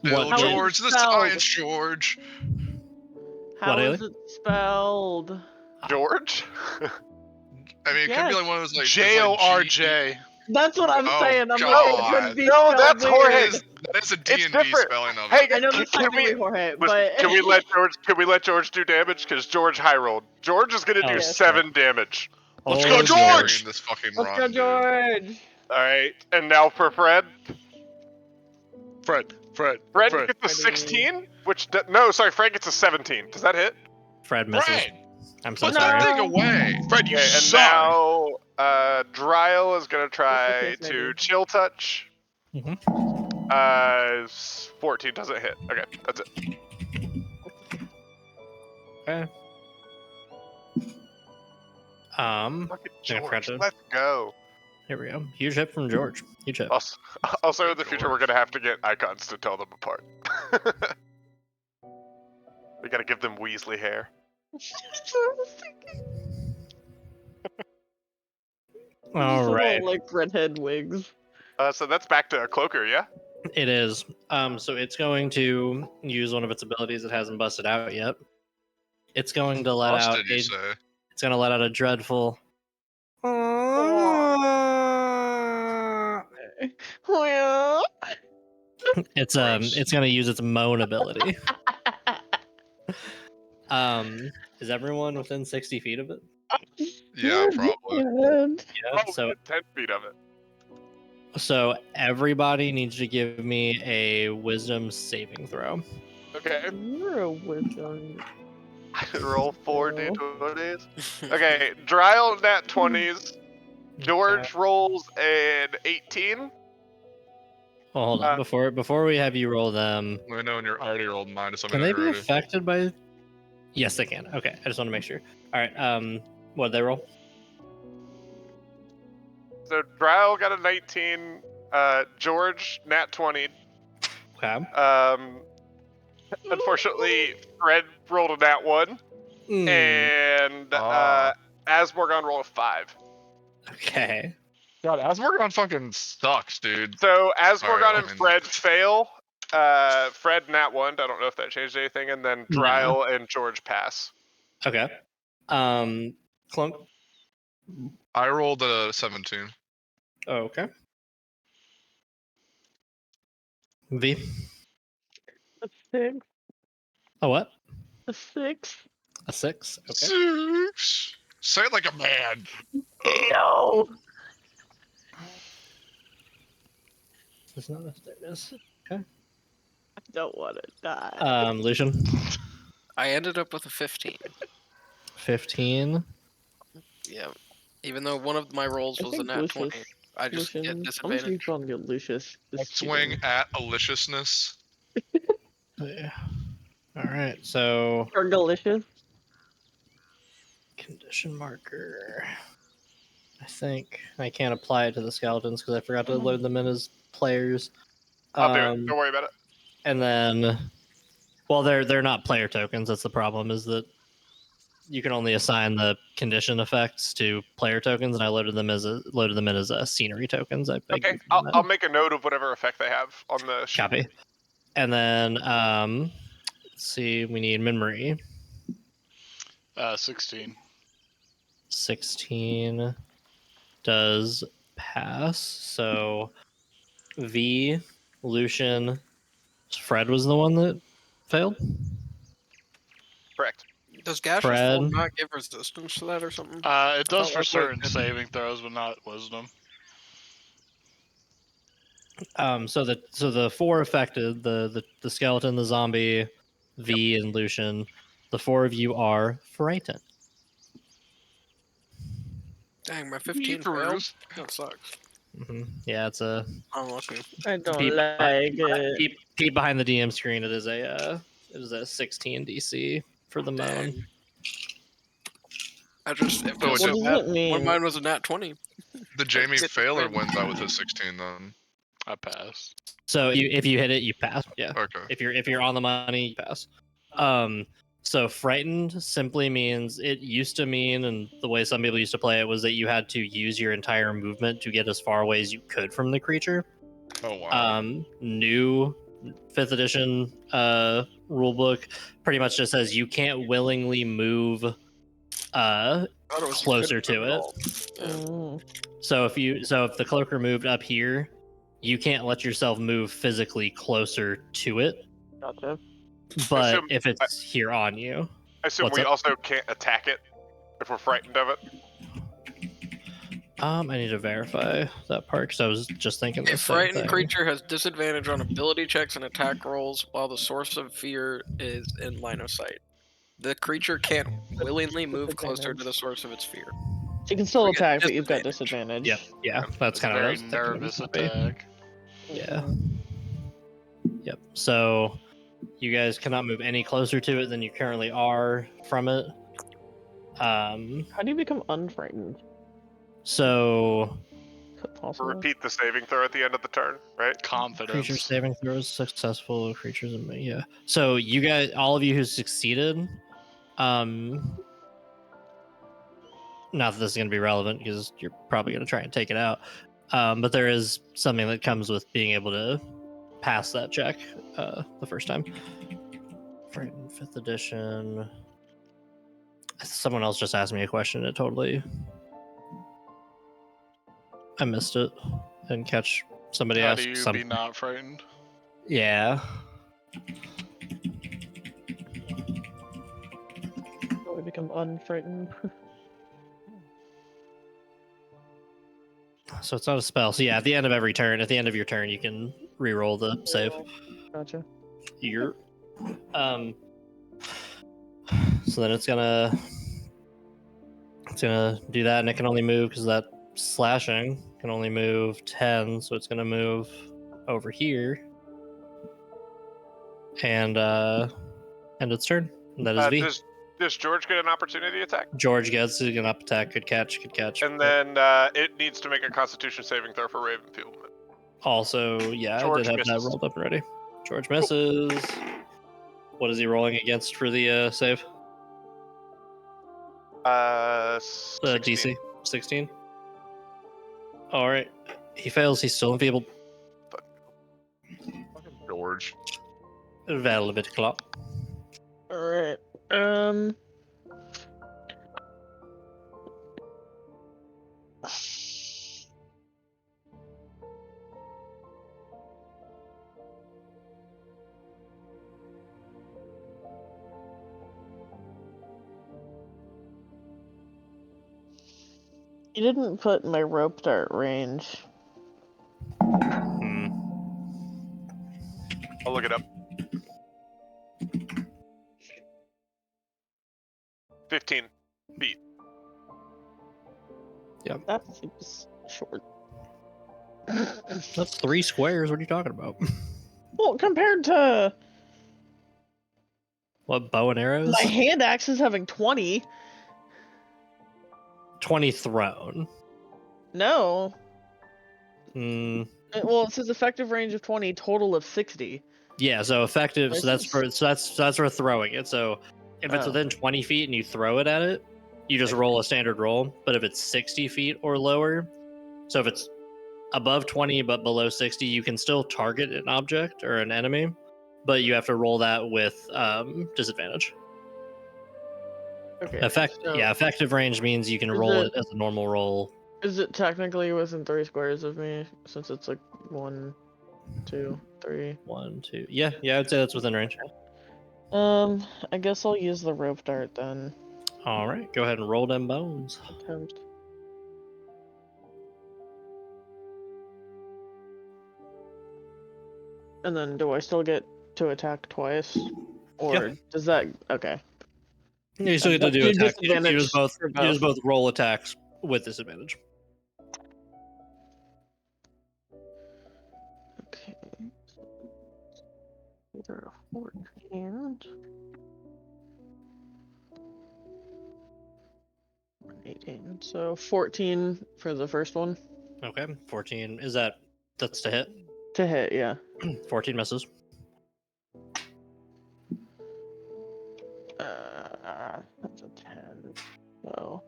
Little What- George, the spelled? science George. How What, is it spelled? George? I mean, it could be like one of those like Jorj. That's what I'm Oh, saying. I'm God. like, it could be No, spelled that's weird. Jorge. That is a D&D different. spelling of Hey, it. I know that's Can technically we- Jorge, Listen, but can we let George do damage? Because George high rolled. George is gonna do Oh, 7 damage. Let's Oh, go, George! George! This fucking let's run, go, dude. George. Alright, and now for Fred. Fred. Fred gets a Freddy. 16, which no, sorry, Fred gets a 17. Does that hit? Fred misses. Fred! I'm so Put sorry. that thing away! Fred, you Okay, and suck. now Dryle is gonna try Yes, to maybe. chill touch. Mhm. 14 doesn't hit. Okay, that's it. Okay. Fucking Yeah, George, Fred. let's go. Here we go. Huge hit from George. Huge hit. Also, in the future, we're gonna have to get icons to tell them apart. We gotta give them Weasley hair. That's what I was thinking. All Just little, right. like redhead wigs. So that's back to Cloaker, yeah? It is. So it's going to use one of its abilities that hasn't busted out yet. It's going to let out Did you say? it's going to let out a dreadful Well, it's Gross. it's going to use its moan ability. Is everyone within 60 feet of it? Yeah, probably. Yeah. Oh, So 10 feet of it. so everybody needs to give me a wisdom saving throw. Okay. You're a wisdom. Roll 4 d20s. Okay, Dryle nat 20s. George rolls an 18. Well, hold on. Before we have you roll them, I know when you're already rolled mine to something can they be already. affected by? Yes, they can. Okay, I just want to make sure. All right. What did they roll? So Dryle got a 19. George nat 20. Okay. Unfortunately, Fred rolled a nat 1, and Asmorgon rolled a 5. Okay. God, Asmorgon fucking sucks, dude. So Sorry, Asmorgon and Fred fail. Fred nat 1. I don't know if that changed anything, and then Dryle and George pass. Okay. Clunk. I rolled a 17. Okay. V. A 6. A what? A 6. A 6. Okay. 6. Say it like a man. No. It's not a status. Okay. I don't want to die. Lucian. I ended up with a 15. 15. Yeah. Even though one of my rolls was a nat 20, I just get Lucian, I'm just disadvantage. calling you Lucius. Swing at aliciousness. Yeah. All right. So Or delicious. condition marker. I think I can't apply it to the skeletons because I forgot to load them in as players. I'll do it. Don't worry about it. And then, well, they're not player tokens. That's the problem. Is that you can only assign the condition effects to player tokens, and I loaded them in as scenery tokens. Okay, I'll make a note of whatever effect they have on the sheet. Copy. And then, let's see, we need memory. 16. 16 does pass. So V, Lucian, Fred was the one that failed. Correct. Does gaseous form not give resistance to that or something? It does for certain saving throws, but not wisdom. So the 4 affected, the skeleton, the zombie, V, and Lucian, the 4 of you are frightened. Dang, my 15 failed. That sucks. Mm-hmm. Yeah, it's a. Unlucky. I don't like it. Peep behind the DM screen. It is a 16 DC for the moan. I just what does it mean? When mine was a nat 20. The Jamie Failer wins out with his 16 then. I pass. So if you hit it, you pass. Yeah. Okay. If you're on the money, you pass. So frightened simply means, it used to mean, and the way some people used to play it was that you had to use your entire movement to get as far away as you could from the creature. Oh wow. New 5th edition rulebook pretty much just says you can't willingly move closer to it. Mm. So if the cloaker moved up here, you can't let yourself move physically closer to it. Gotcha. But if it's here on you, I assume we also can't attack it if we're frightened of it. I need to verify that part because I was just thinking. A frightened creature has disadvantage on ability checks and attack rolls while the source of fear is in line of sight. The creature can't willingly move closer to the source of its fear. You can still attack, but you've got disadvantage. Yep. Yeah, that's kind of very nervous attack. Yeah. Yep. So you guys cannot move any closer to it than you currently are from it. How do you become unfrightened? So Repeat the saving throw at the end of the turn, right? Confidence. Creature saving throws successful. Creatures in me. Yeah. So you guys, all of you who succeeded, not that this is going to be relevant because you're probably going to try and take it out, but there is something that comes with being able to pass that check the first time. Frightened 5th edition. Someone else just asked me a question. I missed it. Didn't catch somebody How ask do you something. be not frightened? Yeah. How do we become unfrightened? So it's not a spell. So yeah, at the end of your turn, you can re-roll the save. Gotcha. So then it's gonna do that, and it can only move because that slashing can only move 10. So it's gonna move over here, and end its turn. And that is V. Does George get an opportunity attack? George gets an up attack. Good catch. And then it needs to make a Constitution saving throw for Ravenfield. Also, yeah, George I did have misses. that rolled up already. George misses. What is he rolling against for the save? 16. DC 16. All right, he fails. He's still enfeebled. Fucking George. Val a bit clock. All right. You didn't put my rope dart range. I'll look it up. 15 feet. That seems short. That's 3 squares. What are you talking about? Well, compared to What, bow and arrows? my hand axe is having 20. 20 thrown. No. Well, it says effective range of 20, total of 60. Yeah, so effective. So that's for throwing it. So if it's within 20 feet and you throw it at it, you just roll a standard roll. But if it's 60 feet or lower, so if it's above 20 but below 60, you can still target an object or an enemy, but you have to roll that with disadvantage. Okay. Effective range means you can roll it as a normal roll. Is it technically within 3 squares of me, since it's like 1, 2, 3? 1, 2. Yeah, I'd say that's within range. I guess I'll use the rope dart then. All right, go ahead and roll them bones. Attempt. And then do I still get to attack twice? Or does that... Okay. You still get to do attack. You use both roll attacks with disadvantage. Okay. Either a 14 or an 18. So 14 for the first one. Okay, 14. That's to hit? To hit, yeah. 14 misses. That's a 10. So,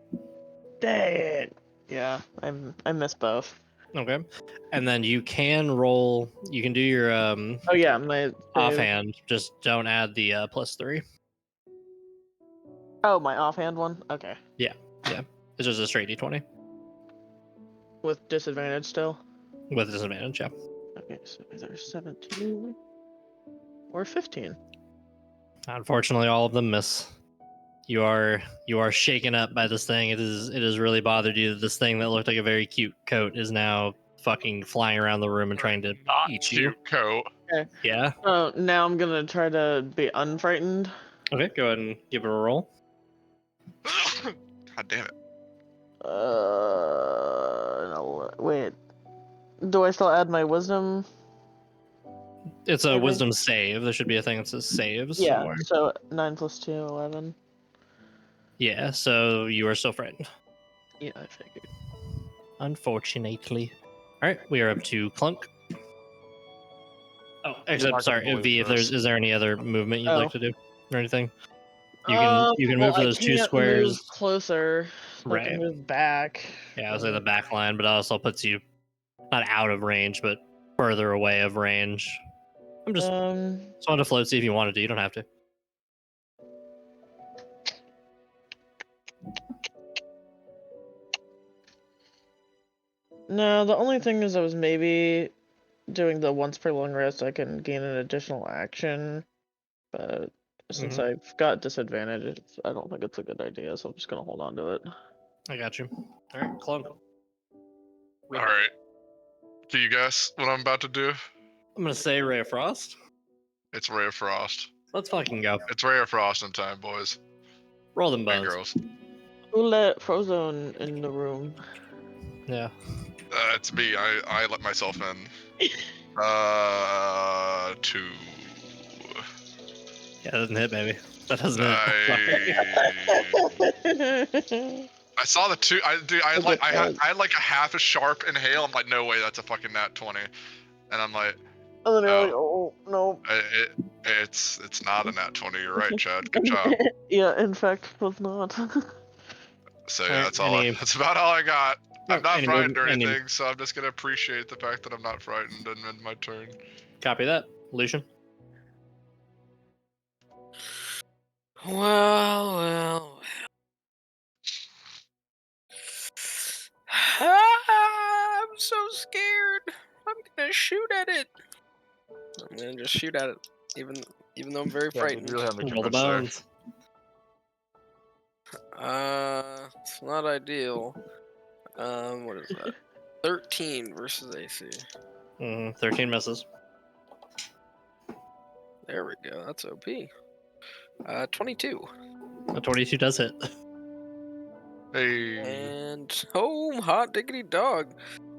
dang it. Yeah, I missed both. Okay, and then you can roll. You can do your Oh yeah, my offhand. Just don't add the +3. Oh, my offhand one. Okay. Yeah. It's just a straight d20 With disadvantage still. with disadvantage. Yeah. Okay, so either 17 or 15. Unfortunately, all of them miss. You are shaken up by this thing. It has really bothered you that this thing that looked like a very cute coat is now fucking flying around the room and trying to eat you. Cute coat. Okay. Yeah. Oh, now I'm gonna try to be unfrightened. Okay, go ahead and give it a roll. God damn it. No, wait. Do I still add my wisdom? It's a wisdom save. There should be a thing that says saves. Yeah. somewhere. So 9 + 2, 11. Yeah. So you are still frightened. Yeah, I figured. Unfortunately. All right, we are up to Clunk. Oh, actually, I'm sorry, V. Is there any other movement you'd like to do or anything? You can move to those 2 squares. Move closer. So I can move back. Yeah, I would say the back line, but it also puts you not out of range, but further away of range. I'm just wanted to float, see if you wanted to. You don't have to. No, the only thing is I was maybe doing the once per long rest, I can gain an additional action, but since I've got disadvantage, I don't think it's a good idea, so I'm just gonna hold on to it. I got you. All right, Clunk. All right. Do you guess what I'm about to do? I'm gonna say Ray of Frost. It's Ray of Frost. Let's fucking go. It's Ray of Frost in time, boys. Roll them And bones. girls. Who let Frozone in the room? Yeah. It's me. I let myself in. 2. Yeah, that doesn't hit, baby. That doesn't hit. I saw the 2. I had like a half a sharp inhale. I'm like, no way, that's a fucking nat 20. And I'm like, And then you're like, oh no. It's not a nat 20. You're right, Chad. Good job. Yeah, in fact, it was not. So yeah, that's that's about all I got. I'm not frightened or anything, so I'm just gonna appreciate the fact that I'm not frightened and end my turn. Copy that, Lucian. Well. I'm so scared. I'm gonna shoot at it. I'm gonna just shoot at it, even though I'm very frightened. You really have me Roll the convinced bones. It's not ideal. What is that? 13 versus AC. 13 misses. There we go. That's OP. 22. A 22 does hit. Hey. And hot diggity dog.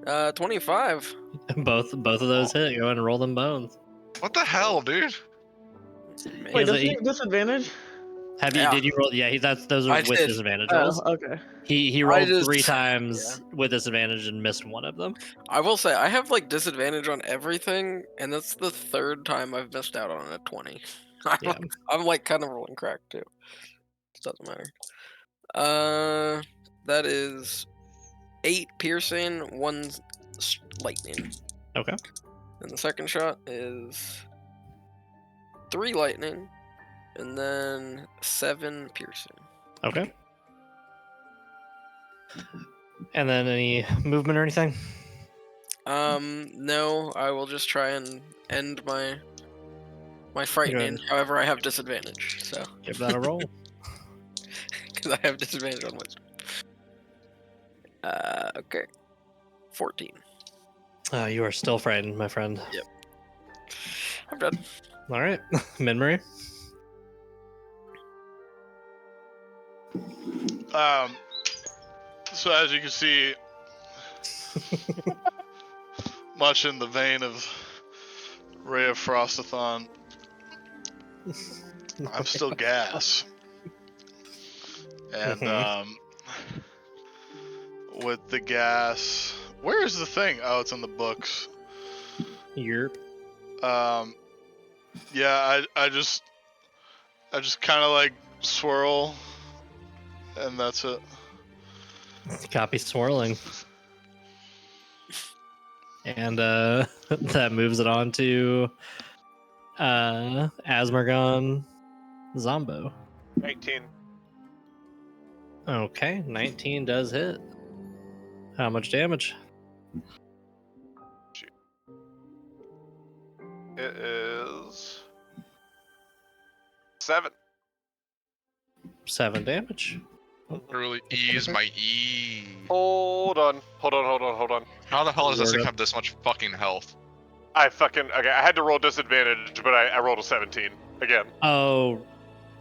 25. Both of those hit. Go ahead and roll them bones. What the hell, dude? Wait, does he have disadvantage? Have you? Yeah. Did you roll? Yeah, those are with disadvantage rolls. Oh, okay. He rolled 3 times with disadvantage and missed one of them. I will say I have like disadvantage on everything, and that's the 3rd time I've missed out on a 20. I'm like kind of rolling crack too. It doesn't matter. That is 8 piercing, 1 lightning. Okay. And the second shot is 3 lightning, and then 7 piercing. Okay. And then any movement or anything? No, I will just try and end my frightening. However, I have disadvantage, so give that a roll. Because I have disadvantage on wisdom. Okay. 14. You are still frightened, my friend. Yep. I'm done. All right, Minmarie. So as you can see, much in the vein of Ray of Frostathon, I'm still gas. And with the gas, where is the thing? Oh, it's in the books. Yerp. Yeah, I just kind of like swirl, and that's it. Copy swirling. And that moves it on to Asmergon Zombo. 19. Okay, 19 does hit. How much damage? It is 7. 7 damage. Really ease my E. Hold on. How the hell does this thing have this much fucking health? I had to roll disadvantage, but I rolled a 17 again. Oh,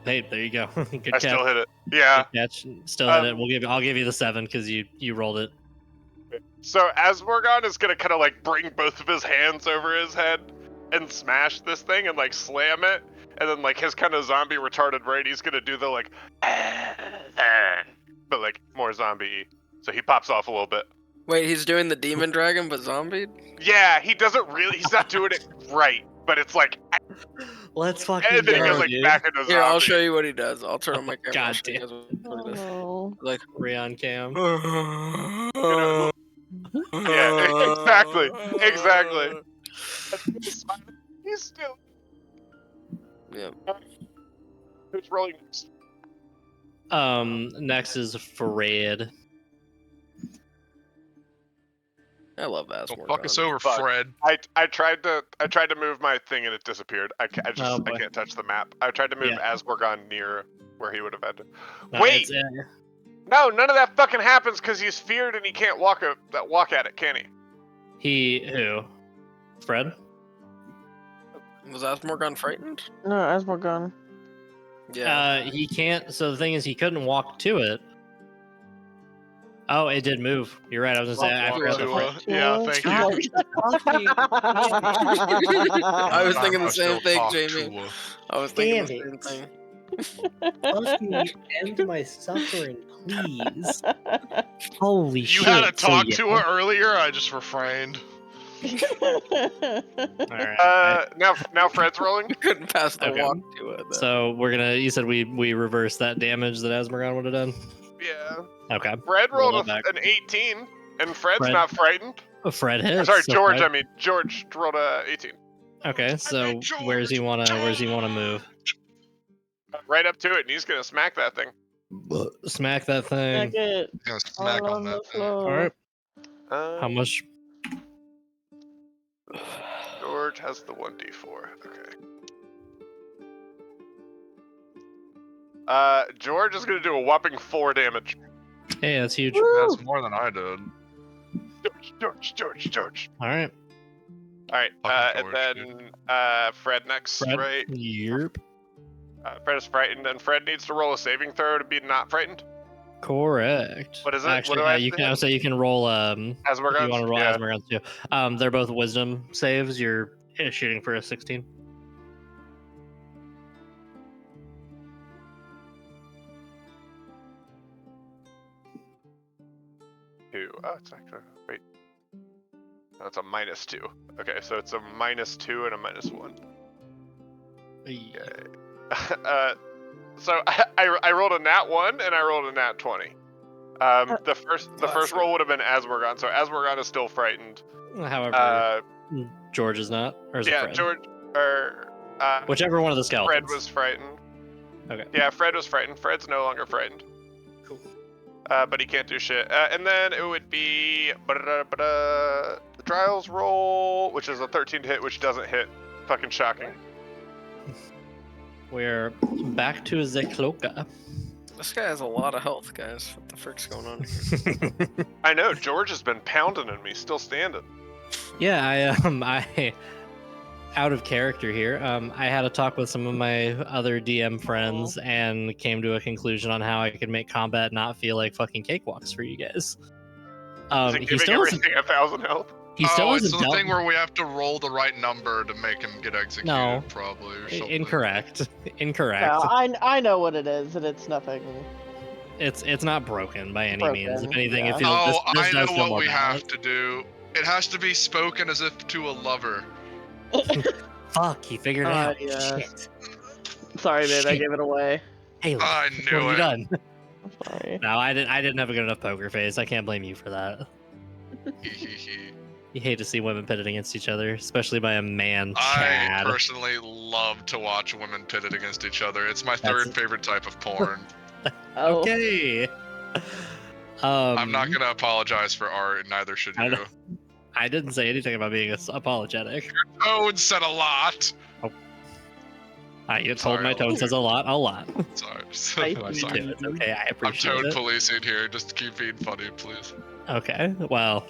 hey, there you go. Good I catch. still hit it. Yeah. Good catch. Still hit it. I'll give you the 7 because you rolled it. So Asmorgon is gonna kind of like bring both of his hands over his head and smash this thing and like slam it, and then like his kind of zombie retarded brain, he's gonna do the like, but like more zombie. So he pops off a little bit. Wait, he's doing the demon dragon but zombie? Yeah, he's not doing it right, but it's like. Let's fucking And then he goes like dude. back into zombie. Here, I'll show you what he does. I'll turn on my camera. God damn. Oh. Like Rayon cam. Yeah, exactly. He's still. Yeah. Who's rolling next? Next is Fred. I love Asmorgon. Don't fuck us over, Fuck. Fred. I tried to move my thing and it disappeared. I can't touch the map. I tried to move Asmorgon near where he would have had to. Wait! No, none of that fucking happens because he's feared and he can't walk at it, can he? Who? Fred? Was Asmorgon frightened? No, Asmorgon. Yeah. He can't. So the thing is, he couldn't walk to it. Oh, it did move. You're right. I was gonna say I forgot the Fred. Yeah, thank you. I was thinking the same thing, Jamie. I was thinking the Damn same thing. Let me end my suffering, please. Holy shit! You had to talk to her earlier. I just refrained. Alright. Now Fred's rolling. Couldn't pass the Okay. walk to it. So we're gonna. You said we reverse that damage that Asmaragon would have done. Yeah. Okay. Fred Roll rolled it back. an 18, and Fred's Fred- not frightened. Fred Or hits. sorry, so George. Fred- I mean, George rolled a 18. Okay, so where's he wanna move? Right up to it, and he's gonna smack that thing. Smack that thing. Smack it. Gonna smack All on the that. floor. All right. How How much? George has the 1d4. Okay. George is gonna do a whopping 4 damage. Hey, that's huge. That's more than I did. George. All right. All right, Fucking and George, then Fred next, Fred. right? Yep. Fred is frightened, and Fred needs to roll a saving throw to be not frightened. Correct. What is it? Actually, What do I you have can. to I would say you can roll. Asmaragon? If you want to roll Yeah. Asmaragon too. They're both wisdom saves. You're shooting for a 16. Two. Oh, it's actually wait. That's a -2. Okay, so it's a -2 and a -1. Okay. So I rolled a nat 1 and I rolled a nat 20. The first roll would have been Asmaragon, so Asmaragon is still frightened. However, George is not, or is it Yeah, Fred? George or Whichever one of the skeletons. Fred was frightened. Okay. Yeah, Fred was frightened. Fred's no longer frightened. Cool. But he can't do shit. And then it would be the trials roll, which is a 13 to hit, which doesn't hit. Fucking shocking. We're back to the cloaca. This guy has a lot of health, guys. What the frick's going on here? I know George has been pounding in me, still standing. Yeah, I out of character here. I had a talk with some of my other DM friends and came to a conclusion on how I could make combat not feel like fucking cakewalks for you guys. Is it giving everything 1,000 health? He still it's hasn't the dealt. thing where we have to roll the right number to make him get executed, No. probably, or something. Incorrect. Incorrect. No, I know what it is, and it's nothing. It's not broken by any means. If Broken, anything, yeah. it feels. Oh, this I know does feel what more we have balanced. to do. It has to be spoken as if to a lover. Fuck, he figured it out. Yeah. Shit. Sorry, babe, I Shit. gave it away. Hey, I what have knew you it. done? I'm sorry. No, I didn't have a good enough poker face. I can't blame you for that. Hee hee hee. You hate to see women pitted against each other, especially by a man, I Chad. personally love to watch women pitted against each other. It's my That's- third favorite type of porn. Oh, Okay. I'm not gonna apologize for art, and neither should I you. don't- I didn't say anything about being apologetic. Tone said a lot. I get told Sorry, my tone says a lot. Sorry. I I'm see. sorry. It's okay, I I'm appreciate tone it. policing here. Just keep being funny, please. Okay, well,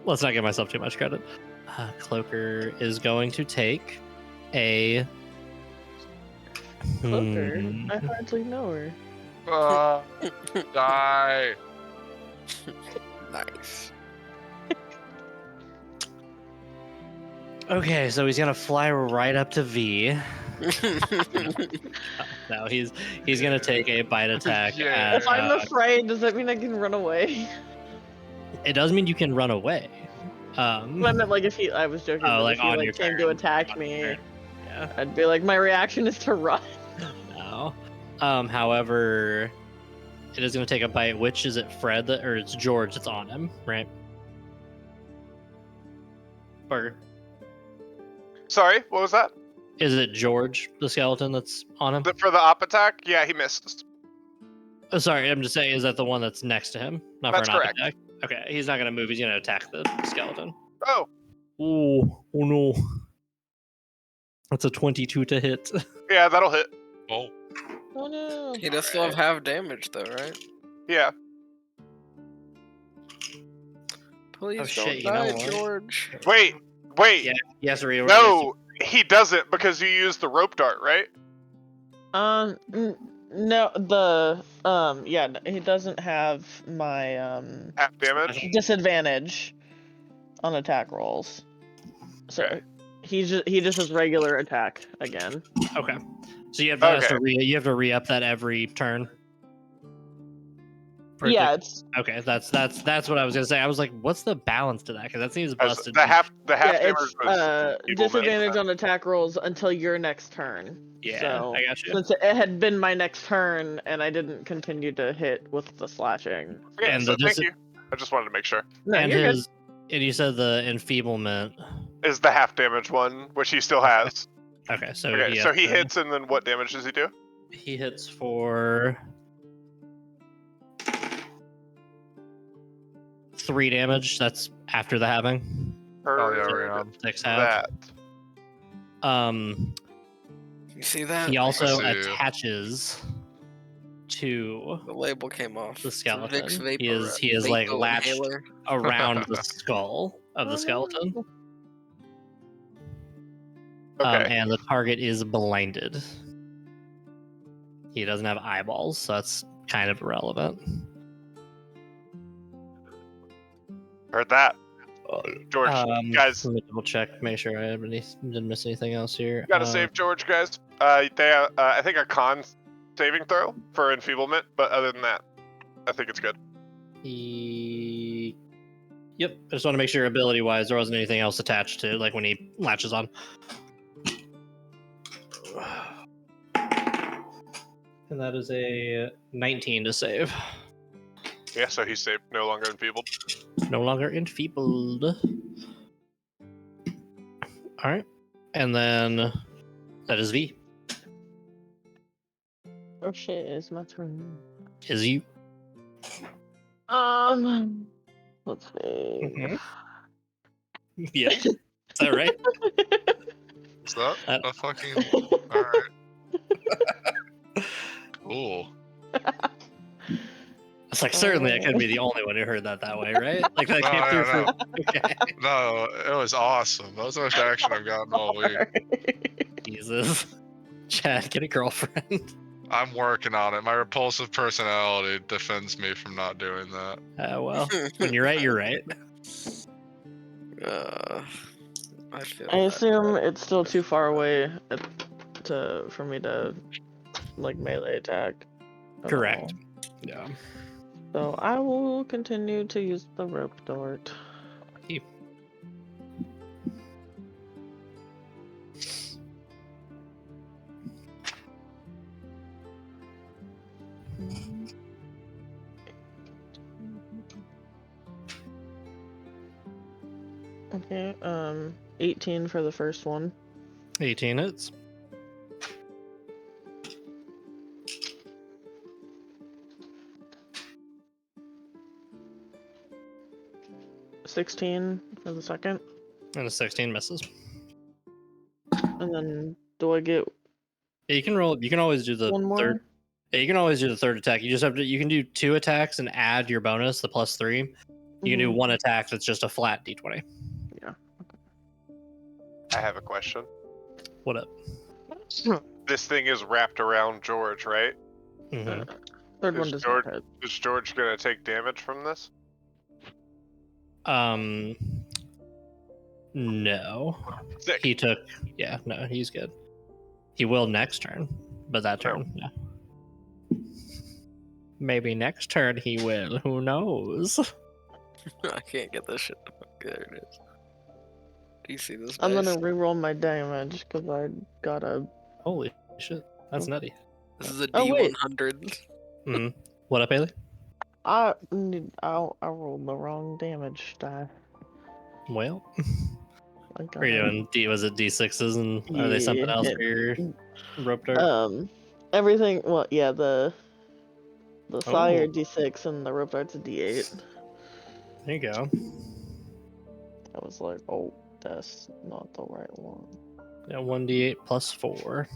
let's not give myself too much credit. Cloaker is going to take a. Cloaker? Hmm. I hardly know her. Die. Nice. Okay, so he's gonna fly right up to V. No, he's gonna take a bite attack. Yeah. At, If I'm afraid, does that mean I can run away? it does mean you can run away. I meant like if I was joking. Oh, but like if he on like your came turn. to attack On your me, turn. Yeah. I'd be like, my reaction is to run. No. However, it is going to take a bite. Which is it, Fred, or it's George that's on him, right? Burger. Sorry, what was that? Is it George, the skeleton, that's on him? For the op attack? Yeah, he missed. Oh, sorry, I'm just saying, is that the one that's next to him? Not That's for an correct. attack. Okay, he's not going to move. He's going to attack the skeleton. Oh, Oh no. That's a 22 to hit. yeah, that'll hit. Oh. Oh no. He does still have half damage, though, right? Yeah. Please Oh, don't shit, you know die, what? George. Wait. Yeah. Yes, reorder. No, he doesn't because you used the rope dart, right? No, the yeah, he doesn't have my Half damage. disadvantage on attack rolls. So Okay. he just has regular attack again. Okay. So you have to Okay. you have to re-up that every turn. Yeah, it's okay. That's what I was gonna say. I was like, what's the balance to that? Because that seems As busted. the half yeah, damage it's was disadvantage on attack rolls until your next turn. Yeah, So, I got you. since it had been my next turn and I didn't continue to hit with the slashing. Yeah, And so the thank you. I just wanted to make sure. No, and you're his and you said the enfeeblement. Is the half damage one, which he still has. Okay, so Okay, he so has he to- hits, and then what damage does he do? He hits for 3 damage. That's after the halving. Oh yeah, Per we're on. 6 half. that. You see that? He also I see. attaches to The label came off. the It's skeleton. Vicks Vapor He is like Vapo latched Inhaler. around the skull of the skeleton. Okay. And the target is blinded. He doesn't have eyeballs, so that's kind of irrelevant. Heard that. George, guys. Let me double check, make sure I didn't miss anything else here. Gotta save George, guys. They I think a con saving throw for enfeeblement, but other than that, I think it's good. Yep, I just want to make sure ability-wise there wasn't anything else attached to, like when he latches on. And that is a 19 to save. Yeah, so he's saved, no longer enfeebled. No longer enfeebled. Alright. And then that is V. Oh shit, it's my turn. Is you. Let's see. Yeah. Is that right? Is that a fucking... Alright. Cool. It's like, certainly I couldn't be the only one who heard that way, right? Like, that No, came through no, for... Okay. No, it was awesome. That was the most action I've gotten all week. Jesus. Chad, get a girlfriend. I'm working on it. My repulsive personality defends me from not doing that. Well, when you're right, you're right. I feel I that. assume it's still too far away for me to like melee attack. at Correct. all. Yeah. So I will continue to use the rope dart. Okay, 18 for the first one. 18 hits. $16 for the second. And a 16 misses. And then do I get Yeah, you can roll. You can always do the one more? third. Yeah, you can always do the third attack. You just have to. You can do 2 attacks and add your bonus, the +3. You can do 1 attack that's just a flat d20. Yeah. I have a question. What up? This thing is wrapped around George, right? Mm-hmm. Third one Is does George- not hit. Is George gonna take damage from this? No. Sick. He took. Yeah, no, he's good. He will next turn, but that turn, no. Maybe next turn he will. Who knows? I can't get this shit. There it is. Do you see this? I'm dice? gonna reroll my damage because I got a. Holy shit, that's nutty. This is a Oh, wait. D100. Mm-hmm. What up, Haley? I rolled the wrong damage die. Well, I got are you a- doing D? Was it D6s and are they something else for your rope dart? Everything. Well, yeah, the Sire Oh. D6 and the rope dart's a D8. There you go. I was like, oh, that's not the right one. Yeah, 1d8 plus 4.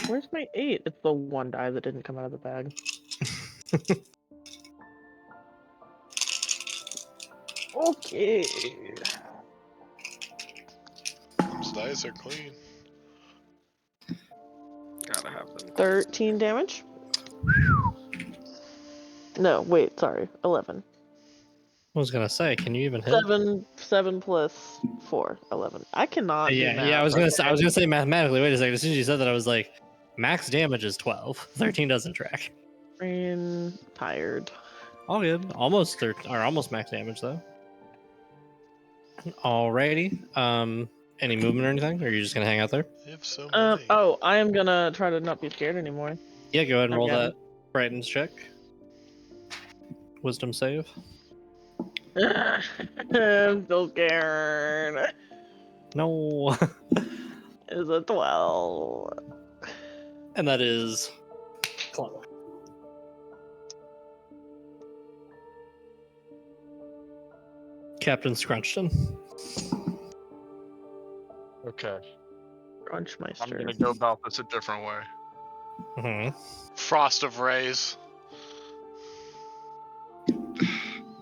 Where's my 8? It's the one die that didn't come out of the bag. Okay. Those dice are clean. Gotta have them. 13 damage. No, wait, sorry. 11. I was gonna say, can you even hit? 7 plus 4, 11. I cannot. do Yeah, math, I was gonna okay? say, mathematically. Wait a second. As soon as you said that, I was like, max damage is 12. 13 doesn't track. Tired. All good. Almost almost max damage though. Alrighty. Any movement or anything, or are you just gonna hang out there? You have so many. Oh, I am gonna try to not be scared anymore. Yeah, go ahead and roll Again. that Brighton's check. Wisdom save. I'm still scared. No. It's a 12. And that is clunk. Captain Scrunchton. Okay. I'm Crunchmeister. gonna go about this a different way. Mm-hmm. Frost of Rays.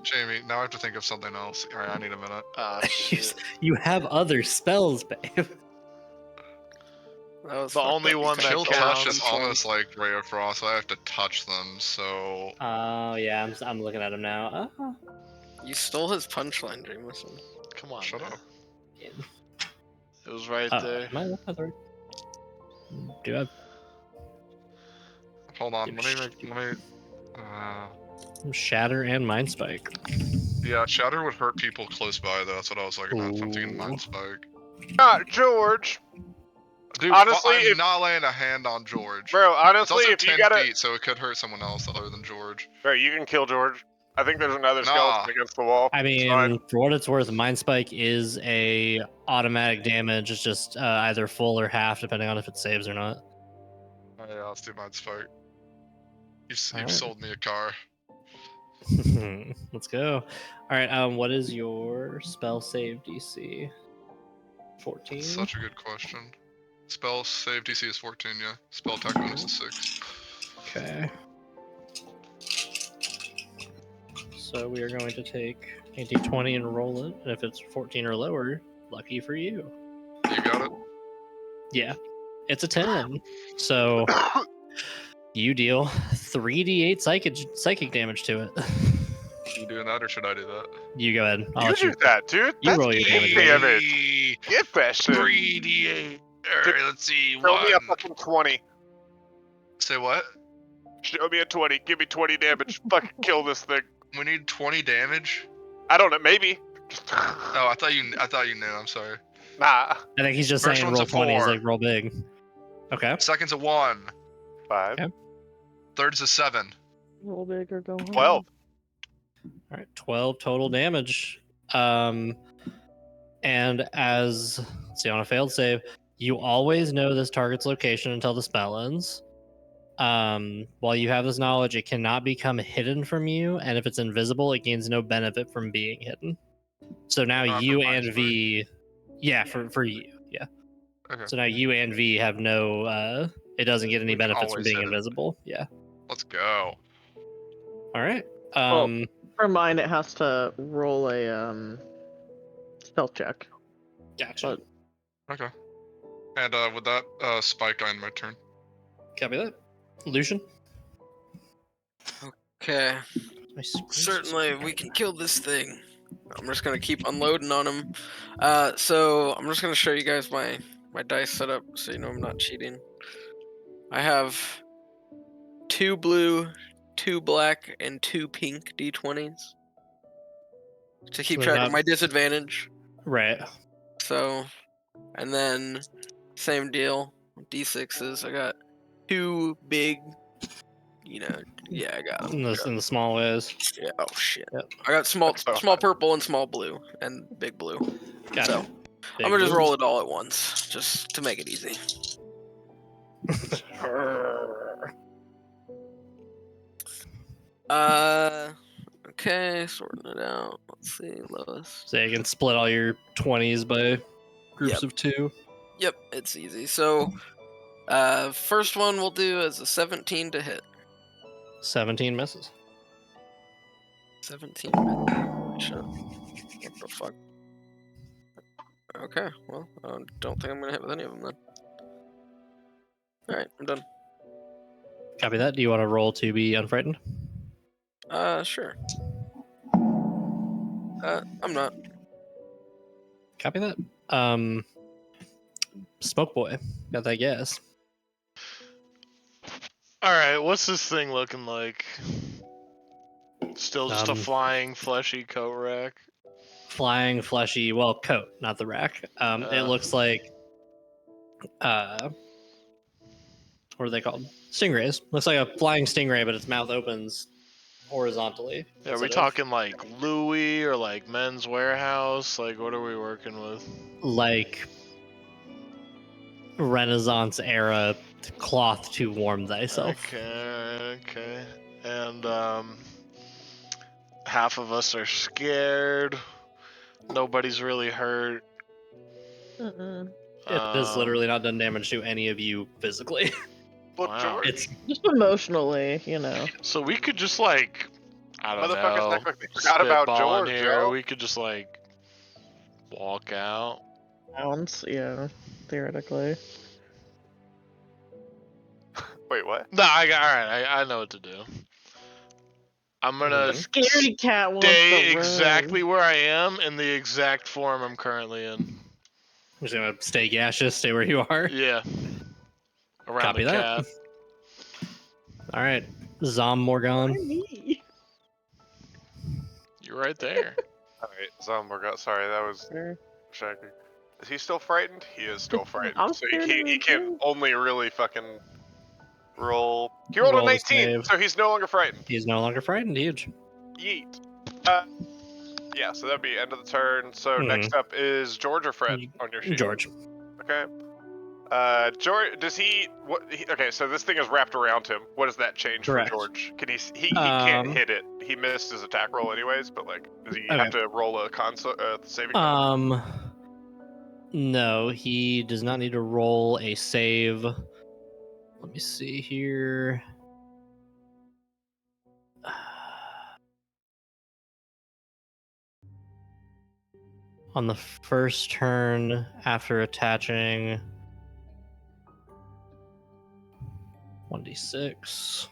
Jamie, now I have to think of something else. Alright, I need a minute. Ah, shit. You have other spells, babe. That was The fucked only up. one You that Chill kinda touch counts. is almost like Ray of Frost, so I have to touch them, so... Oh yeah, I'm looking at him now. You stole his punchline, Jameson. Come on, Shut man. up. It was right there. Am I looking at the right? Do I? Hold on, let me... Shatter and Mind Spike. Yeah, Shatter would hurt people close by, though. That's what I was looking at. I'm thinking Ooh. Mind Spike. Not George. Dude, Honestly, I'm if- not laying a hand on George. Bro, It's honestly, also if 10 you gotta... feet, so it could hurt someone else other than George. Bro, you can kill George. I think there's another Nah. skeleton against the wall. I It's fine. mean, for what it's worth, Mind Spike is a automatic damage. It's just either full or half, depending on if it saves or not. Oh, yeah, let's do Mind Spike. You've Alright. sold me a car. Let's go. All right. What is your spell save DC? 14. That's such a good question. Spell save DC is 14, yeah. Spell attack bonus is 6. Okay. So we are going to take a d20 and roll it, and if it's 14 or lower, lucky for you. You got it? Yeah, it's a 10. So you deal 3d8 psychic damage to it. You doing that, or should I do that? You go ahead. I'll You let do that, dude. you That's roll your damage. damage. Get that shit. 3d8. Alright, let's see. Show me a One. fucking 20. Say what? Show me a 20. Give me 20 damage. Fucking kill this thing. We need 20 damage? I don't know, maybe. Oh, I thought you knew. I'm sorry. Nah. I think he's just First saying one's roll a 20. He's 4. like roll big. Okay. Second's a 1. 5. Okay. Third's a 7. Roll big or go home. 12. All right, 12 total damage. And as let's see, on a failed save, you always know this target's location until the spell ends. While you have this knowledge, it cannot become hidden from you, and if it's invisible, it gains no benefit from being hidden. So now you for and Mind V, yeah, for you, yeah. Okay. So now you and V have no. It doesn't get any We can benefits from always being hit it. invisible. Yeah. Let's go. All right. For mine, it has to roll a stealth check. Gotcha. Okay. And with that, spike on my turn. Copy that. Lucian. Okay. My screen's Certainly, we can kill this thing. I'm just gonna keep unloading on him. So I'm just gonna show you guys my dice setup, so you know I'm not cheating. I have 2 blue, 2 black, and 2 pink d20s to keep So track not- of my disadvantage. Right. So, and then same deal, d6s. I got 2 big. Yeah, I got 'em. In the small ways. Yeah. Oh shit. Yep. I got small That's so small purple and small blue and big blue. Gotcha. So I'm gonna just roll it all at once, just to make it easy. Okay, sorting it out. Let's see, Lois. So you can split all your 20s by groups Yep. of 2. Yep, it's easy. So, first one we'll do is a 17 to hit. 17 misses. 17. Holy shit. What the fuck? Okay, well, I don't think I'm gonna hit with any of them then. Alright, I'm done. Copy that. Do you want to roll to be unfrightened? Sure. I'm not. Copy that. Smoke Boy. Got that guess. Alright, what's this thing looking like? Still just a flying, fleshy coat rack? Flying, fleshy, well, coat, not the rack. It looks like, what are they called? Stingrays. Looks like a flying stingray, but its mouth opens horizontally. Yeah, are we talking like Louis or like Men's Warehouse? Like, what are we working with? Like Renaissance era cloth to warm thyself. Okay. And, half of us are scared. Nobody's really hurt. Mm-mm. It has literally not done damage to any of you physically. Well, Wow. George, It's Just emotionally, you know. So we could just like, I don't motherfuckers know, act like they forgot about spitballing George, here. yo. We could just like walk out. Bounce, yeah, theoretically. Wait, what? No, alright, I know what to do. I'm gonna Scaredy cat wants stay to run. exactly where I am in the exact form I'm currently in. I'm just gonna stay gaseous, stay where you are. Yeah. Around Copy the that. cat. All right, Zom Morgan. Me. You're right there. Alright, Zomborg, sorry, that was shaggy. Is he still frightened? He is still frightened. I'm So scared of he him can too. only really fucking roll. He rolled a Roll a 19, save. so he's no longer frightened. He's no longer frightened. Huge. Yeet. Yeah, so that'd be end of the turn. So Mhm. next up is George or Fred on your sheet. George. Okay. George, does he? Okay, so this thing is wrapped around him. What does that change Correct. for George? Can he can't hit it. He missed his attack roll anyways, but like, does he have to roll a saving throw? No, he does not need to roll a save. Let me see here. On the first turn after attaching 1d6.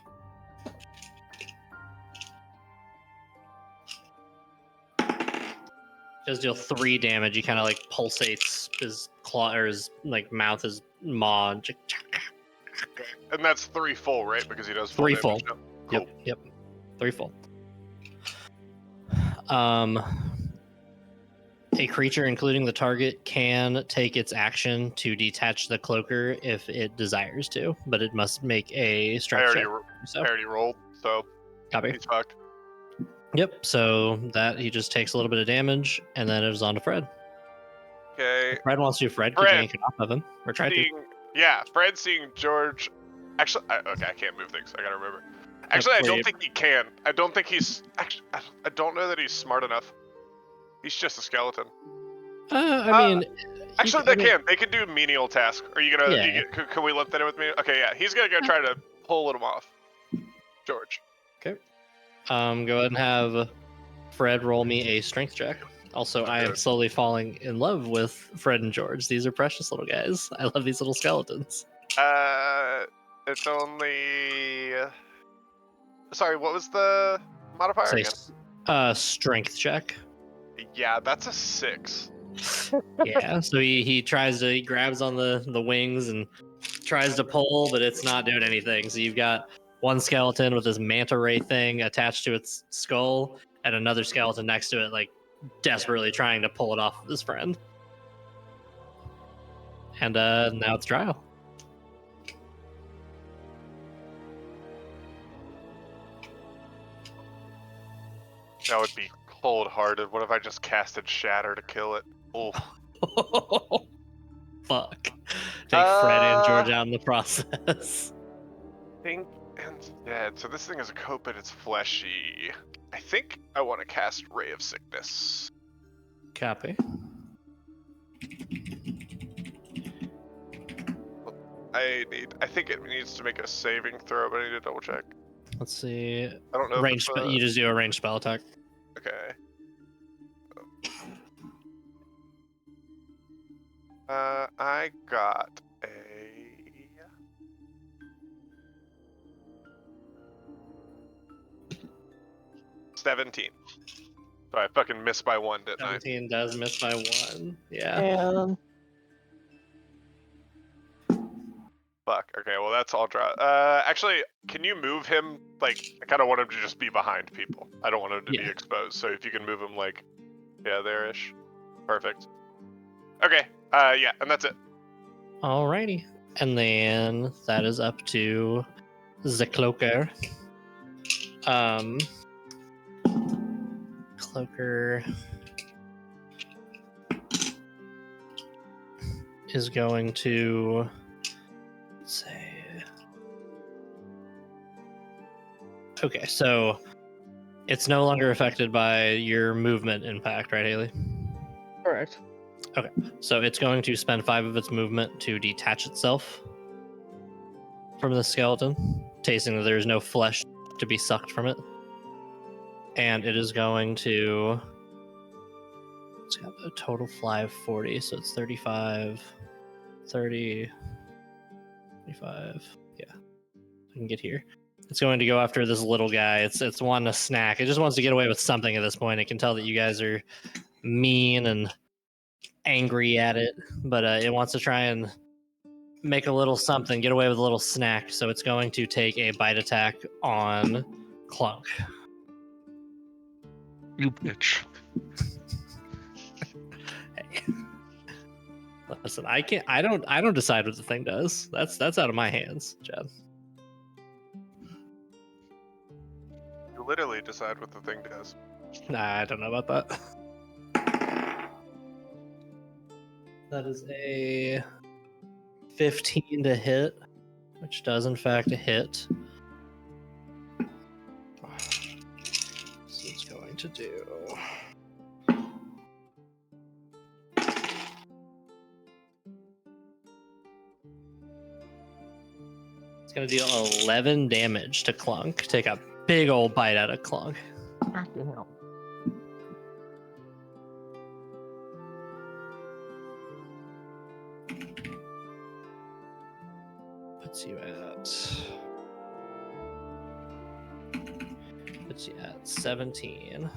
Does deal 3 damage. He kind of like pulsates his claw or his like mouth, his maw. And that's 3 full, right? Because he does full 3 damage. full. Cool. Yep. 3 full. A creature, including the target, can take its action to detach the cloaker if it desires to, but it must make a strength check. I already rolled, so Copy. he's fucked. Yep. So that he just takes a little bit of damage, and then it was on to Fred. Okay. If Fred wants to. Fred can Fred. yank it off of him, or try to. Yeah, Fred seeing George. Actually, okay, I can't move things. I gotta remember. Actually, I don't think he can. I don't think he's. Actually, I don't know that he's smart enough. He's just a skeleton. I mean, actually, they can. They can do menial tasks. Are you gonna? Yeah. Can we lump that in with me? Okay, yeah. He's gonna go try to pull him off. George. Okay. Go ahead and have Fred roll me a strength check. Also, I am slowly falling in love with Fred and George. These are precious little guys. I love these little skeletons. It's only. Sorry, what was the modifier again? Strength check. Yeah, that's a 6. Yeah, so he grabs on the wings and tries to pull, but it's not doing anything. So you've got one skeleton with this manta ray thing attached to its skull, and another skeleton next to it, like desperately trying to pull it off of his friend. And now it's trial. That would be cold-hearted. What if I just casted Shatter to kill it? Oh. Fuck. Take Fred and George out in the process. Think and dead. So this thing is a coat, but it's fleshy. I think I want to cast Ray of Sickness. Copy. I think it needs to make a saving throw, but I need to double check. Let's see. I don't know. Range. You just do a range spell attack. Okay. I got a 17. So I fucking missed by 1, didn't 17 does miss by 1. Yeah. And Fuck. Okay, well that's all draw. Actually, can you move him? Like, I kind of want him to just be behind people. I don't want him to be exposed. So if you can move him, like, yeah, there-ish. Perfect. Okay. Yeah, and that's it. Alrighty. And then that is up to the Cloaker. Cloaker is going to say, okay, so it's no longer affected by your movement impact, right, Haley? Correct. Okay, so it's going to spend 5 of its movement to detach itself from the skeleton, tasting that there's no flesh to be sucked from it. And it is going to, it's got a total fly of 40, so it's 35, 30, 25, yeah, I can get here. It's going to go after this little guy. It's wanting a snack. It just wants to get away with something at this point. It can tell that you guys are mean and angry at it, but it wants to try and make a little something, get away with a little snack. So it's going to take a bite attack on Clunk. You bitch. Hey. Listen, I don't decide what the thing does. That's out of my hands, Chad. You literally decide what the thing does. Nah, I don't know about that. That is a 15 to hit, which does in fact hit. So it's going to do. It's going to deal 11 damage to Clunk. Take a big old bite out of Clunk. Puts you at 17.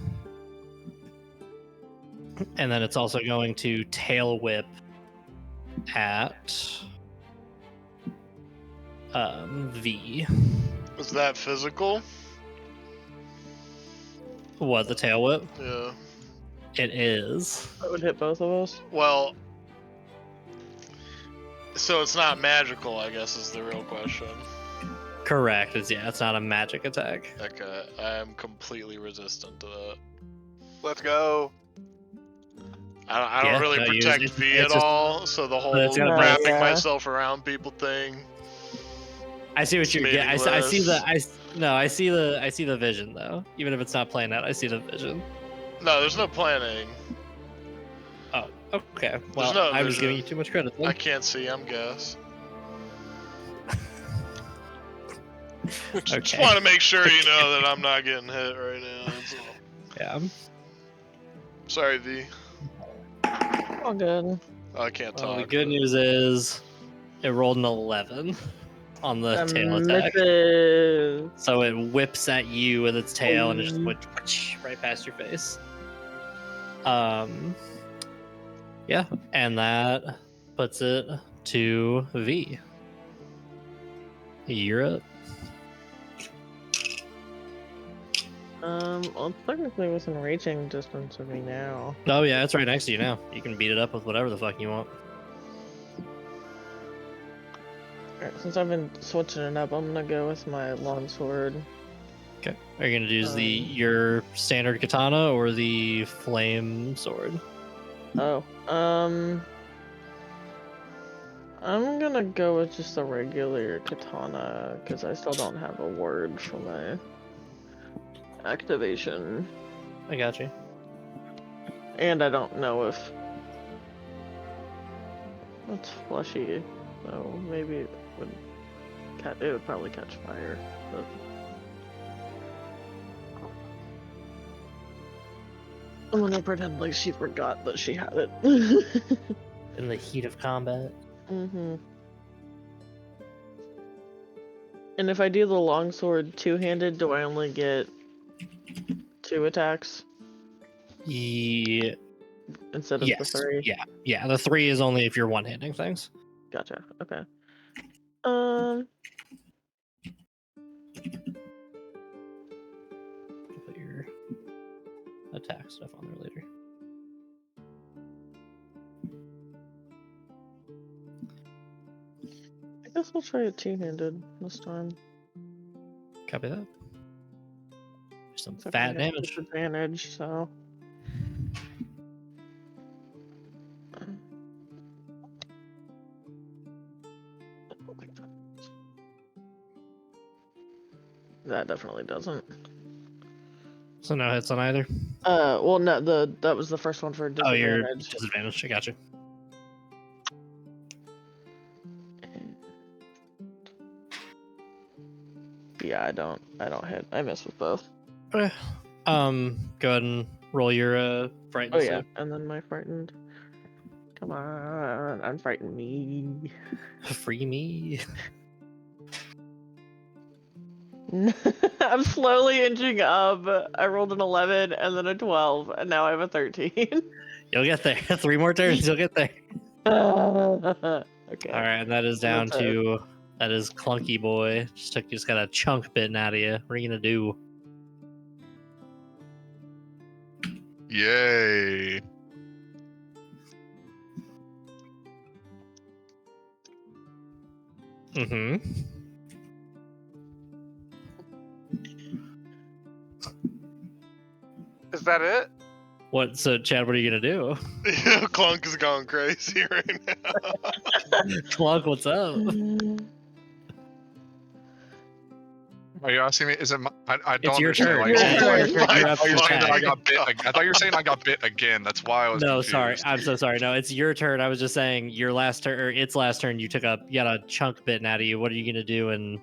And then it's also going to tail whip at V. Is that physical? What, the tail whip? Yeah. It is. That would hit both of us. Well, so it's not magical, I guess, is the real question. Correct. It's not a magic attack. Okay, I am completely resistant to that. Let's go. I don't really protect V at all, so the whole it's gonna wrapping myself around people thing. I see what you're getting. I see the vision though. Even if it's not playing out, I see the vision. No, there's no planning. Oh, okay. Well, no I'm just vision. giving you too much credit. Then. I can't see, I'm gas. Just want to make sure you know that I'm not getting hit right now. That's all. Yeah. Sorry, V. All good. Oh, I can't Well, talk. the good news is it rolled an 11 on the tail attack. Misses. So it whips at you with its tail and it just went right past your face. Yeah, and that puts it to V. You're up. Well, technically within reaching distance of me now. Oh yeah, it's right next to you now. You can beat it up with whatever the fuck you want. Alright, since I've been switching it up, I'm gonna go with my longsword. Okay. Are you gonna use your standard katana or the flame sword? Oh, I'm gonna go with just the regular katana because I still don't have a word for my activation. I got you. And I don't know if it's fleshy, so maybe it would probably catch fire. But I'm gonna pretend like she forgot that she had it. In the heat of combat. Mm-hmm. And if I do the longsword two-handed, do I only get 2 attacks? Yeah. Instead of the 3? Yeah. The 3 is only if you're one-handing things. Gotcha. Okay. Put your attack stuff on there later. I guess I'll try it two-handed this time. Copy that. Some Except fat I have damage. Disadvantage, so. That definitely doesn't. So no hits on either. Well, no, that was the first one for Oh, you're disadvantage. disadvantaged. I got you. Yeah, I don't hit. I miss with both. Okay. Go ahead and roll your frightened. Oh yeah, and then my frightened. Come on, unfrighten me. Free me. I'm slowly inching up. I rolled an 11 and then a 12, and now I have a 13. You'll get there. 3 more turns. You'll get there. Okay. All right, and that is down That's it. to that is Clunky Boy. Just got a chunk bitten out of you. What are you gonna do? Yay. Mm-hmm. Is that it? What? So, Chad, what are you gonna do? Clunk is going crazy right now. Clunk, what's up? Are you asking me? Is it? I don't It's your understand. turn. Like, Your oh, turn. You're up I thought you were to saying that I attack. got bit. I thought you were saying I got bit again. That's why I was. No, confused. sorry. I'm so sorry. No, it's your turn. I was just saying your last turn, or its last turn. You got a chunk bitten out of you. What are you gonna do in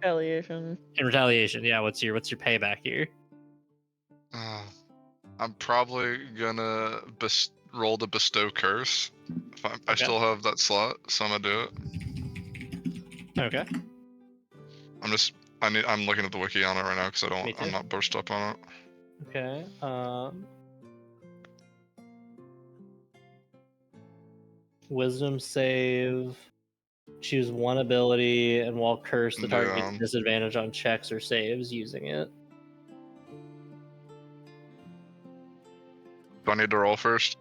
Retaliation. retaliation? Yeah. What's your payback here? I'm probably gonna roll the bestow curse. If I Okay. still have that slot, so I'm gonna do it. Okay. I'm looking at the wiki on it right now because Me too. I'm not burst up on it. Okay. Wisdom save. Choose one ability, and while cursed, the target Yeah. gets disadvantage on checks or saves using it. Do I need to roll first?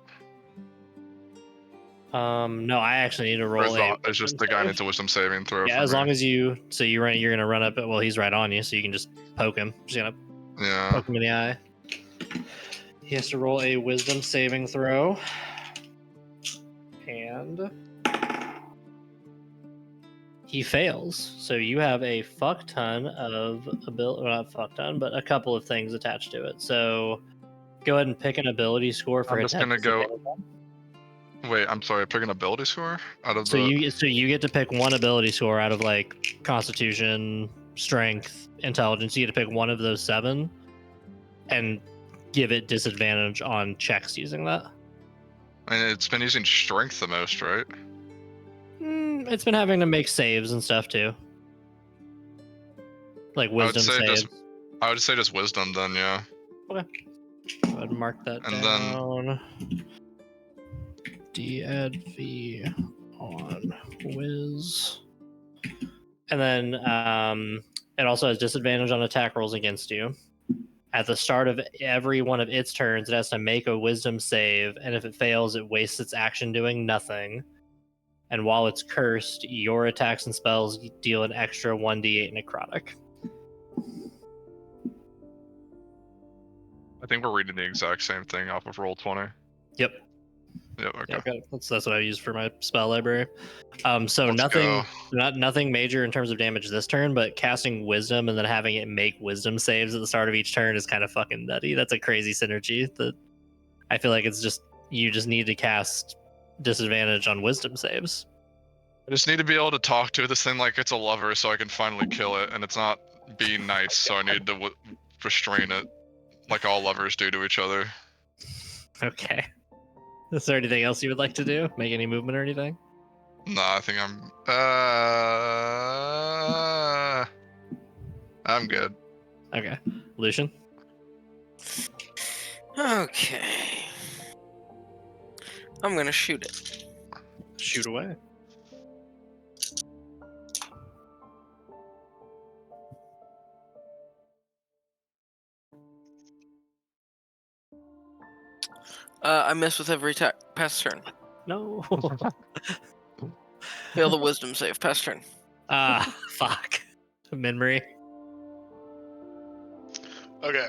No, I actually need to Or roll a. it's just the guy needs a wisdom saving throw. Yeah, for as me? long as you're gonna run up. Well, he's right on you, so you can just poke him. Just gonna Yeah. poke him in the eye. He has to roll a wisdom saving throw, and he fails. So you have a fuck ton of ability. Well, not fuck ton, but a couple of things attached to it. So go ahead and pick an ability score for I'm it. just gonna go. Wait, I'm sorry. Pick an ability score out of So the. you get to pick one ability score out of like Constitution, Strength, Intelligence. You get to pick one of those 7, and give it disadvantage on checks using that. I mean, it's been using strength the most, right? It's been having to make saves and stuff too, like wisdom saves. I would say just wisdom then, yeah. Okay. Go ahead and mark that And down. D-add-V on Wiz. And then it also has disadvantage on attack rolls against you. At the start of every one of its turns, it has to make a wisdom save, and if it fails, it wastes its action doing nothing. And while it's cursed, your attacks and spells deal an extra 1d8 necrotic. I think we're reading the exact same thing off of Roll20. Yep. Yep, okay. Yeah, okay. That's what I used for my spell library. So Let's nothing major in terms of damage this turn, but casting wisdom and then having it make wisdom saves at the start of each turn is kind of fucking nutty. That's a crazy synergy that I feel like you just need to cast disadvantage on wisdom saves. I just need to be able to talk to this thing like it's a lover so I can finally kill it, and it's not being nice, so I need to restrain it like all lovers do to each other. Okay. Is there anything else you would like to do? Make any movement or anything? Nah, I think I'm good. Okay. Lucian? Okay. I'm gonna shoot it. Shoot away. I miss with every pass turn. No. Fail the wisdom save. Pass turn. Fuck. Memory. Okay.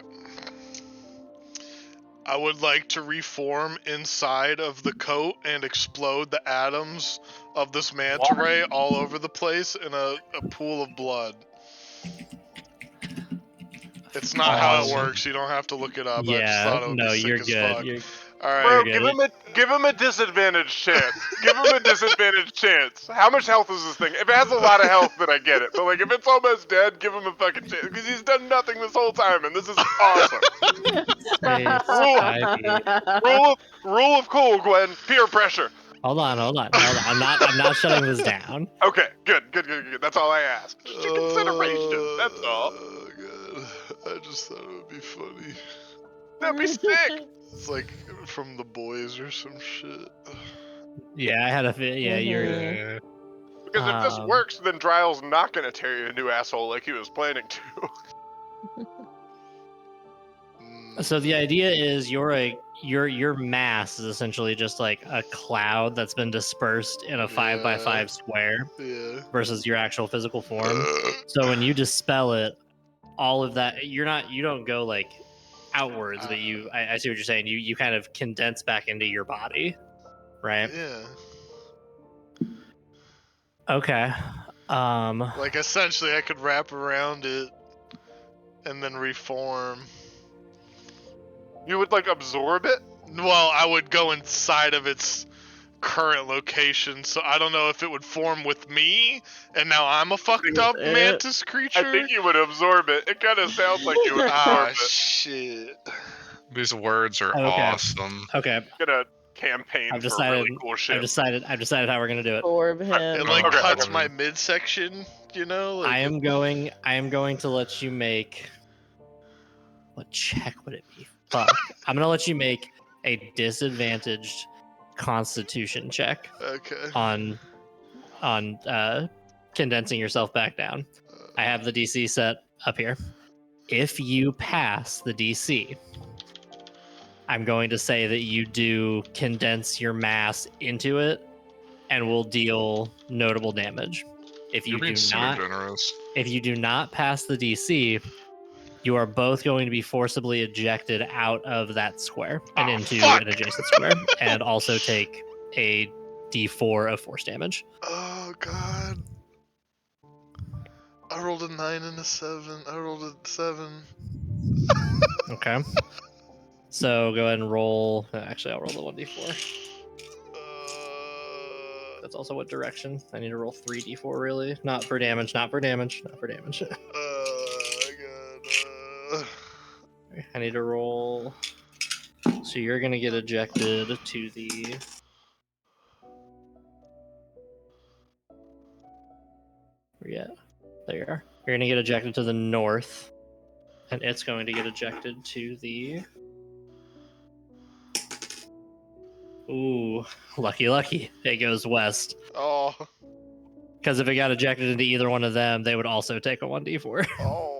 I would like to reform inside of the coat and explode the atoms of this manta ray all over the place in a pool of blood. It's not how it works. You don't have to look it up. I just thought it would be sick as fuck. Alright. Bro, give him a disadvantage chance. Give him a disadvantage chance. How much health is this thing? If it has a lot of health, then I get it. But like, if it's almost dead, give him a fucking chance because he's done nothing this whole time, and this is awesome. Rule of cool, Gwen. Peer pressure. Hold on. I'm not shutting this down. Okay, good. That's all I asked. Just your consideration. That's all. Oh god. I just thought it would be funny. That'd be sick. It's like from The Boys or some shit. Yeah, I had a you're. Because if this works, then Dryle's not gonna tear you a new asshole like he was planning to. So the idea is your mass is essentially just like a cloud that's been dispersed in a 5x5 square versus your actual physical form. So when you dispel it, all of that you don't go like outwards, but I see what you're saying. You kind of condense back into your body, right? Yeah. Okay. Like essentially I could wrap around it and then reform. You would like absorb it? Well, I would go inside of its current location, so I don't know if it would form with me, and now I'm a fucked up mantis creature. I think you would absorb it. It kind of sounds like you would absorb it. Shit. These words are awesome. Okay. I'm gonna campaign for really cool shit. I've decided how we're gonna do it. Absorb him. It like cuts my midsection, you know? Like... I am going to let you make. What check would it be? Fuck. I'm gonna let you make a disadvantaged Constitution check. Okay. On condensing yourself back down. I have the DC set up here. If you pass the DC, I'm going to say that you do condense your mass into it and will deal notable damage. If you do not pass the DC, you are both going to be forcibly ejected out of that square and into an adjacent square, and also take a D4 of force damage. Oh god. I rolled a 9 and a 7. I rolled a 7. Okay. So go ahead and roll. Actually, I'll roll the 1d4. That's also what direction. I need to roll 3d4 really. Not for damage. I need to roll. So you're gonna get ejected to the. Where you at? There you are. You're gonna get ejected to the north, and it's going to get ejected to the. Ooh, lucky. It goes west. Oh. Because if it got ejected into either one of them, they would also take a 1d4. Oh.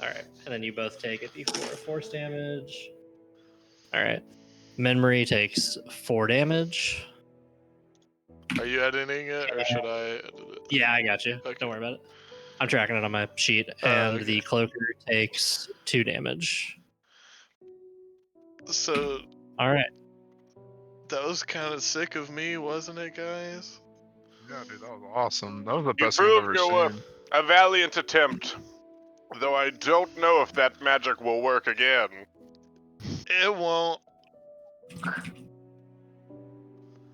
Alright, and then you both take a d4 of force damage. Alright. Memory takes 4 damage. Are you editing it, or should I edit it? Yeah, I got you. Okay. Don't worry about it. I'm tracking it on my sheet. And the cloaker takes 2 damage. So... Alright. That was kind of sick of me, wasn't it, guys? Yeah, dude, that was awesome. That was the You best thing I've ever proved seen. a valiant attempt. Though I don't know if that magic will work again. It won't.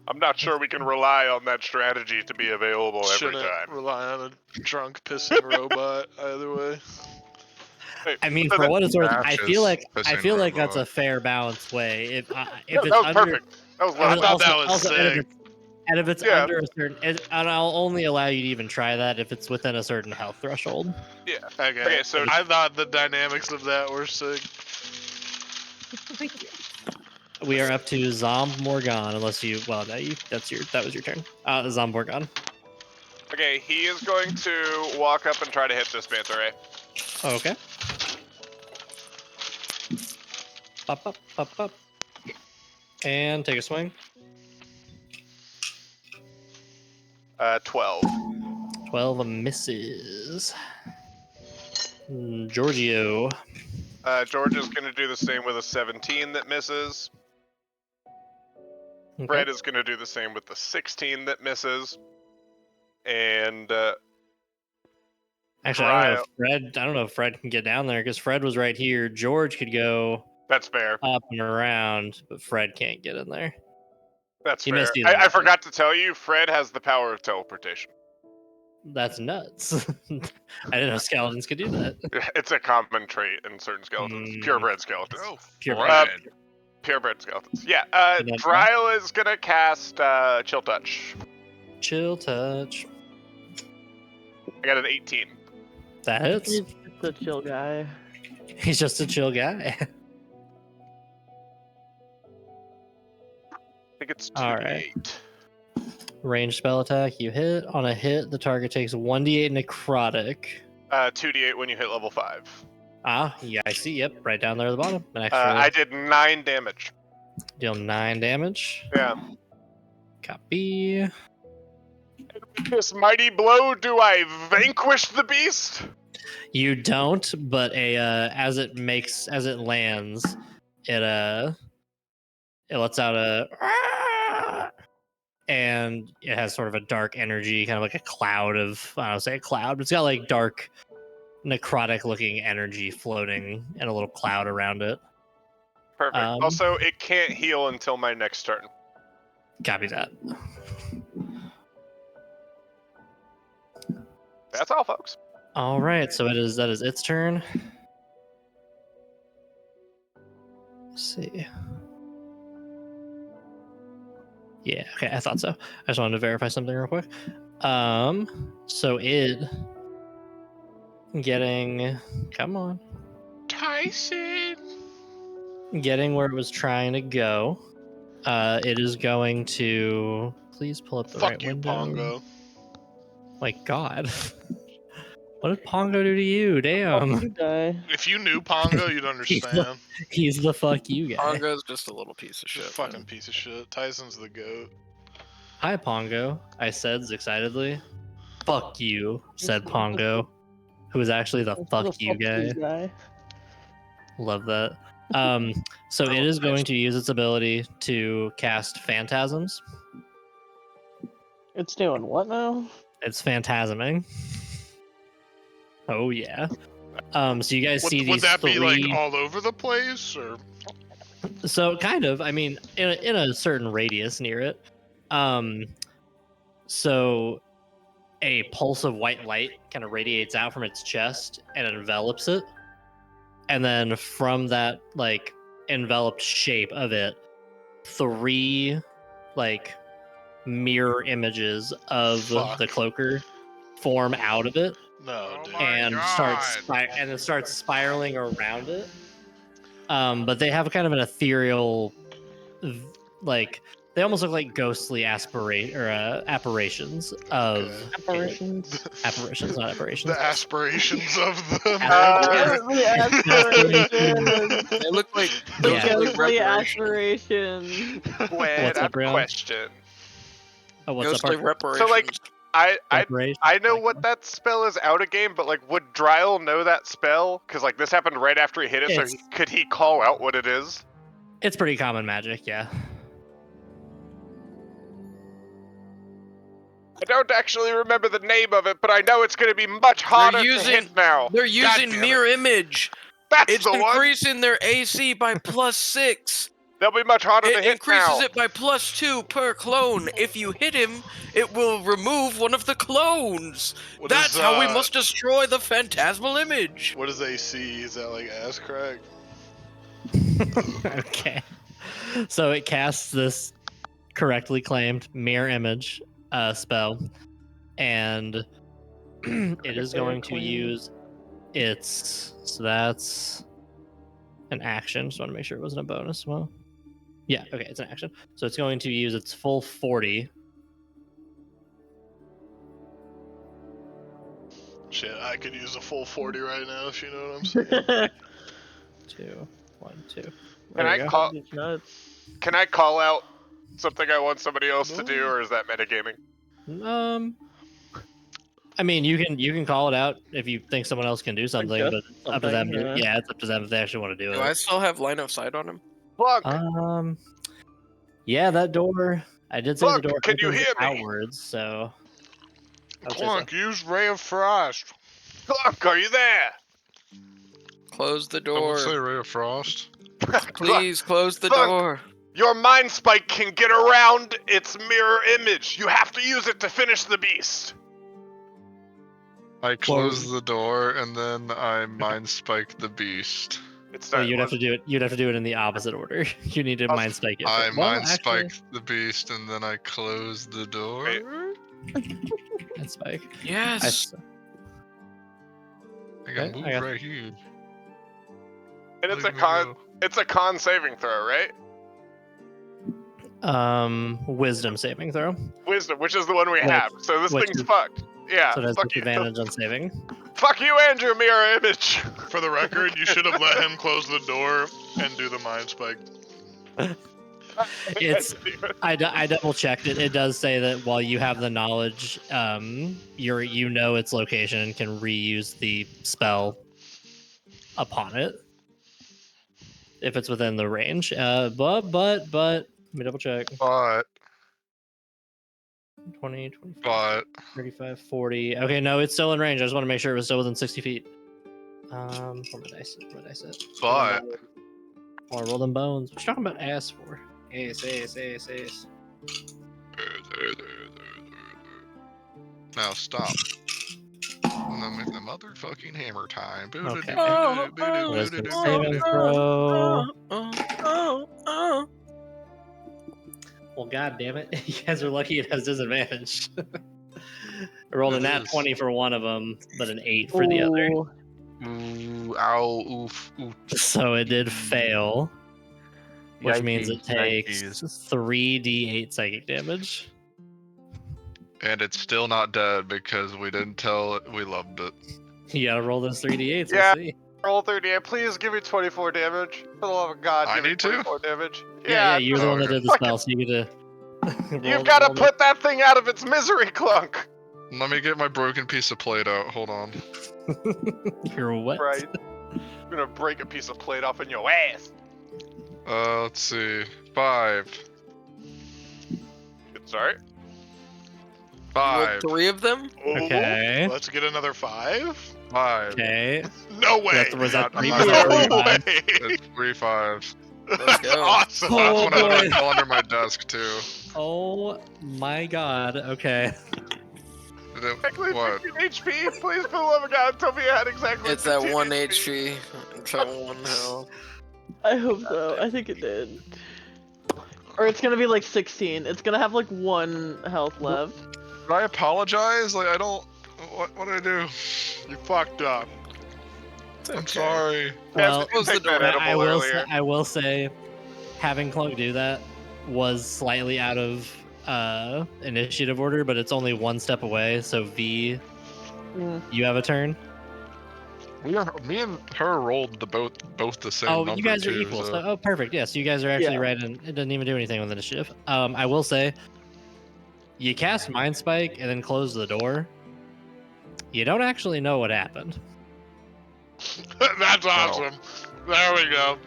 I'm not sure we can rely on that strategy to be available every Shouldn't time. rely on a drunk pissing robot either way. Hey, I mean, for what it's worth, I feel like Pissing that's robot. a fair, balanced way. If that it's was under, perfect. That was I lovely. thought that was sick. And if it's Yeah. under a certain, and I'll only allow you to even try that if it's within a certain health threshold. Yeah. Okay, so I thought the dynamics of that were sick. We are up to Zomb Morgan, unless you. Well, no, that was your turn. Zomb Morgan. okay, he is going to walk up and try to hit this manta ray. Oh, okay. Up. And take a swing. 12. 12 misses. Giorgio. George is going to do the same with a 17 that misses. Okay. Fred is going to do the same with the 16 that misses. And Actually, I don't know if Fred can get down there because Fred was right here. George could go that's fair. up and around, but Fred can't get in there. That's He fair. missed either I way. forgot to tell you, Fred has the power of teleportation. That's nuts. I didn't know skeletons could do that. It's a common trait in certain skeletons. Purebred skeletons. Oh, Purebred. Purebred skeletons. Yeah, And then- Dryle is gonna cast Chill Touch. Chill touch. I got an 18. That hits. He's just a chill guy. He's just a chill guy. I think it's 2d8. All right. Ranged spell attack. You hit. On a hit, the target takes 1d8 necrotic. 2d8 when you hit level 5. Yeah, I see. Yep, right down there at the bottom. An extra I did 9 damage. deal 9 damage. Yeah. Copy. With this mighty blow, do I vanquish the beast? You don't, but as it lands, it lets out a and it has sort of a dark energy, kind of like a cloud of, I don't say a cloud, but it's got like dark necrotic looking energy floating and a little cloud around it. Perfect. Also, it can't heal until my next turn. Copy that. That's all, folks. All right, so that is its turn. Let's see. Yeah, okay, I thought so. I just wanted to verify something real quick. So it getting, come on, Tyson. getting where it was trying to go. It is going to, please pull up the Fuck right you, window. Pongo. My God. What did Pongo do to you? Damn. You die. If you knew Pongo, you'd understand. He's the fuck you guy. Pongo's just a little piece of shit. Fucking man. piece of shit. Tyson's the goat. Hi, Pongo, I said excitedly. Fuck you, said Pongo, who is actually the fuck you guy. Love that. So it is going to use its ability to cast phantasms. It's doing what now? It's phantasming. Oh yeah. So you guys see Would these that three... be like all over the place, or? So kind of. I mean, in a certain radius near it. So a pulse of white light kind of radiates out from its chest and envelops it, and then from that like enveloped shape of it, 3 like mirror images of the cloaker form out of it. No, dude. And it starts spiraling around it. But they have kind of an ethereal, like they almost look like ghostly apparitions of Apparitions. apparitions, not apparitions. The aspirations of the They look like Yeah. Ghostly aspirations. Gwen, What's I up, have a Brian? question. Oh, what's up, ghostly Parker? reparations. So, like, I Reparations? know what that spell is out of game, but like, would Dryle know that spell? Because like this happened right after he hit it, It's- so could he call out what it is? It's pretty common magic, yeah. I don't actually remember the name of it, but I know it's going to be much harder to hit now. They're using damn it. mirror image. That's It's the one. increasing their AC by +6. They'll be much harder to It hit increases now. it by +2 per clone. If you hit him, it will remove one of the clones. What That's is, how we must destroy the phantasmal image. What is AC? Is that like ass crack? Okay. So it casts this correctly claimed mirror image spell, and it is going to use its. So that's an action. Just want to make sure it wasn't a bonus. Well, yeah. Okay, it's an action. So it's going to use its full 40. Shit, I could use a full 40 right now, if you know what I'm saying. 2, 1, 2. Can I call? Can I call out something I want somebody else to do, or is that metagaming? I mean, you can call it out if you think someone else can do something, but it's up to them. Yeah, it's up to them if they actually want to do it. Do I still have line of sight on him? Fuck. Yeah, that door. I did say Fuck, the door can you opens hear me? outwards, so. Clunk, use Ray of Frost. Clunk, are you there? Close the I would say door. Ray of Frost. Please close the Clunk, door. your mind spike can get around its mirror image. You have to use it to finish the beast. I close the door and then I mind spike the beast. It's Well, not. you'd have to do it. You'd have to do it in the opposite order. You need to mind spike it. I Well, mind actually, spike the beast and then I close the door. Wait. mind spike. Yes. I can Okay, move I got- right here. And it's a Leave me con. go. It's a con saving throw, right? Wisdom saving throw. Wisdom, which is the one we have. So this which thing's is- fucked. Yeah. So it has Fuck you. disadvantage on saving. Fuck you and your mirror image. For the record, you should have let him close the door and do the mind spike. It's. I double checked it. It does say that while you have the knowledge, you know its location and can reuse the spell upon it if it's within the range. But let me double check. But 20, 25, but 35, 40. Okay, no, it's still in range. I just want to make sure it was still within 60 feet. Where my dice at? but Or roll them bones. What you talking about ass for? Ass. now stop. The motherfucking hammer time. Okay. Oh, Wisdom saving throw. Well, god damn it. You guys are lucky it has disadvantage. I rolled a It nat is. 20 for one of them, but an 8 for the other. Ooh, ow, oof, oof. So it did fail, which means it takes Yikes. 3d8 psychic damage. And it's still not dead because we didn't tell it we loved it. You gotta roll those 3d8s. Yeah. We'll see. Roll 38. Please give me 24 damage. For the love of God, I give me need to? 24 damage. Yeah, you're the one that Okay. did the spell, so you get to. You've got to put that thing out of its misery, Clunk. Let me get my broken piece of plate out. Hold on. You're what? Right. I'm gonna break a piece of plate off in your ass. Let's see. 5. Sorry. 5. 3 of them? Okay. Let's get another 5. 5. Okay. No way. Was that I'm 3 not- plus I'm No 5? way. It's 3 5s. Let's That's go. awesome. Oh, That's when I boy. would go under my desk too. Oh my god. Okay. Exactly What? 15 HP. Please, for the love of God, tell me I had exactly It's that 15 1 HP. It's that 1 health. I hope so. I think it did. Or it's gonna be like 16. It's gonna have like 1 health left. Did I apologize? Like I don't. What did I do? You fucked up. I'm sorry. Well, Close the door. I will say, having Clunk do that was slightly out of initiative order, but it's only 1 step away. So V, you have a turn. Me and her rolled both the same Oh, number you guys are too, equal. so- So, oh, perfect. Yes, you guys are actually Yeah. right, and it doesn't even do anything with initiative. I will say, you cast Mind Spike and then close the door. You don't actually know what happened. That's awesome. There we go.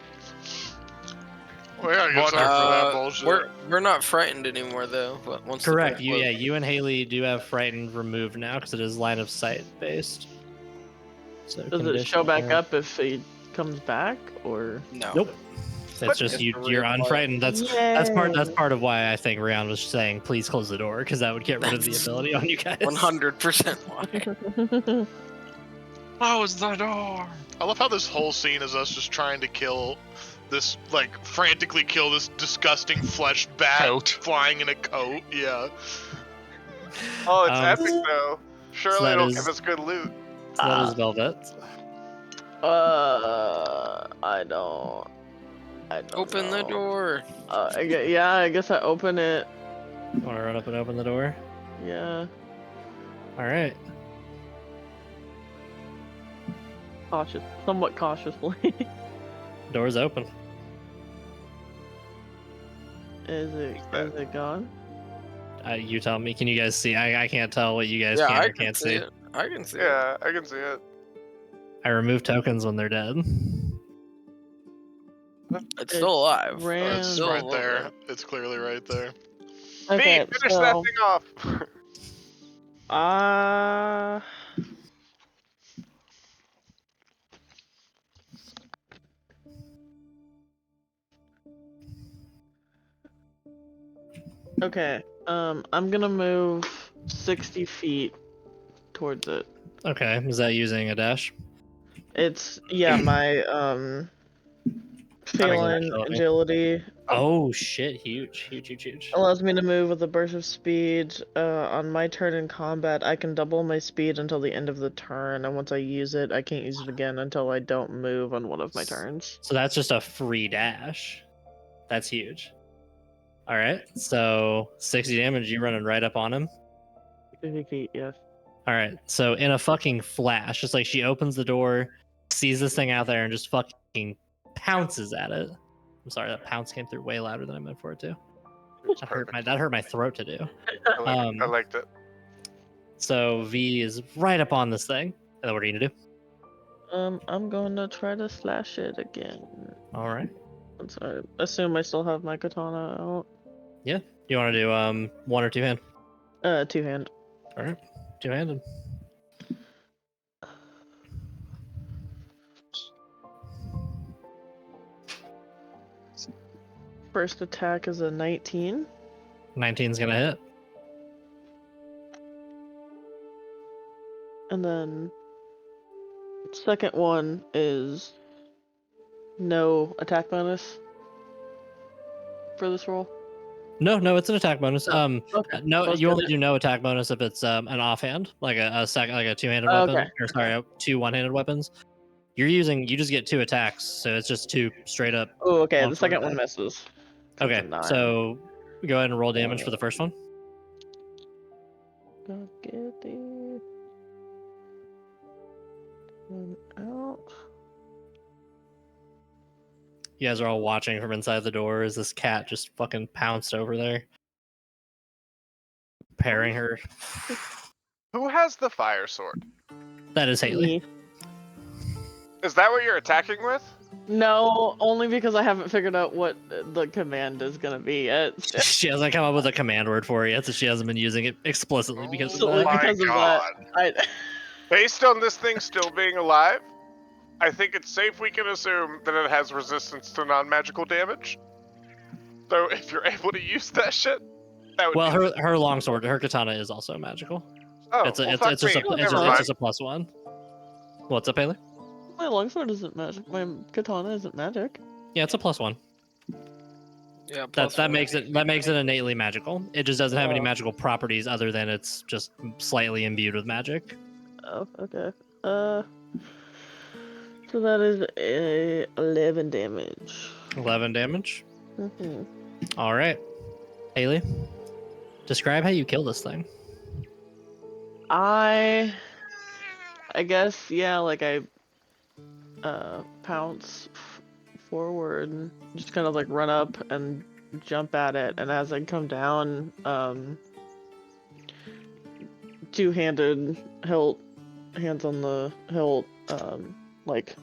We gotta get started for that bullshit. We're not frightened anymore though. But once the Correct. door You closes. you and Haley do have frightened removed now because it is line of sight based. So Does it show conditional- back up if he comes back, or? No. Nope. It's just It's you're real unfrightened. That's Yay. part of why I think Rian was saying please close the door because that would get rid of the That's ability on you guys. 100% why. Close the door. I love how this whole scene is us just trying to kill this, like, frantically kill this disgusting flesh bat Coat. flying in a coat. Yeah. Oh, it's Um, epic though. Surely that it'll is- give us good loot. So that is Velvet. I don't Open the know. door. Yeah, I guess I open it. Want to run up and open the door? Yeah, All right. somewhat cautiously. Door's open. Is it gone? You tell me. Can you guys see? I can't tell what you guys Yeah, can I or can can't see see. it. I can see it. Yeah, I can see it. I remove tokens when they're dead. It's still alive. but ran- It's It's still a right little there. bit. It's clearly right there. Okay, Fee, finish that thing off. Okay, I'm gonna move 60 feet towards it. Okay, is that using a dash? It's, yeah, my, feline agility Oh shit! Huge. allows me to move with a burst of speed. On my turn in combat, I can double my speed until the end of the turn, and once I use it, I can't use it again until I don't move on one of my turns. So that's just a free dash. That's huge. All right, so 60 damage. You running right up on him. 50 feet, yes. All right, so in a fucking flash, just like she opens the door, sees this thing out there, and just fucking pounces at it. I'm sorry, that pounce came through way louder than I meant for it to. That hurt my throat to do. I liked it. So V is right up on this thing. And then what are you gonna do? I'm going to try to slash it again. All right. Once I assume I still have my katana out. You want to do one or two hand? Two hand. All right, two handed. First attack is a 19. 19's gonna hit. And then second one is no attack bonus for this roll. No, it's an attack bonus. Okay. No, Close you to only it. do no attack bonus if it's an offhand, like a two-handed Oh, weapon, okay. or sorry, two one-handed weapons. You just get two attacks, so it's just two straight up. Oh, okay. Long The second sword one misses. It's Okay, a 9. so go ahead and roll damage for the first one. Go get the one out. You guys are all watching from inside the door as this cat just fucking pounced over there, parrying her. Who has the fire sword? That is Haley. Me. Is that what you're attacking with? No, only because I haven't figured out what the command is gonna be yet. She hasn't come up with a command word for it yet, so she hasn't been using it explicitly because of Oh that. my because of God. that. Based on this thing still being alive, I think it's safe we can assume that it has resistance to non-magical damage. So if you're able to use that shit, that would Well, be... her longsword, her katana is also magical. Oh, It's well, fuck just a, me. it's Never mind. just a +1. What's up, Haley? My longsword isn't magic. My katana isn't magic. Yeah, it's a +1. Yeah, That makes it innately magical. It just doesn't have any magical properties other than it's just slightly imbued with magic. Oh, okay. So that is a 11 damage. 11 damage. Mm-hmm. All right, Haley, describe how you kill this thing. I guess, yeah, like I pounce forward and just kind of like run up and jump at it, and as I come down, two-handed hilt, hands on the hilt, like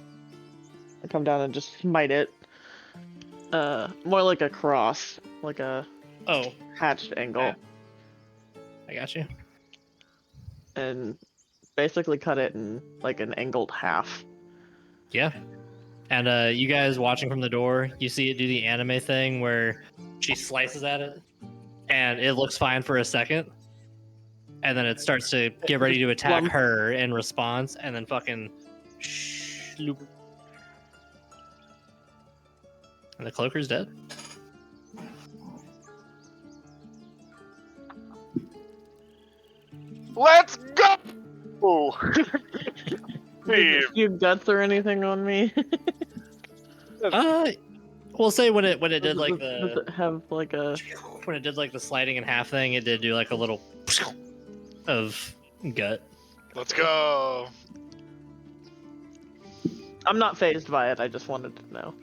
I come down and just smite it, more like a cross, like a hatched angle, I got you. and basically cut it in like an angled half. Yeah. And you guys watching from the door, you see it do the anime thing where she slices at it, and it looks fine for a second, and then it starts to get ready to attack her in response, and then fucking shloop. And the cloaker's dead. Let's go! Oh. Steve. You guts or anything on me? We'll say when it did like Does it have like a... when it did like the sliding in half thing, it did do like a little of gut. Let's go. I'm not phased by it, I just wanted to know.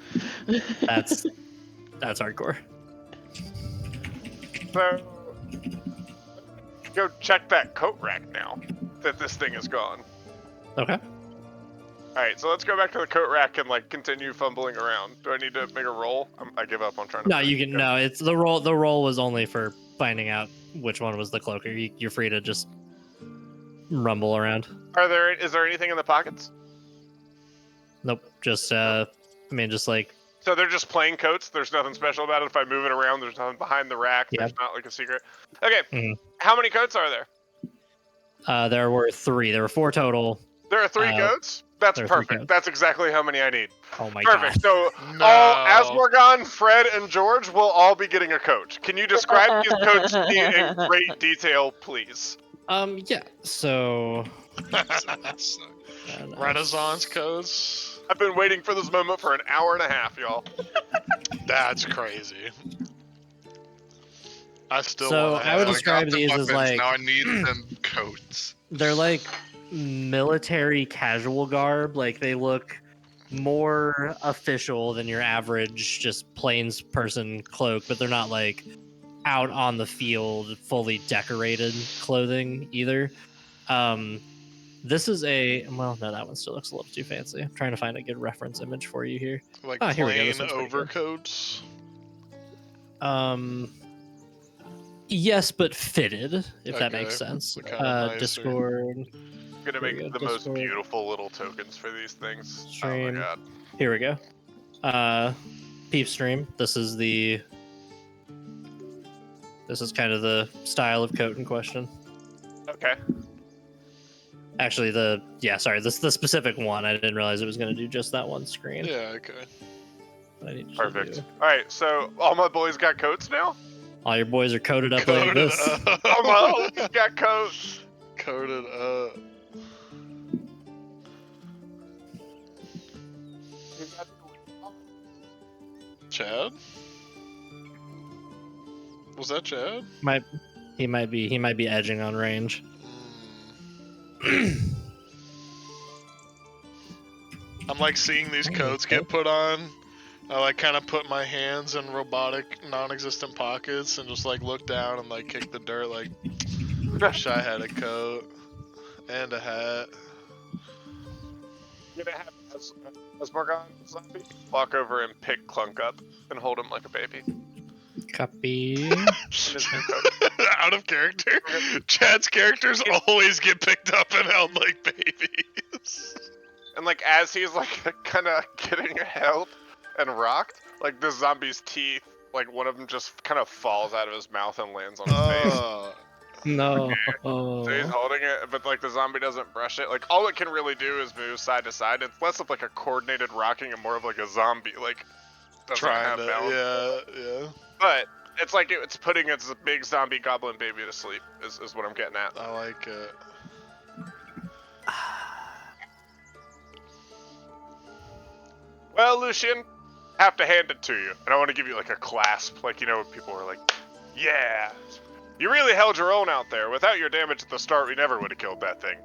That's hardcore. So, go check that coat rack now that this thing is gone. Okay. Alright, so let's go back to the coat rack and like continue fumbling around. Do I need to make a roll? I give up on trying to. No, you can. No, it's the roll. The roll was only for finding out which one was the cloaker. You're free to just rumble around. Is there anything in the pockets? Nope. Just just like. So they're just plain coats. There's nothing special about it. If I move it around, there's nothing behind the rack. Yep. There's not like a secret. Okay. Mhm. How many coats are there? There were 3. There were 4 total. There are 3 goats? That's there are 3 perfect. goats. That's exactly how many I need. Oh my Perfect. god. So No. all Asmorgon, Fred, and George will all be getting a coat. Can you describe these coats in great detail, please? Yeah. So. Renaissance codes. I've been waiting for this moment for an hour and a half, y'all. That's crazy. I still. So want to I would have- describe these as like. Now I need them coats. They're like military casual garb. Like they look more official than your average just plains person cloak, but they're not like out on the field fully decorated clothing either. This is no, that one still looks a little too fancy. I'm trying to find a good reference image for you here. like here we go, plain this one's pretty good. overcoats. Yes, but fitted, if that makes Okay. sense. They're kinda nicer. Discord. I'm gonna make There we the go, most Discord. beautiful little tokens for these things. Stream. Oh my god. Here we go. Peep stream. This is kind of the style of coat in question. Okay. Actually, the specific one. I didn't realize it was going to do just that one screen. Yeah. Okay. I need to Perfect. do- Alright, so all my boys got coats now? All your boys are coated up like Coated this. up. All my homies got coats. Coated up. Chad? Was that Chad? He might be edging on range. I'm like seeing these coats get put on. I like kind of put my hands in robotic, non-existent pockets and just like look down and like kick the dirt. Like, wish I had a coat and a hat. You're gonna have Asmorgon zombie walk over and pick Clunk up and hold him like a baby. Copy. Out of character. Chad's characters always get picked up and held like babies. And like as he's like kind of getting held and rocked, like the zombie's teeth, like one of them just kind of falls out of his mouth and lands on his face. No. So he's holding it, but like the zombie doesn't brush it. Like all it can really do is move side to side. It's less of like a coordinated rocking and more of like a zombie like doesn't have balance. yeah. But it's like it's putting its big zombie goblin baby to sleep is what I'm getting at. I like it. Well, Lucian, have to hand it to you. And I want to give you like a clasp, like you know when people are like, yeah. You really held your own out there. Without your damage at the start, we never would have killed that thing.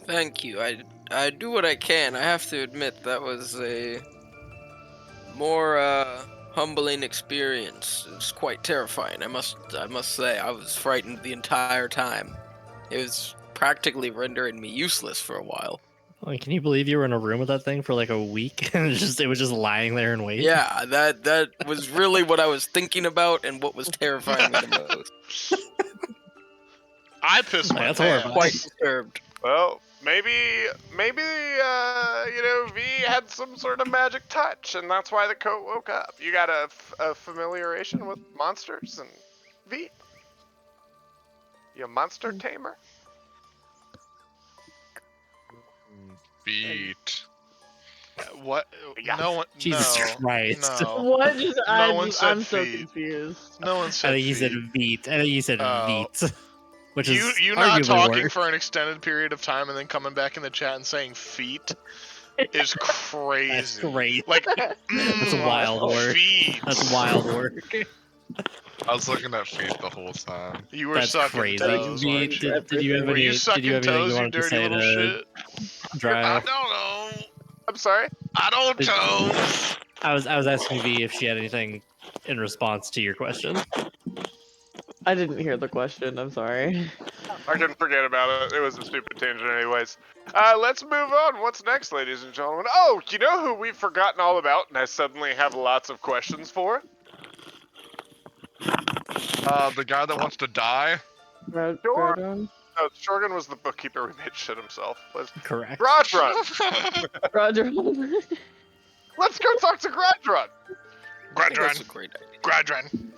Thank you. I do what I can. I have to admit that was a more humbling experience. It was quite terrifying. I must say I was frightened the entire time. It was practically rendering me useless for a while. Like, can you believe you were in a room with that thing for like a week and it was just lying there and waiting? Yeah, that was really what I was thinking about and what was terrifying me the most. I pissed my That's pants. horrifying. Quite disturbed. Well, maybe you know, V had some sort of magic touch, and that's why the coat woke up. You got a familiarization with monsters and V. You a monster tamer? Beat. What? Yeah. No one. Jesus no, Christ. No. What? Just, one said I'm so feet. confused. No one I said. think you said feet. Veet. I think you said Oh. Veet. Which is You not arguably talking worse. for an extended period of time and then coming back in the chat and saying feet is crazy. That's great. Like That's wild work. Feet. That's wild work. I was looking at feet the whole time. You were That's sucking crazy. toes, Did, weren't you? did you have Were any? you Did sucking you have anything toes, you you wanted to dirty say little to shit? Dry? I don't know. I'm sorry. I don't Did- know. I was asking V if she had anything in response to your question. I didn't hear the question. I'm sorry. I can forget about it. It was a stupid tangent anyways. Let's move on. What's next, ladies and gentlemen? Oh, you know who we've forgotten all about and I suddenly have lots of questions for? The guy that wants to die. Sure. Grodron? No, Shorgan was the bookkeeper who made shit himself. Correct. Grodron! Grodron. Let's go talk to Grodron! I think that's a Gradron. great idea. Gradron.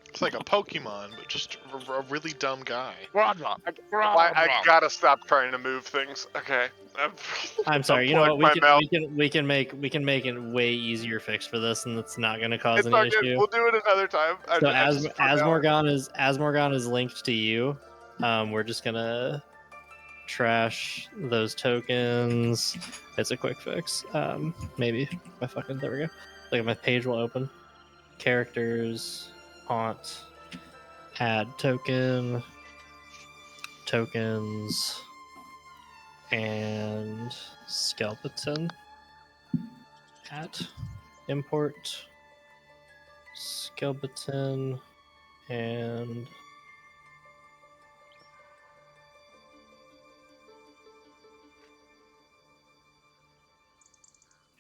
It's like a Pokemon, but just a really dumb guy. I gotta stop trying to move things. Okay. I'm sorry. You know Unplug what? my We can make a way easier fix for this, and it's not going to cause It's any not issue. good. We'll do it another time. So as Asmorgon is linked to you, we're just gonna trash those tokens. It's a quick fix. Maybe my fucking there we go. Like my page will open. Characters, haunt, add token, tokens, and skeleton. Add import skeleton and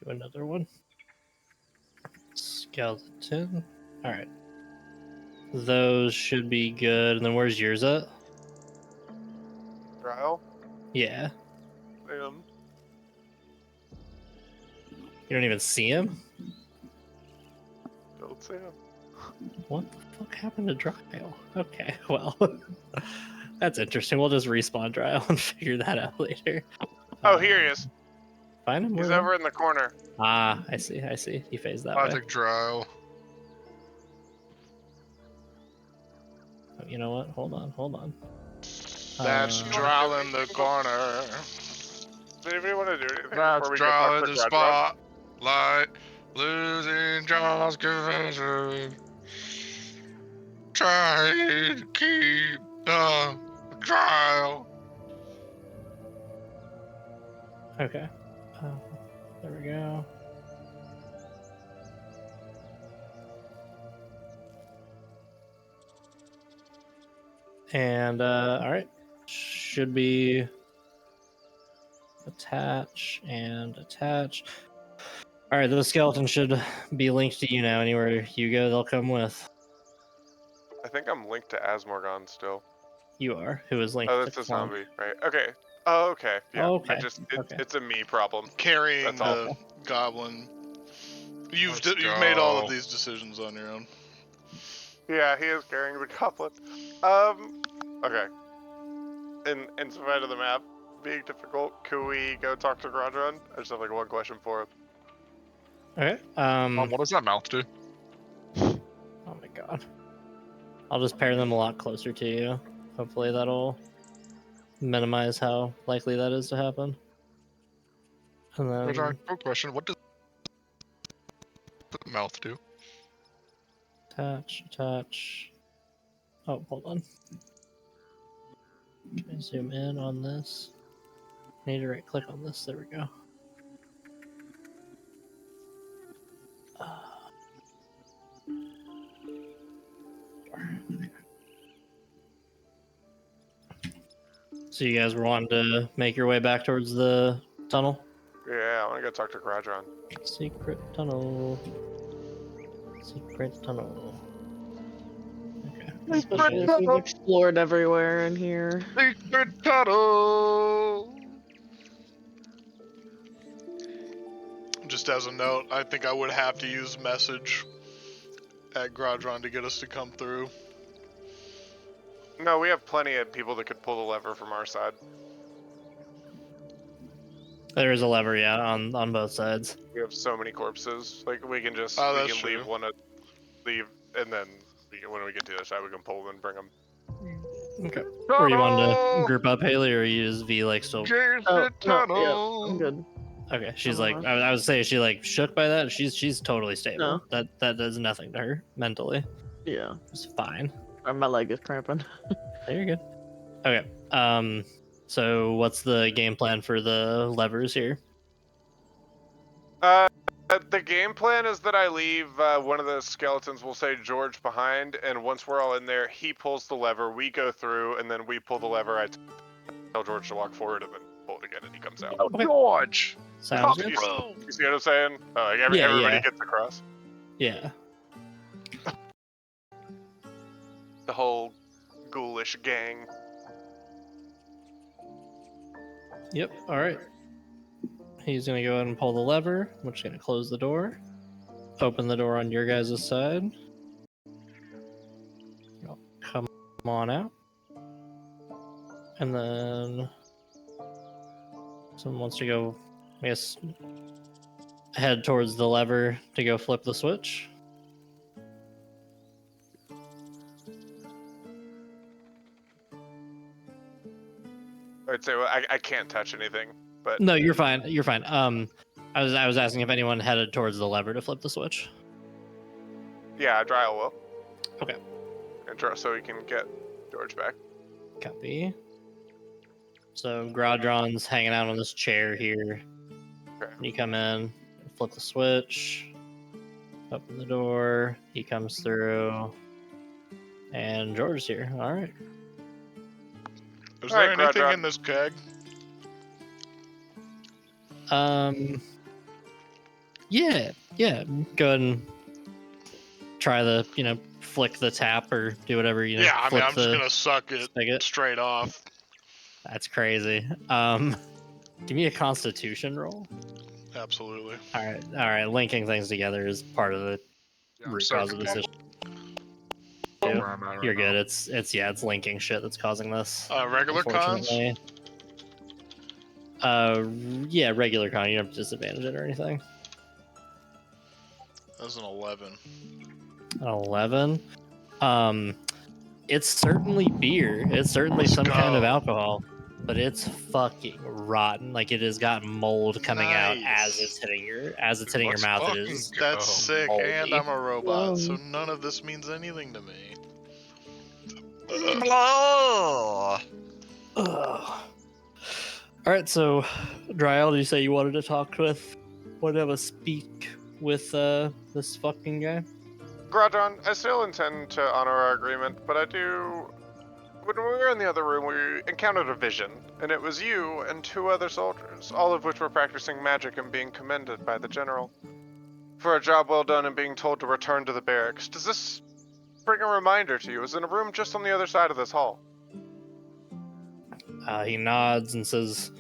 do another one. Skeleton. All right. Those should be good. And then where's yours at? Trial? Yeah. Damn. You don't even see him? Don't say him. What the fuck happened to Dryle? Okay, well. That's interesting. We'll just respawn Dryle and figure that out later. Oh, here he is. Find him. He's where- over in the corner. Ah, I see. He phased that way. Classic Drow. Oh, you know what? Hold on. That's Drow in the corner. Does anybody want to do anything That's before we go Drow talk in to the Grodron? spotlight. Losing Draw's convention. Trying to keep the trial. Okay. There we go. And all right, should be attach and attach. All right, those skeletons should be linked to you now. Anywhere you go, they'll come with. I think I'm linked to Asmorgon still. You are. Who is linked Oh, to that's a Clunk. zombie, right? Okay. Oh, okay. Yeah. Okay, It's okay. a me problem. Carrying That's the all. goblin. You've Let's made all of go. these decisions on your own. Yeah, he is carrying the goblin. Okay. In spite of the map being difficult, could we go talk to Grodron? I just have like one question for him. Okay. What does that mouth do? Oh my god. I'll just pair them a lot closer to you. Hopefully that'll minimize how likely that is to happen. And then Grodron, quick question. What does the mouth do? attach. Oh, hold on. Can I zoom in on this? I need to right click on this. There we go. So you guys were wanting to make your way back towards the tunnel? Yeah, I want to go talk to Grodron. Secret tunnel. Secret tunnel. Okay. Especially if we've explored everywhere in here. Secret tunnel. Just as a note, I think I would have to use message at Grodron to get us to come through. No, we have plenty of people that could pull the lever from our side. There is a lever, yeah, on both sides. We have so many corpses. Like we can just Oh, we that's can true. leave, and then when we get to the other side, we can pull them and bring them. Okay. Were you wanting to group up, Haley, or you just be like still? Jason Oh, no, tunnel. yeah, I'm good. Okay, she's I'm like, I would say, is she like shook by that? She's totally stable. No. That does nothing to her mentally. Yeah. It's fine. My leg is cramping. There you're good. Okay. So what's the game plan for the levers here? The game plan is that I leave one of the skeletons, we'll say George, behind, and once we're all in there, he pulls the lever, we go through, and then we pull the lever. I tell George to walk forward, and then pull it again, and he comes out. Oh, George! Sounds good. You see what I'm saying? Everybody gets across. Yeah. The whole ghoulish gang. Yep. All right. He's gonna go ahead and pull the lever. I'm just gonna close the door. Open the door on your guys' side. Come on out. And then someone wants to go, I guess, head towards the lever to go flip the switch. I'd say I can't touch anything, but No, you're fine. You're fine. I was asking if anyone headed towards the lever to flip the switch. yeah, Dryle will. Okay. And so we can get George back. Copy. So Grodron's hanging out on this chair here. Okay. You come in, flip the switch, open the door. He comes through, and George's here. All right. Is All there right, anything Grodron. in this keg? Yeah. Go ahead and try the, flick the tap or do whatever you. Yeah, I mean, flip I'm just the gonna suck it spigot. straight off. That's crazy. Give me a Constitution roll. Absolutely. All right. Linking things together is part of the root cause of this issue. You're good. It's linking shit that's causing this. Regular cons? Unfortunately. Yeah, regular con. You don't have to disadvantage it or anything. That's an 11. 11. It's certainly beer. It's certainly Let's some kind of go. alcohol, but it's fucking rotten. Like it has got mold coming out as Nice. it's hitting your Let's mouth. It fucking is. go. That's sick, moldy. and I'm a robot, so none of this means anything to me. Blah. Ugh. All right, so Dryal, did you say you wanted to talk with, speak with this fucking guy? Grodron, I still intend to honor our agreement, but I do. When we were in the other room, we encountered a vision, and it was you and 2 other soldiers, all of which were practicing magic and being commended by the general for a job well done and being told to return to the barracks. Does this bring a reminder to you? It was in a room just on the other side of this hall. He nods and says,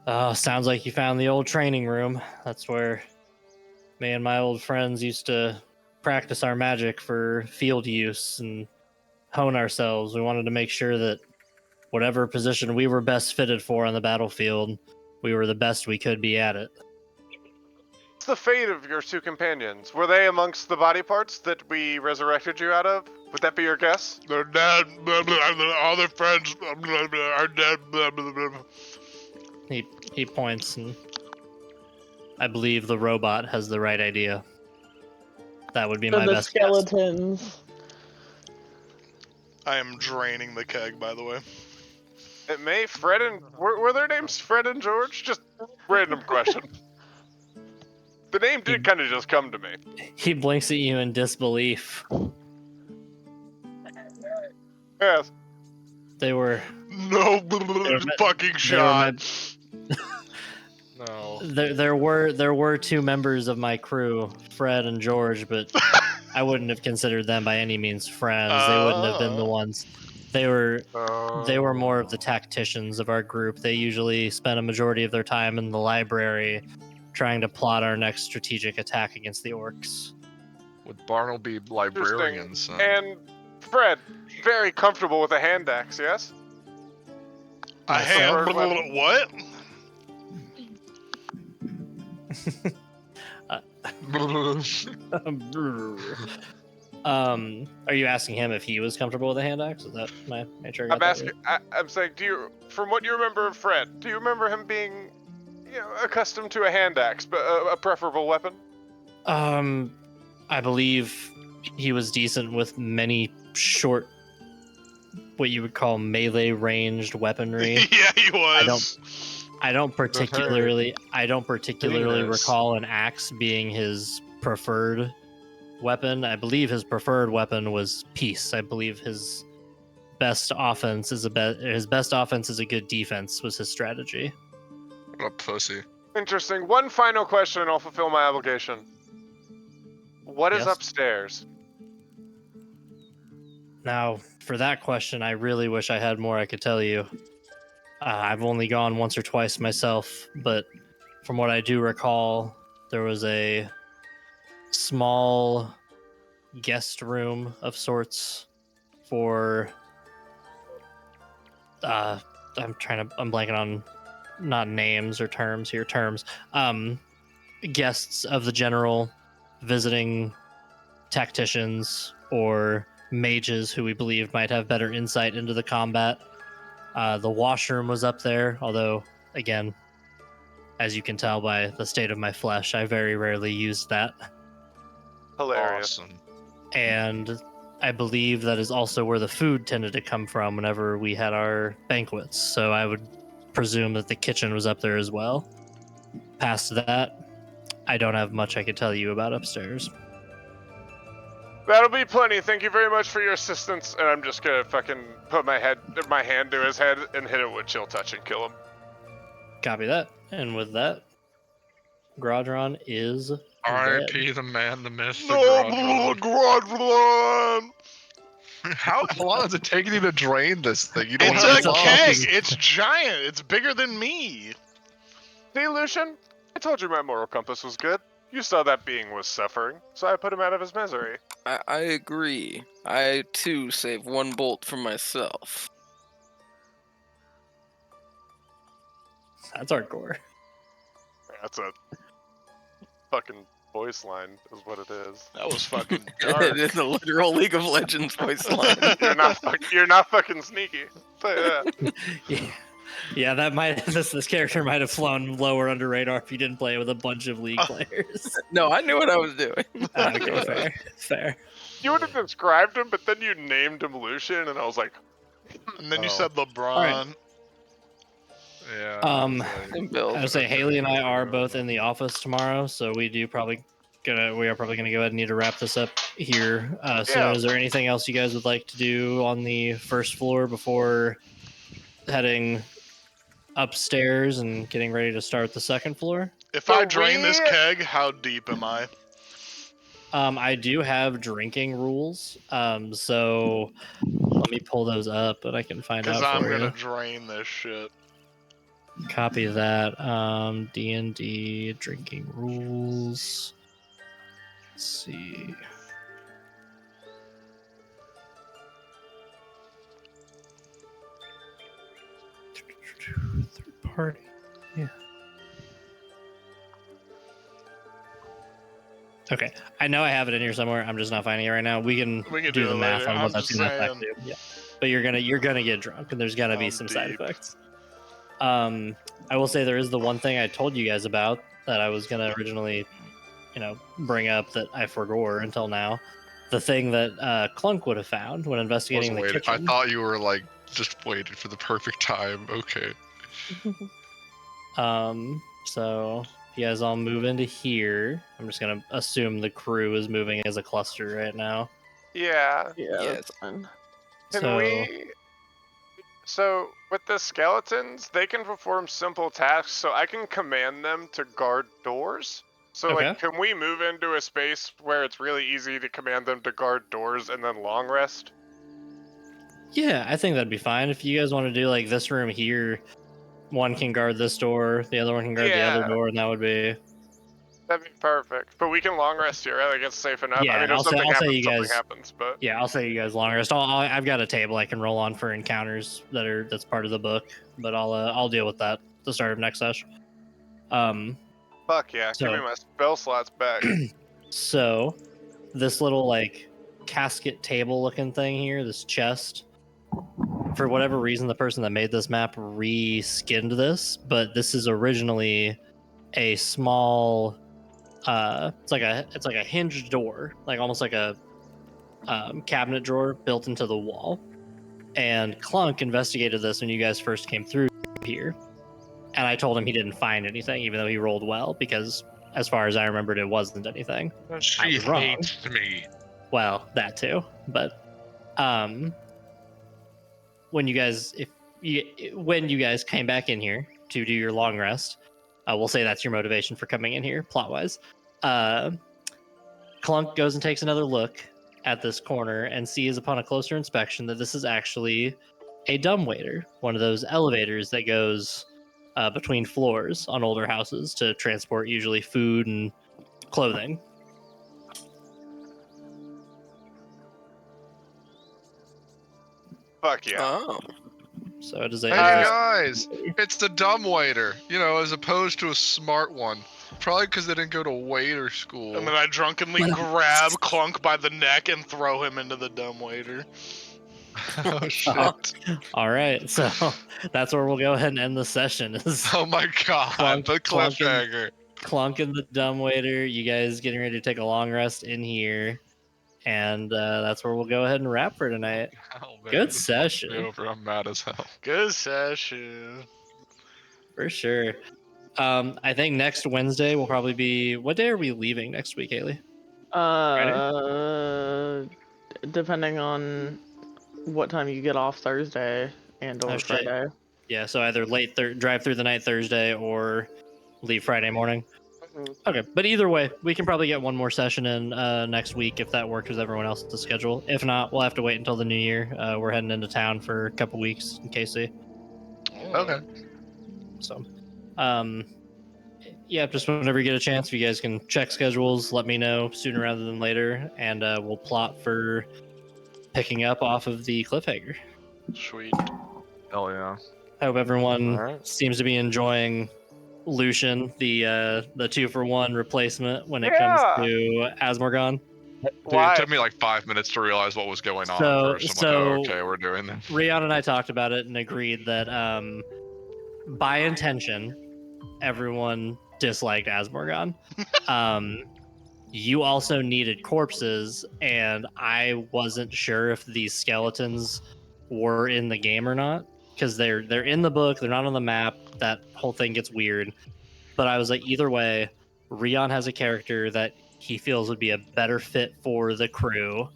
sounds like you found the old training room. That's where me and my old friends used to practice our magic for field use and hone ourselves. We wanted to make sure that whatever position we were best fitted for on the battlefield, we were the best we could be at it. What's the fate of your 2 companions? Were they amongst the body parts that we resurrected you out of? Would that be your guess? They're dead. All their friends are dead. He points, and I believe the robot has the right idea. That would be my the best guess. skeletons. I am draining the keg, by the way. It may. Fred and were their names Fred and George? Just random question. The name did kind of just come to me. He blinks at you in disbelief. Yes. They were. No fucking shot. No. There were 2 members of my crew, Fred and George, but I wouldn't have considered them by any means friends. They wouldn't have been the ones. They were more of the tacticians of our group. They usually spent a majority of their time in the library trying to plot our next strategic attack against the orcs. Would Barnaby be librarians? And Fred, very comfortable with a hand axe, yes? A hand. What? Are you asking him if he was comfortable with a hand axe? Is that my sure? I'm asking. I'm saying, from what you remember of Fred, do you remember him being, accustomed to a hand axe, but a preferable weapon? I believe he was decent with many short, what you would call melee ranged weaponry. Yeah, he was. I don't particularly recall an axe being his preferred weapon. I believe his preferred weapon was peace. I believe his best offense is a good defense was his strategy. What a pussy. Interesting. One final question and I'll fulfill my obligation. What is Yes? upstairs? Now, for that question, I really wish I had more I could tell you. I've only gone once or twice myself, but from what I do recall, there was a small guest room of sorts for I'm blanking on not names or terms here, guests of the general, visiting tacticians or mages who we believed might have better insight into the combat. The washroom was up there, although, again, as you can tell by the state of my flesh, I very rarely used that. Hilarious. Awesome. And I believe that is also where the food tended to come from whenever we had our banquets. So I would presume that the kitchen was up there as well. Past that, I don't have much I could tell you about upstairs. That'll be plenty. Thank you very much for your assistance. And I'm just gonna fucking put my hand to his head and hit it with chill touch and kill him. Copy that. And with that, Grodron is R.I.P. the man, the myth, the No, Grodron. How long is it taking you to drain this thing? You don't It's have a long. keg. It's giant. It's bigger than me. See, Lucian? I told you my moral compass was good. You saw that being was suffering, so I put him out of his misery. I agree. I too save one bolt for myself. That's hardcore. That's a fucking voice line, is what it is. That was fucking It dark. is a literal League of Legends voice line. You're not fucking sneaky. But, Yeah, that might this character might have flown lower under radar if you didn't play with a bunch of League players. No, I knew what I was doing. Okay, fair. You would have described him, but then you named him Lucian, and I was like, And then you Oh. said LeBron. Alright. Yeah. Bill. I would say Haley and I are both in the office tomorrow, so we are probably gonna go ahead and need to wrap this up here. So Yeah. is there anything else you guys would like to do on the first floor before heading upstairs and getting ready to start the second floor? If So I drain this we- keg, how deep am I? I do have drinking rules, so let me pull those up and I can find Because out I'm for gonna you. drain this shit. Copy that. D&D drinking rules. Let's see. Third party. Yeah. Okay. I know I have it in here somewhere. I'm just not finding it right now. We can We can do do the it math later. on I'm what that's just gonna affect saying. you. Yeah. But you're gonna get drunk and there's gonna be I'm some side deep. effects. I will say there is the one thing I told you guys about that I was gonna originally, bring up that I forgot until now. The thing that Clunk would have found when investigating the I kitchen. thought you were like just waiting for the perfect time. Okay. So you guys all move into here. I'm just gonna assume the crew is moving as a cluster right now. yeah. Yeah, Yes. that's fine. So, with the skeletons, they can perform simple tasks, so I can command them to guard doors. So, Okay. can we move into a space where it's really easy to command them to guard doors and then long rest? Yeah, I think that'd be fine. If you guys want to do like this room here, one can guard this door, the other one can guard the other Yeah. door, and that would be. That'd be perfect. But we can long rest here, right? Like, it's safe enough. Yeah, I mean, if I'll say something happens, you something guys- happens, but... Yeah, I'll say you guys long rest. I've got a table I can roll on for encounters that's part of the book, but I'll deal with that at the start of next session. Fuck yeah, So- give me my spell slots back. So, this little like casket table looking thing here, this chest. For whatever reason, the person that made this map re-skinned this, but this is originally a small. It's like a hinged door, like almost like a cabinet drawer built into the wall. And Clunk investigated this when you guys first came through here, And I told him he didn't find anything, even though he rolled well, because as far as I remembered, it wasn't anything. She was wrong. hates me. Well, that too. But when you guys came back in here to do your long rest, we'll say that's your motivation for coming in here, plot wise. Clunk goes and takes another look at this corner and sees upon a closer inspection that this is actually a dumbwaiter, one of those elevators that goes between floors on older houses to transport usually food and clothing. Fuck yeah. Oh. So it is a. Hey guys, it's the dumb waiter, as opposed to a smart one. Probably because they didn't go to waiter school. And then I drunkenly grab Clunk by the neck and throw him into the dumbwaiter. Oh shit. All right, so that's where we'll go ahead and end the session. Oh my god, the cliffhanger. Clunk and the dumbwaiter, you guys getting ready to take a long rest in here. And that's where we'll go ahead and wrap for tonight. Oh, man, Good this session. fucked me over. I'm mad as hell. Good session. For sure. I think next Wednesday will probably be... What day are we leaving next week, Haley? Depending on what time you get off Thursday and or Friday. Yeah, so either drive through the night Thursday or leave Friday morning. Okay, but either way, we can probably get one more session in next week if that works with everyone else's schedule. If not, we'll have to wait until the new year. We're heading into town for a couple weeks in KC. Okay. So, yeah, just whenever you get a chance, if you guys can check schedules, let me know sooner rather than later, and we'll plot for picking up off of the cliffhanger. Sweet. Hell yeah. I hope everyone Alright. seems to be enjoying Lucian, the 2-for-1 replacement when it comes to Asmorgon. Dude, Why? it took me like 5 minutes to realize what was going on at first. I'm like, oh, okay, we're doing this. Rion and I talked about it and agreed that by intention, everyone disliked Asmorgon. You also needed corpses, and I wasn't sure if these skeletons were in the game or not, because they're in the book, they're not on the map. That whole thing gets weird. But I was like, either way, Rion has a character that he feels would be a better fit for the crew,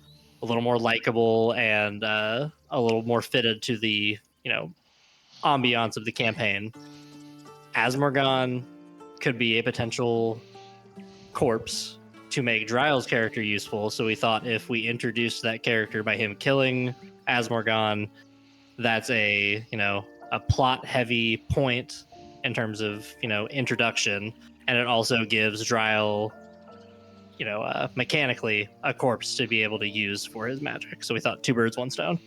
a little more likable and a little more fitted to the ambiance of the campaign. Asmorgon could be a potential corpse to make Dryle's character useful, so we thought if we introduced that character by him killing Asmorgon, that's a plot heavy point in terms of introduction, and it also gives Dryle mechanically a corpse to be able to use for his magic. So we thought 2 birds, 1 stone.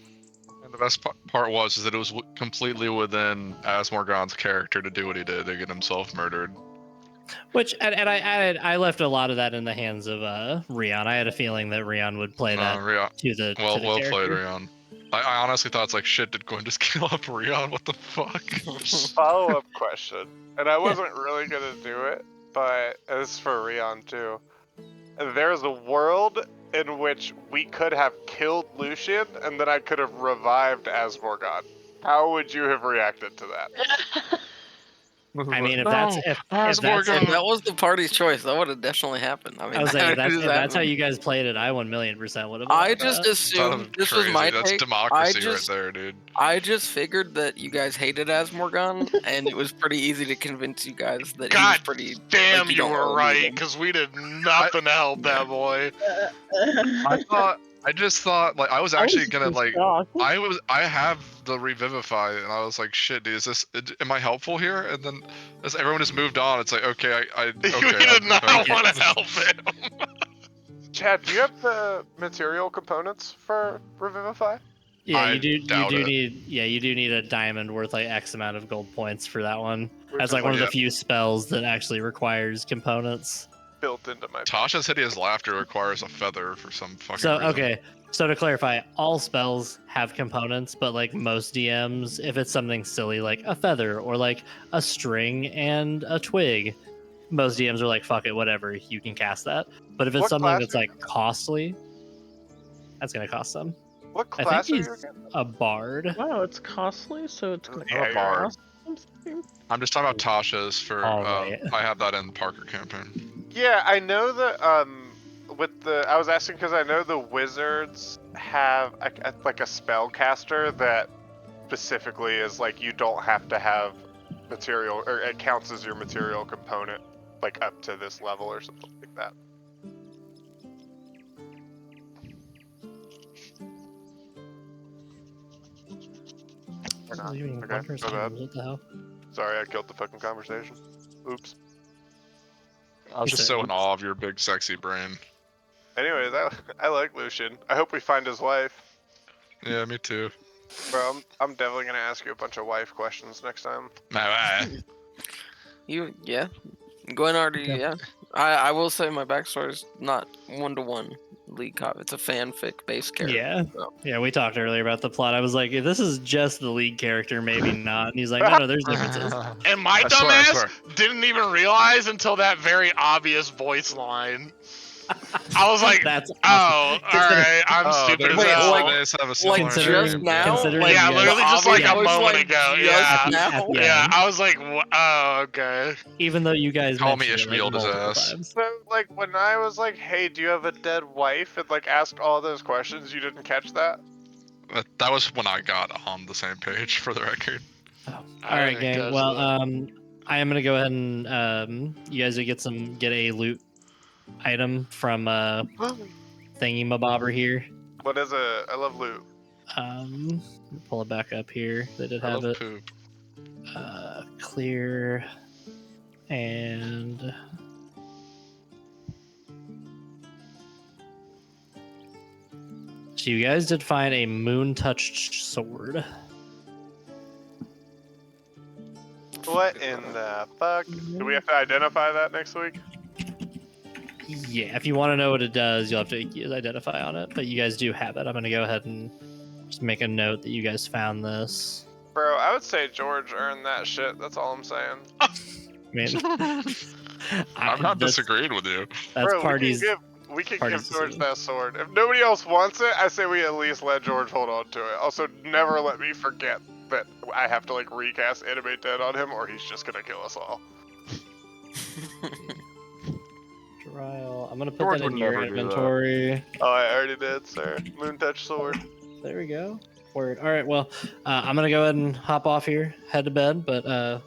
And the best part was that it was completely within Asmorgon's character to do what he did, to get himself murdered. Which and I left a lot of that in the hands of Rion. I had a feeling that Rion would play that to the well character. played, Rion. I honestly thought it's like, shit, did Gwen just kill up Rion? What the fuck? Follow-up question, and I wasn't really gonna do it, but it's for Rion too. There's a world in which we could have killed Lucian, and then I could have revived Asmorgon. How would you have reacted to that? I mean, if that was the party's choice, that would have definitely happened. I mean, I was saying, if that's how you guys played it, I 1,000,000% would have. I just assumed this was my That's take. democracy right there, dude. I just figured that you guys hated Asmorgon, and it was pretty easy to convince you guys that he was pretty. Damn, like, you were right, because we did nothing to help that boy. I just thought, like, I was actually gonna, like, shocked. I have the Revivify, and I was like, shit, dude, am I helpful here? And then, as everyone just moved on, it's like, okay, okay. We did not want to help him. Chad, do you have the material components for Revivify? Yeah, you do need. You do need a diamond worth like X amount of gold points for that one. That's Which like is one of the few spells that actually requires components. Built into my. Tasha's hideous laughter requires a feather for some fucking reason. Okay, so to clarify, all spells have components, but like most DMs, if it's something silly like a feather or like a string and a twig, most DMs are like, fuck it, whatever, you can cast that. But if it's something that's like costly, that's gonna cost them. What I class think are you he's again? a bard. Wow, it's costly, so it's gonna Yeah, a bard. cost. something. I'm just talking about Tasha's for. Alright. I have that in Parker campaign. Yeah, I know that. With the, I was asking because I know the wizards have like a spellcaster that specifically is like you don't have to have material, or it counts as your material component, like up to this level or something like that. Or not. Leaving Okay, one person, my bad. what the hell? Sorry, I killed the fucking conversation. Oops. I was just so in awe of your big sexy brain. Anyways, I like Lucian. I hope we find his wife. Yeah, me too. Bro, I'm definitely gonna ask you a bunch of wife questions next time. Yeah. Gwen already, yeah. I will say my backstory is not 1-to-1 lead cop. It's a fanfic based character. Yeah. So. Yeah, we talked earlier about the plot. I was like, if this is just the lead character, maybe not. And he's like, no, there's differences. And my I swear. dumbass didn't even realize until that very obvious voice line. I was like, That's oh, alright, I'm stupid as wait, hell. like just now? Considering Yeah, the literally just like a obvious voice moment line ago. just Yeah. now? Yeah, I was like, oh, okay. even though you guys Call me mentioned it, like, Ishmael his multiple ass. times. So, like, when I was like, hey, do you have a dead wife? And, like, asked all those questions, you didn't catch that? That was when I got on the same page, for the record. Oh. I All right, didn't gang. catch Well, that. I am gonna go ahead and you guys get a loot item from Thingy-mabobber here. What is it? I love loot. Pull it back up here. They did I have love it. poop. Clear and so you guys did find a moon-touched sword. What in the fuck? Do we have to identify that next week? Yeah, if you want to know what it does, you'll have to identify on it. But you guys do have it. I'm gonna go ahead and just make a note that you guys found this. Bro, I would say George earned that shit. That's all I'm saying. I mean, I'm not disagreeing with you. That's Bro, parties. we can parties give George decision. that sword. If nobody else wants it, I say we at least let George hold on to it. Also, never let me forget that I have to like recast Animate Dead on him, or he's just gonna kill us all. Trial. I'm gonna put George that in would your never do that. inventory. Oh, I already did, sir. Moon Touch Sword. There we go. Word. All right. Well, I'm gonna go ahead and hop off here, head to bed. But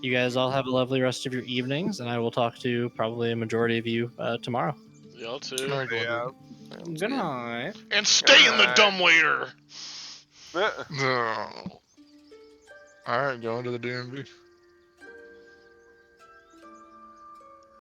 you guys all have a lovely rest of your evenings, and I will talk to probably a majority of you tomorrow. Y'all too. Yeah. Good night. And stay in the Alright. dumbwaiter. Alright, going to the DMV.